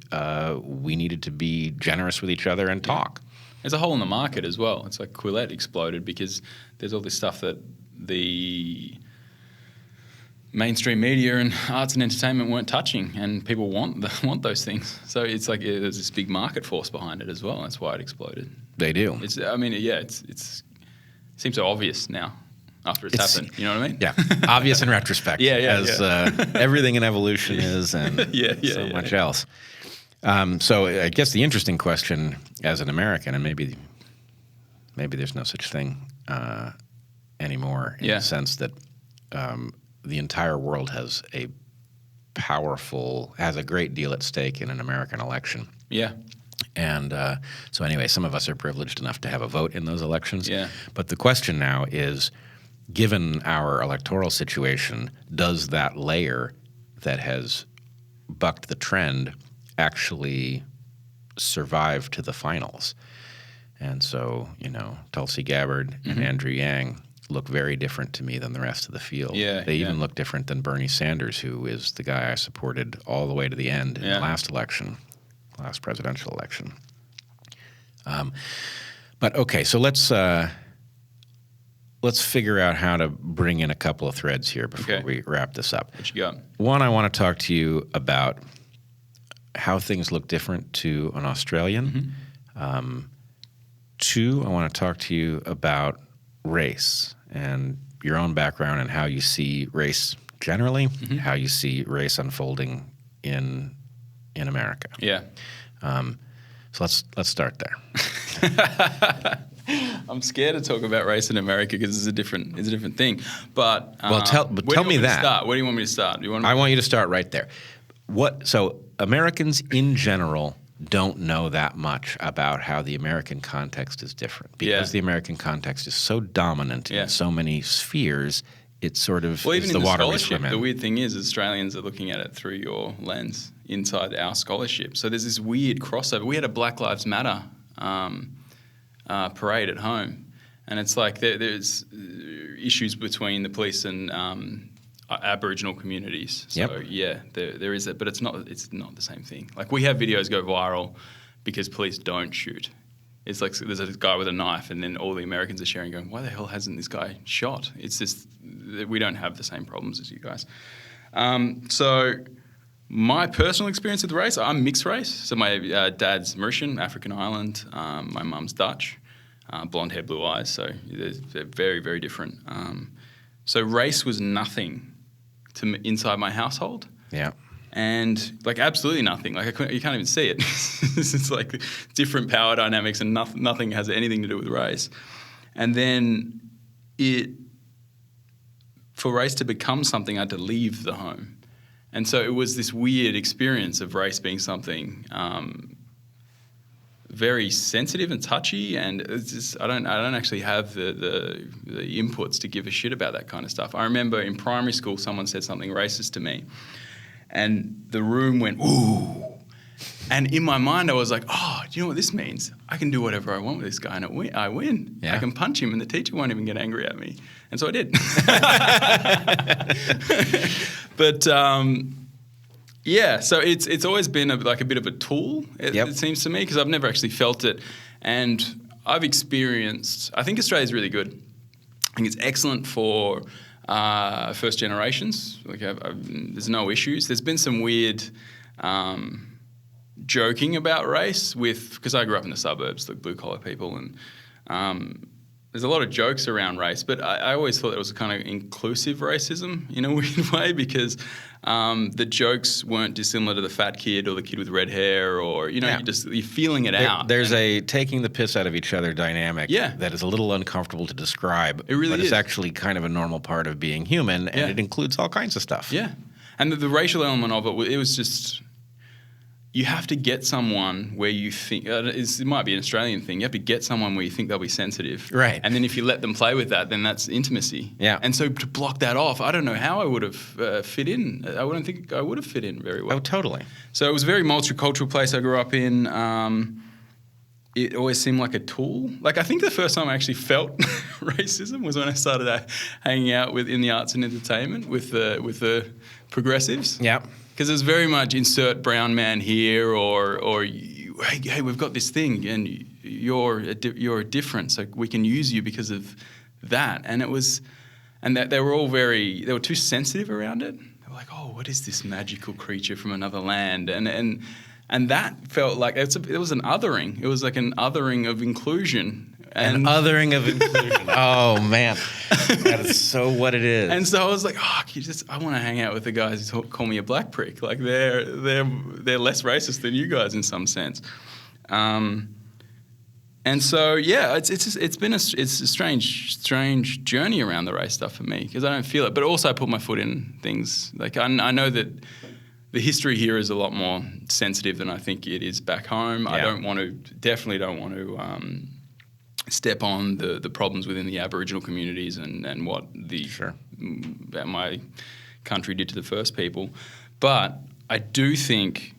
we needed to be generous with each other and talk. There's a hole in the market as well. It's like Quillette exploded because there's all this stuff that the mainstream media and arts and entertainment weren't touching, and people want those things. So it's like there's this big market force behind it as well. That's why it exploded. They do. It seems so obvious now after it's happened. You know what I mean? Yeah, obvious in retrospect. As everything in evolution is, and so much else. So I guess the interesting question as an American, and maybe there's no such thing anymore in the sense that the entire world has a great deal at stake in an American election. Yeah. And so anyway, some of us are privileged enough to have a vote in those elections. Yeah. But the question now is, given our electoral situation, does that layer that has bucked the trend actually survive to the finals? And so, Tulsi Gabbard and Andrew Yang look very different to me than the rest of the field. They even look different than Bernie Sanders, who is the guy I supported all the way to the end in the last presidential election. But okay, so let's figure out how to bring in a couple of threads here before we wrap this up. What you got? One, I want to talk to you about how things look different to an Australian. Two, I want to talk to you about race and your own background and how you see race generally, how you see race unfolding in America. Yeah. So let's start there. I'm scared to talk about race in America because it's a different thing. But tell me that. Where do you want me to start? I want you to start right there. So Americans in general don't know that much about how the American context is different because the American context is so dominant in so many spheres. It's sort of even the in water the we swim in. The weird thing is Australians are looking at it through your lens inside our scholarship. So there's this weird crossover. We had a Black Lives Matter parade at home, and it's like there's issues between the police and Aboriginal communities. So there is it, but it's not the same thing. Like we have videos go viral because police don't shoot. It's like there's a guy with a knife, and then all the Americans are sharing, going, "Why the hell hasn't this guy shot?" It's just we don't have the same problems as you guys. So my personal experience with race, I'm mixed race. So my dad's Mauritian, African island. My mum's Dutch, blonde hair, blue eyes. So they're very, very different. So race was nothing to inside my household. Yeah. And like absolutely nothing. Like you can't even see it. It's like different power dynamics, and nothing has anything to do with race. And then for race to become something, I had to leave the home. And so it was this weird experience of race being something very sensitive and touchy, and it's just, I don't actually have the inputs to give a shit about that kind of stuff. I remember in primary school someone said something racist to me, and the room went, ooh. And in my mind I was like, oh, do you know what this means? I can do whatever I want with this guy and I win. Yeah. I can punch him and the teacher won't even get angry at me. And so I did. But yeah, so it's always been a bit of a tool, it seems to me, because I've never actually felt it. And I've experienced, I think Australia's really good. I think it's excellent for first generations. Like there's no issues. There's been some weird joking about race because I grew up in the suburbs, like blue collar people, and there's a lot of jokes around race, but I always thought it was a kind of inclusive racism in a weird way, because the jokes weren't dissimilar to the fat kid or the kid with red hair, or you're feeling it out. There's a taking the piss out of each other dynamic that is a little uncomfortable to describe. It really but is. It's actually kind of a normal part of being human, and it includes all kinds of stuff. Yeah, and the racial element of it was just. You have to get someone where you think it might be an Australian thing. You have to get someone where you think they'll be sensitive, right? And then if you let them play with that, then that's intimacy. Yeah. And so to block that off, I don't know how I would have fit in. I wouldn't think I would have fit in very well. Oh, totally. So it was a very multicultural place I grew up in. It always seemed like a tool. Like I think the first time I actually felt racism was when I started hanging out in the arts and entertainment with the progressives. Yeah. Because it's very much insert brown man here, or hey, we've got this thing, and you're a difference. So we can use you because of that. And it was, and that they were too sensitive around it. They were like, oh, what is this magical creature from another land? And that felt like it was an othering. It was like an othering of inclusion. An othering of inclusion. Oh, man. That is so what it is. And so I was like, I want to hang out with the guys who call me a black prick. Like they're less racist than you guys in some sense. And so, yeah, it's been a strange journey around the race stuff for me, because I don't feel it. But also I put my foot in things. Like I know that the history here is a lot more sensitive than I think it is back home. Yeah. I definitely don't want to step on the problems within the Aboriginal communities and what my country did to the first people. But I do think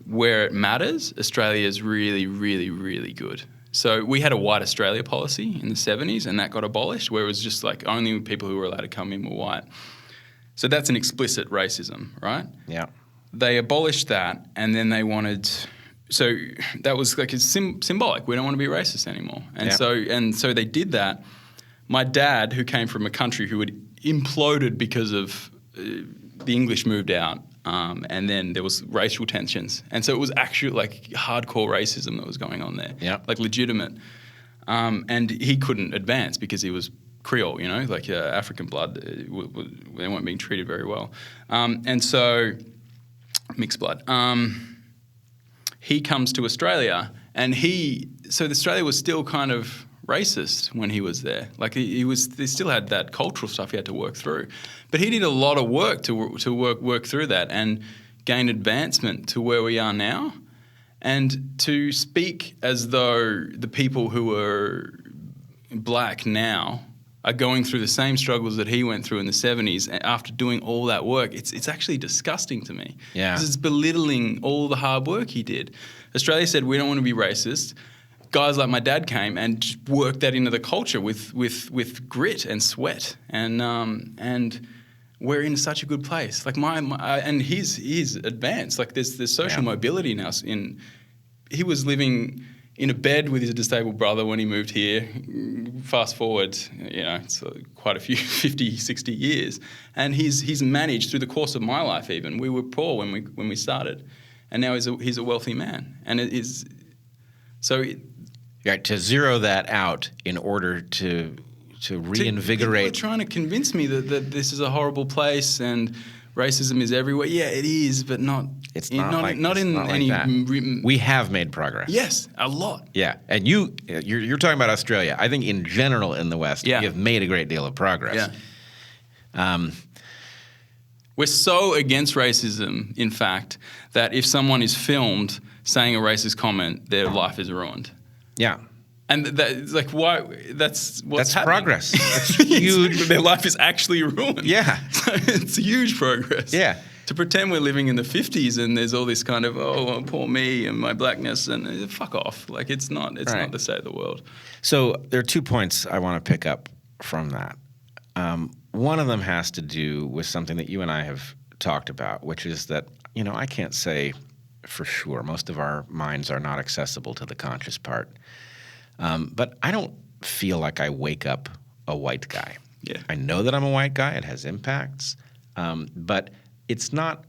where it matters, Australia is really, really, really good. So we had a white Australia policy in the 70s, and that got abolished, where it was just like only people who were allowed to come in were white. So that's an explicit racism, right? Yeah. They abolished that, and then they wanted... So that was like symbolic. We don't want to be racist anymore. And so they did that. My dad, who came from a country who had imploded because of the English moved out, and then there was racial tensions. And so it was actually like hardcore racism that was going on there, like legitimate. And he couldn't advance because he was Creole, like African blood. They weren't being treated very well. And so mixed blood. He comes to Australia, and so Australia was still kind of racist when he was there. Like they still had that cultural stuff he had to work through, but he did a lot of work to work through that and gain advancement to where we are now, and to speak as though the people who are black now are going through the same struggles that he went through in the 70s after doing all that work. It's actually disgusting to me. Yeah. Because it's belittling all the hard work he did. Australia said, we don't want to be racist. Guys like my dad came and just worked that into the culture with grit and sweat. And we're in such a good place. Like and he's advanced. Like there's social mobility now. He was living in a bed with his disabled brother when he moved here. Fast forward, it's quite a few, 50, 60 years. And he's managed through the course of my life even. We were poor when we started. And now he's a wealthy man. And it is... So... to zero that out in order to reinvigorate... People are trying to convince me that this is a horrible place and racism is everywhere. Yeah, it is, but not... It's not like that. We have made progress. Yes, a lot. Yeah, and you're talking about Australia. I think in general in the West, we have made a great deal of progress. Yeah. We're so against racism, in fact, that if someone is filmed saying a racist comment, their life is ruined. Yeah. And it's like, why? That's what's happening. Progress. That's huge. Their life is actually ruined. Yeah. So it's huge progress. Yeah. To pretend we're living in the 50s and there's all this kind of, oh, poor me and my blackness, and fuck off. Like, it's not the state of the world. So there are 2 points I want to pick up from that. One of them has to do with something that you and I have talked about, which is that, I can't say for sure. Most of our minds are not accessible to the conscious part. But I don't feel like I wake up a white guy. Yeah. I know that I'm a white guy. It has impacts. But it's not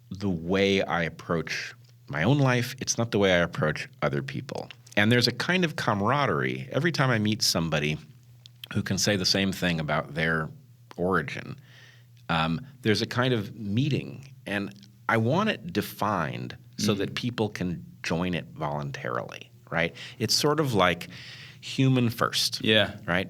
the way I approach my own life. It's not the way I approach other people. And there's a kind of camaraderie. Every time I meet somebody who can say the same thing about their origin, there's a kind of meeting. And I want it defined so that people can join it voluntarily, right? It's sort of like human first. Yeah. Right?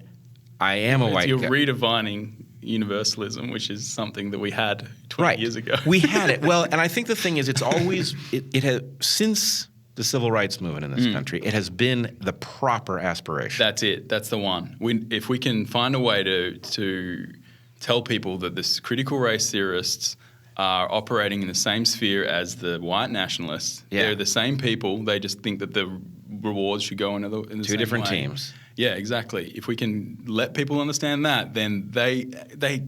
I am a white guy. You're redefining universalism, which is something that we had 20 years ago. We had it. Well, and I think the thing is, it's always, it has, since the civil rights movement in this country, it has been the proper aspiration. That's it. That's the one. If we can find a way to tell people that the critical race theorists are operating in the same sphere as the white nationalists, they're the same people, they just think that the rewards should go in the same way. Two different teams. Yeah, exactly. If we can let people understand that, then they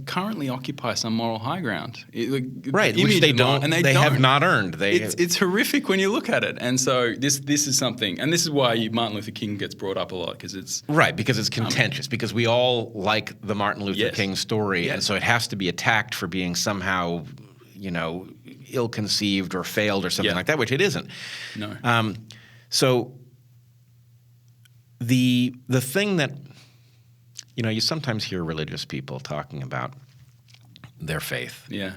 currently occupy some moral high ground. Right, which they don't. And they have not earned. It's horrific when you look at it. And so this is something, and this is why Martin Luther King gets brought up a lot, because it's right, because it's contentious, because we all like the Martin Luther King story, and so it has to be attacked for being somehow, ill-conceived or failed or something like that, which it isn't. No. So the thing that, you sometimes hear religious people talking about their faith. Yeah.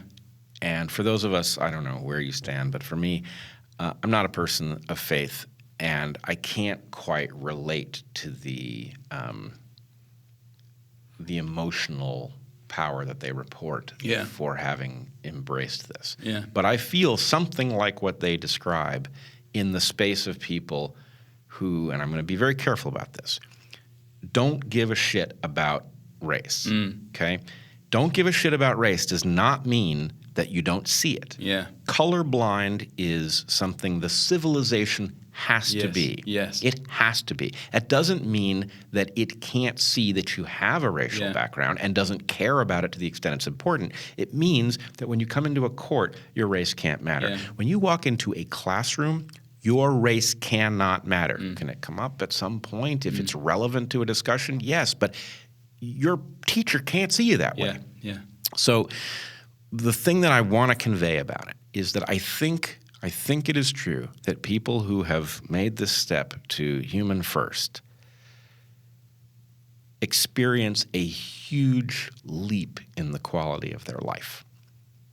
And for those of us, I don't know where you stand, but for me, I'm not a person of faith, and I can't quite relate to the emotional power that they report for having embraced this. Yeah. But I feel something like what they describe in the space of people who, and I'm going to be very careful about this, don't give a shit about race, okay? Don't give a shit about race does not mean that you don't see it. Yeah. Colorblind is something the civilization has to be. Yes. It has to be. It doesn't mean that it can't see that you have a racial background and doesn't care about it to the extent it's important. It means that when you come into a court, your race can't matter. Yeah. When you walk into a classroom, your race cannot matter. Can it come up at some point if it's relevant to a discussion? Yes, but your teacher can't see you that way. Yeah. So the thing that I want to convey about it is that I think it is true that people who have made this step to human first experience a huge leap in the quality of their life.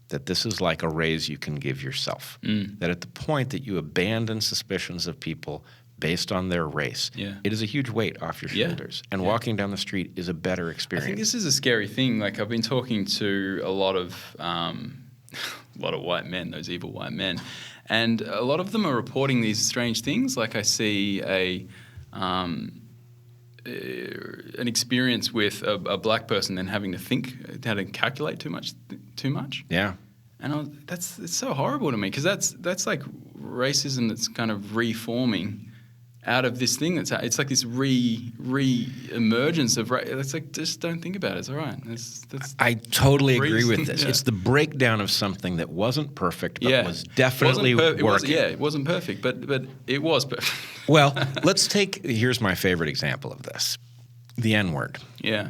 That this is like a raise you can give yourself. That at the point that you abandon suspicions of people based on their race, it is a huge weight off your shoulders. And walking down the street is a better experience. I think this is a scary thing. Like, I've been talking to a lot of white men, those evil white men, and a lot of them are reporting these strange things. Like, I see an experience with a black person then having to think how to calculate too much. Yeah. And it's so horrible to me, because that's like racism that's kind of reforming out of this thing it's like this re-emergence of race. It's like, just don't think about it. It's all right. I totally agree with this. It's the breakdown of something that wasn't perfect, but was definitely working. It wasn't perfect, but it was perfect. Well, here's my favorite example of this. The N-word. Yeah.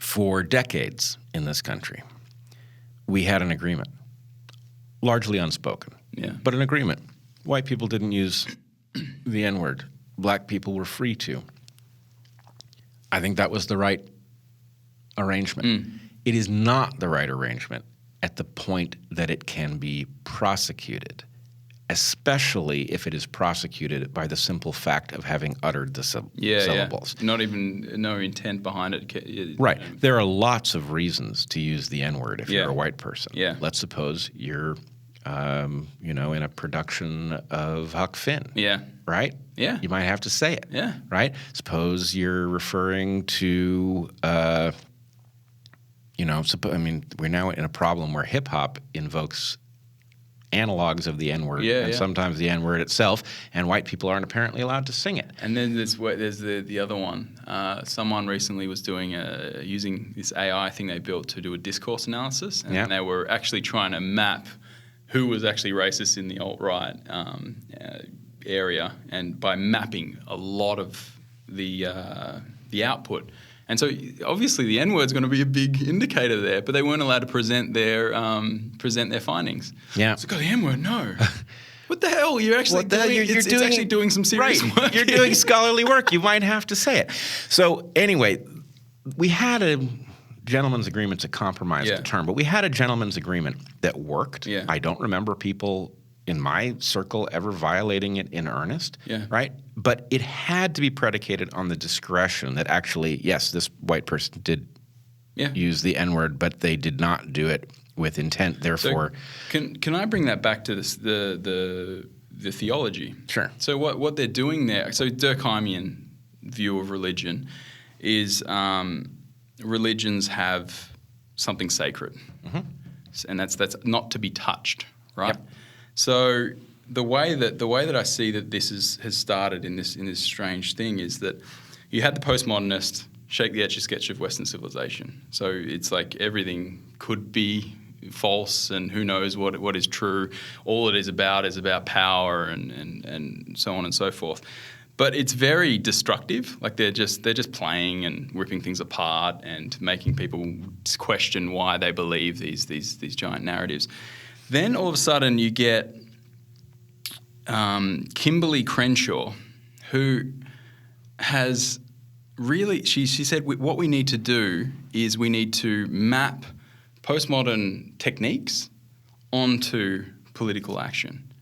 For decades in this country, we had an agreement, largely unspoken, but an agreement. White people didn't use the N-word. Black people were free to. I think that was the right arrangement. It is not the right arrangement at the point that it can be prosecuted especially if it is prosecuted by the simple fact of having uttered the syllables. Not even no intent behind it. Right. There are lots of reasons to use the N-word if you're a white person. Yeah. Let's suppose you're, in a production of Huck Finn. Yeah. Right? Yeah. You might have to say it. Yeah. Right? Suppose you're referring to, we're now in a problem where hip-hop invokes analogs of the N-word and sometimes the N-word itself, and white people aren't apparently allowed to sing it. And then there's the other one. Someone recently was using this AI thing they built to do a discourse analysis, and they were actually trying to map who was actually racist in the alt-right area, and by mapping a lot of the output. And so obviously the N-word's going to be a big indicator there, but they weren't allowed to present their findings. Yeah. So go the N-word, no. What the hell? You're actually it's actually doing some serious work. You're doing scholarly work. You might have to say it. So anyway, we had a gentleman's agreement to compromise the term, but we had a gentleman's agreement that worked. Yeah. I don't remember people in my circle ever violating it in earnest, right? But it had to be predicated on the discretion that actually, yes, this white person did use the N-word, but they did not do it with intent. Therefore, so can I bring that back to the theology? Sure. So what they're doing there, so Durkheimian view of religion is religions have something sacred, and that's not to be touched, right? Yep. So the way that I see that this has started in this strange thing is that you had the postmodernist shake the etch a sketch of Western civilization. So it's like everything could be false, and who knows what is true. All it is about power and so on and so forth. But it's very destructive. Like they're just playing and ripping things apart and making people question why they believe these giant narratives. Then all of a sudden you get Kimberly Crenshaw, who has really, she said what we need to do is we need to map postmodern techniques onto political action.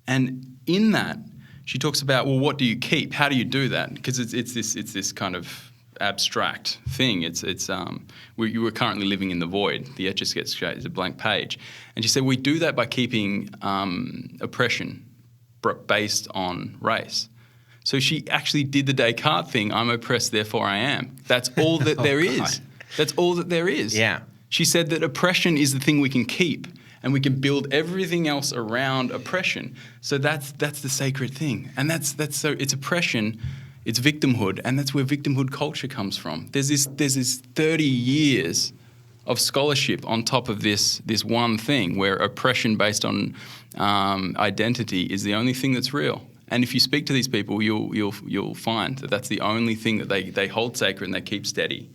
And in that, she talks about, well, what do you keep? How do you do that? Because it's this kind of abstract thing. You were currently living in the void. The etch a sketch is a blank page, and she said we do that by keeping oppression based on race. So she actually did the Descartes thing. I'm oppressed, therefore I am. That's all that there is. That's all that there is. Yeah. She said that oppression is the thing we can keep, and we can build everything else around oppression. So that's the sacred thing, and that's so it's oppression. It's victimhood, and that's where victimhood culture comes from. There's this 30 years of scholarship on top of this one thing, where oppression based on identity is the only thing that's real. And if you speak to these people, you'll find that that's the only thing that they hold sacred and they keep steady.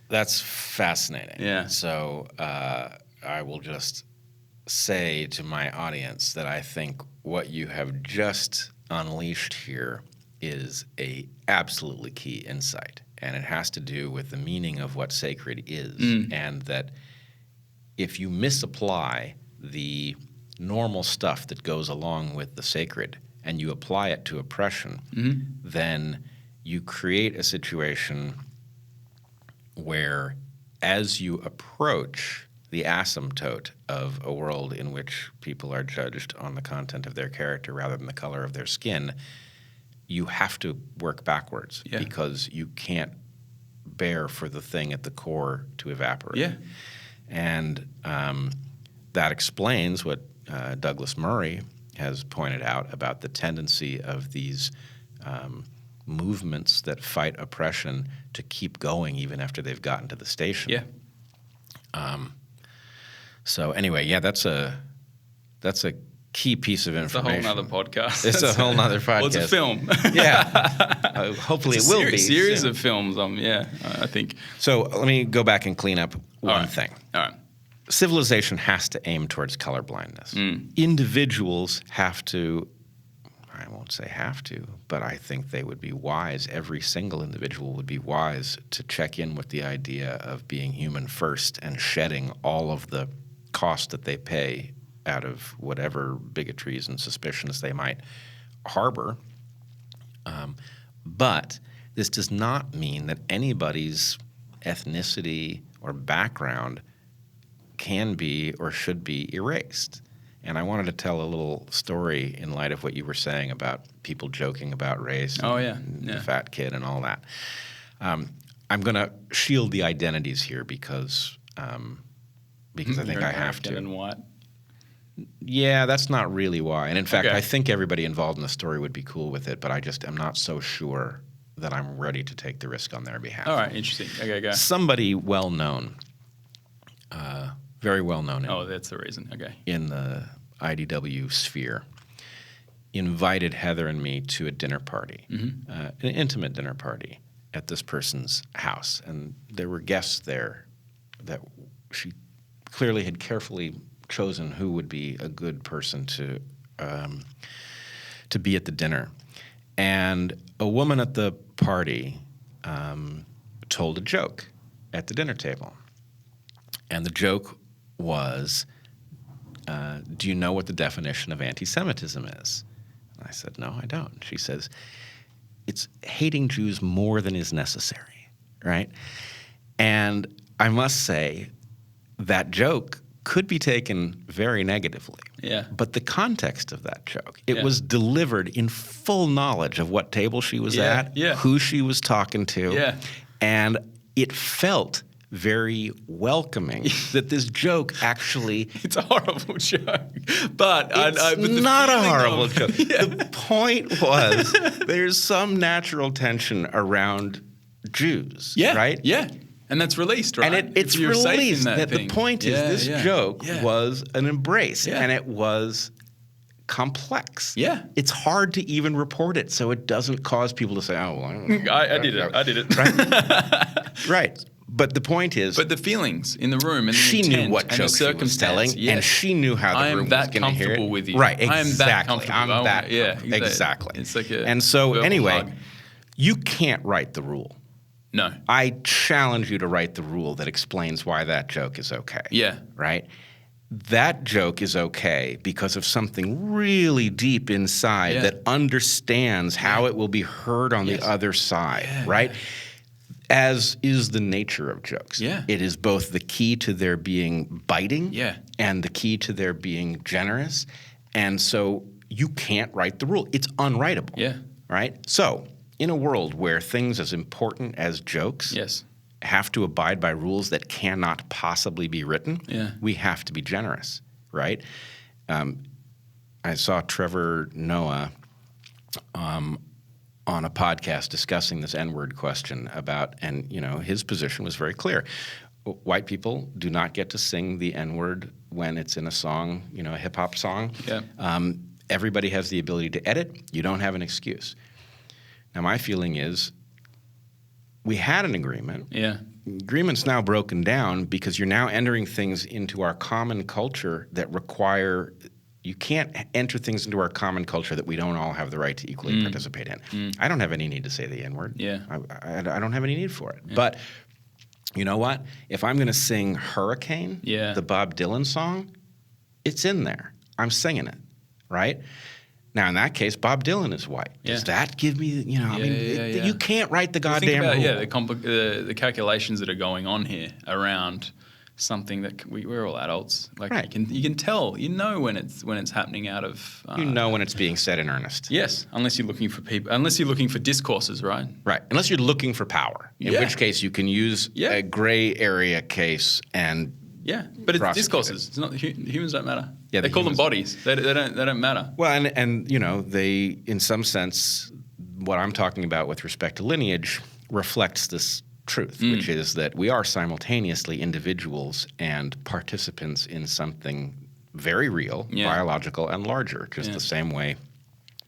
That's fascinating. Yeah. So I will just say to my audience that I think what you have just unleashed here is a absolutely key insight, and it has to do with the meaning of what sacred is, and that if you misapply the normal stuff that goes along with the sacred and you apply it to oppression, then you create a situation where as you approach the asymptote of a world in which people are judged on the content of their character rather than the color of their skin, you have to work backwards because you can't bear for the thing at the core to evaporate. Yeah. And that explains what Douglas Murray has pointed out about the tendency of these movements that fight oppression to keep going even after they've gotten to the station. Yeah. So anyway, that's a key piece of information. It's a whole nother podcast. It's a whole nother podcast. Well, it's a film. Yeah. Hopefully it will be. Series of films, I think. So let me go back and clean up one thing. All right. Civilization has to aim towards colorblindness. Individuals have to, I won't say have to, but I think they would be wise. Every single individual would be wise to check in with the idea of being human first and shedding all of the cost that they pay out of whatever bigotries and suspicions they might harbor. But this does not mean that anybody's ethnicity or background can be or should be erased. And I wanted to tell a little story in light of what you were saying about people joking about race and the fat kid and all that. I'm going to shield the identities here because I think I have to. And what? Yeah, that's not really why. And in fact, I think everybody involved in the story would be cool with it, but I just am not so sure that I'm ready to take the risk on their behalf. All right, interesting. Okay, go. Somebody well-known, very well-known. Oh, that's the reason. Okay. In the IDW sphere, invited Heather and me to a dinner party, an intimate dinner party at this person's house. And there were guests there that she clearly had carefully chosen who would be a good person to be at the dinner. And a woman at the party told a joke at the dinner table. And the joke was, do you know what the definition of anti-Semitism is? And I said, no, I don't. She says, it's hating Jews more than is necessary, right? And I must say that joke could be taken very negatively. Yeah. But the context of that joke, it was delivered in full knowledge of what table she was at, who she was talking to, and it felt very welcoming that this joke actually... It's a horrible joke, but... It's not a horrible joke. The point was there's some natural tension around Jews, right? Yeah. And that's released, right? And it's released. The point is this joke was an embrace, and it was complex. Yeah. It's hard to even report it, so it doesn't cause people to say, oh, well... I did it. Right? Right. But the point is... But the feelings in the room and the she intent knew what and joke the she was telling, and she knew how the room was going to hear it. I am that comfortable with you. Right, exactly. I am that comfortable. I'm that comfortable. Exactly. It's like a and so, anyway, hug. you can't write the rule. No. I challenge you to write the rule that explains why that joke is okay. Yeah. Right? That joke is okay because of something really deep inside that understands how it will be heard on the other side, right? As is the nature of jokes. Yeah. It is both the key to their being biting and the key to their being generous. And so you can't write the rule. It's unwritable. Yeah. Right? So in a world where things as important as jokes have to abide by rules that cannot possibly be written, we have to be generous, right? I saw Trevor Noah on a podcast discussing this N-word question about, and his position was very clear. White people do not get to sing the N-word when it's in a song, a hip-hop song. Yeah. Everybody has the ability to edit. You don't have an excuse. Now, my feeling is we had an agreement. Yeah. Agreement's now broken down because you're now entering things into our common culture that require – you can't enter things into our common culture that we don't all have the right to equally participate in. I don't have any need to say the N-word. Yeah. I don't have any need for it. Yeah. But you know what? If I'm going to sing Hurricane, the Bob Dylan song, it's in there. I'm singing it, right? Now, in that case, Bob Dylan is white. Does that give me, you can't write the goddamn rule. The calculations that are going on here around something that we're all adults. Like you can tell, when it's happening out of when it's being said in earnest. Yes, unless you're looking for discourses, right? Right, unless you're looking for power, in which case you can use a gray area case and but it's discourses. It's not humans don't matter. Yeah, they call them bodies. They don't matter. Well, and they, in some sense, what I'm talking about with respect to Lineage reflects this truth, which is that we are simultaneously individuals and participants in something very real, biological, and larger, just the same way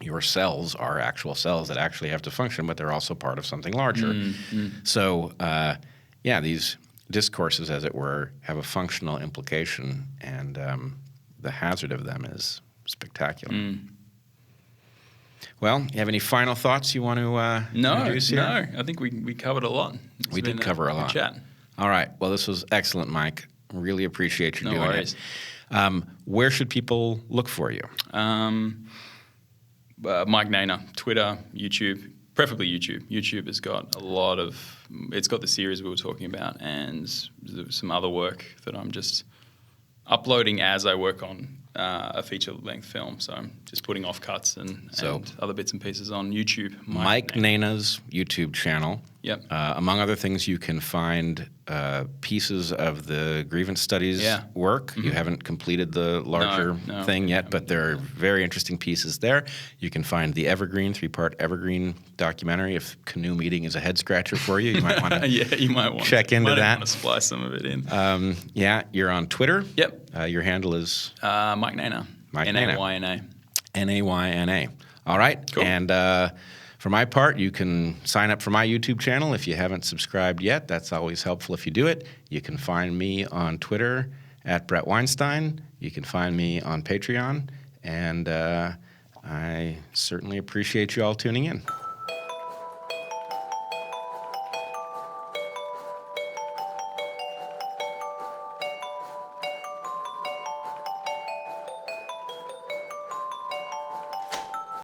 your cells are actual cells that actually have to function, but they're also part of something larger. So, these discourses, as it were, have a functional implication, and the hazard of them is spectacular. Well, you have any final thoughts you want to introduce here? No, I think we covered a lot. We did cover a lot. Chat. All right. Well, this was excellent, Mike. Really appreciate you doing it. Where should people look for you? Mike Nayna, Twitter, YouTube, preferably YouTube. YouTube has got it's got the series we were talking about and some other work that I'm just uploading as I work on a feature-length film. So I'm just putting off cuts and other bits and pieces on YouTube. Mike Nayna's YouTube channel. Yep. Among other things, you can find pieces of the Grievance Studies work. Mm-hmm. You haven't completed the larger thing yet, but there are very interesting pieces there. You can find the Evergreen, 3-part Evergreen documentary. If canoe meeting is a head-scratcher for you, you might want to you might want check into that. Want to splice some of it in. You're on Twitter. Yep. Your handle is? Mike Nayna. Mike Nayna. Nayna. Nayna. All right. Cool. And for my part, you can sign up for my YouTube channel if you haven't subscribed yet. That's always helpful if you do it. You can find me on Twitter at Bret Weinstein. You can find me on Patreon. And I certainly appreciate you all tuning in.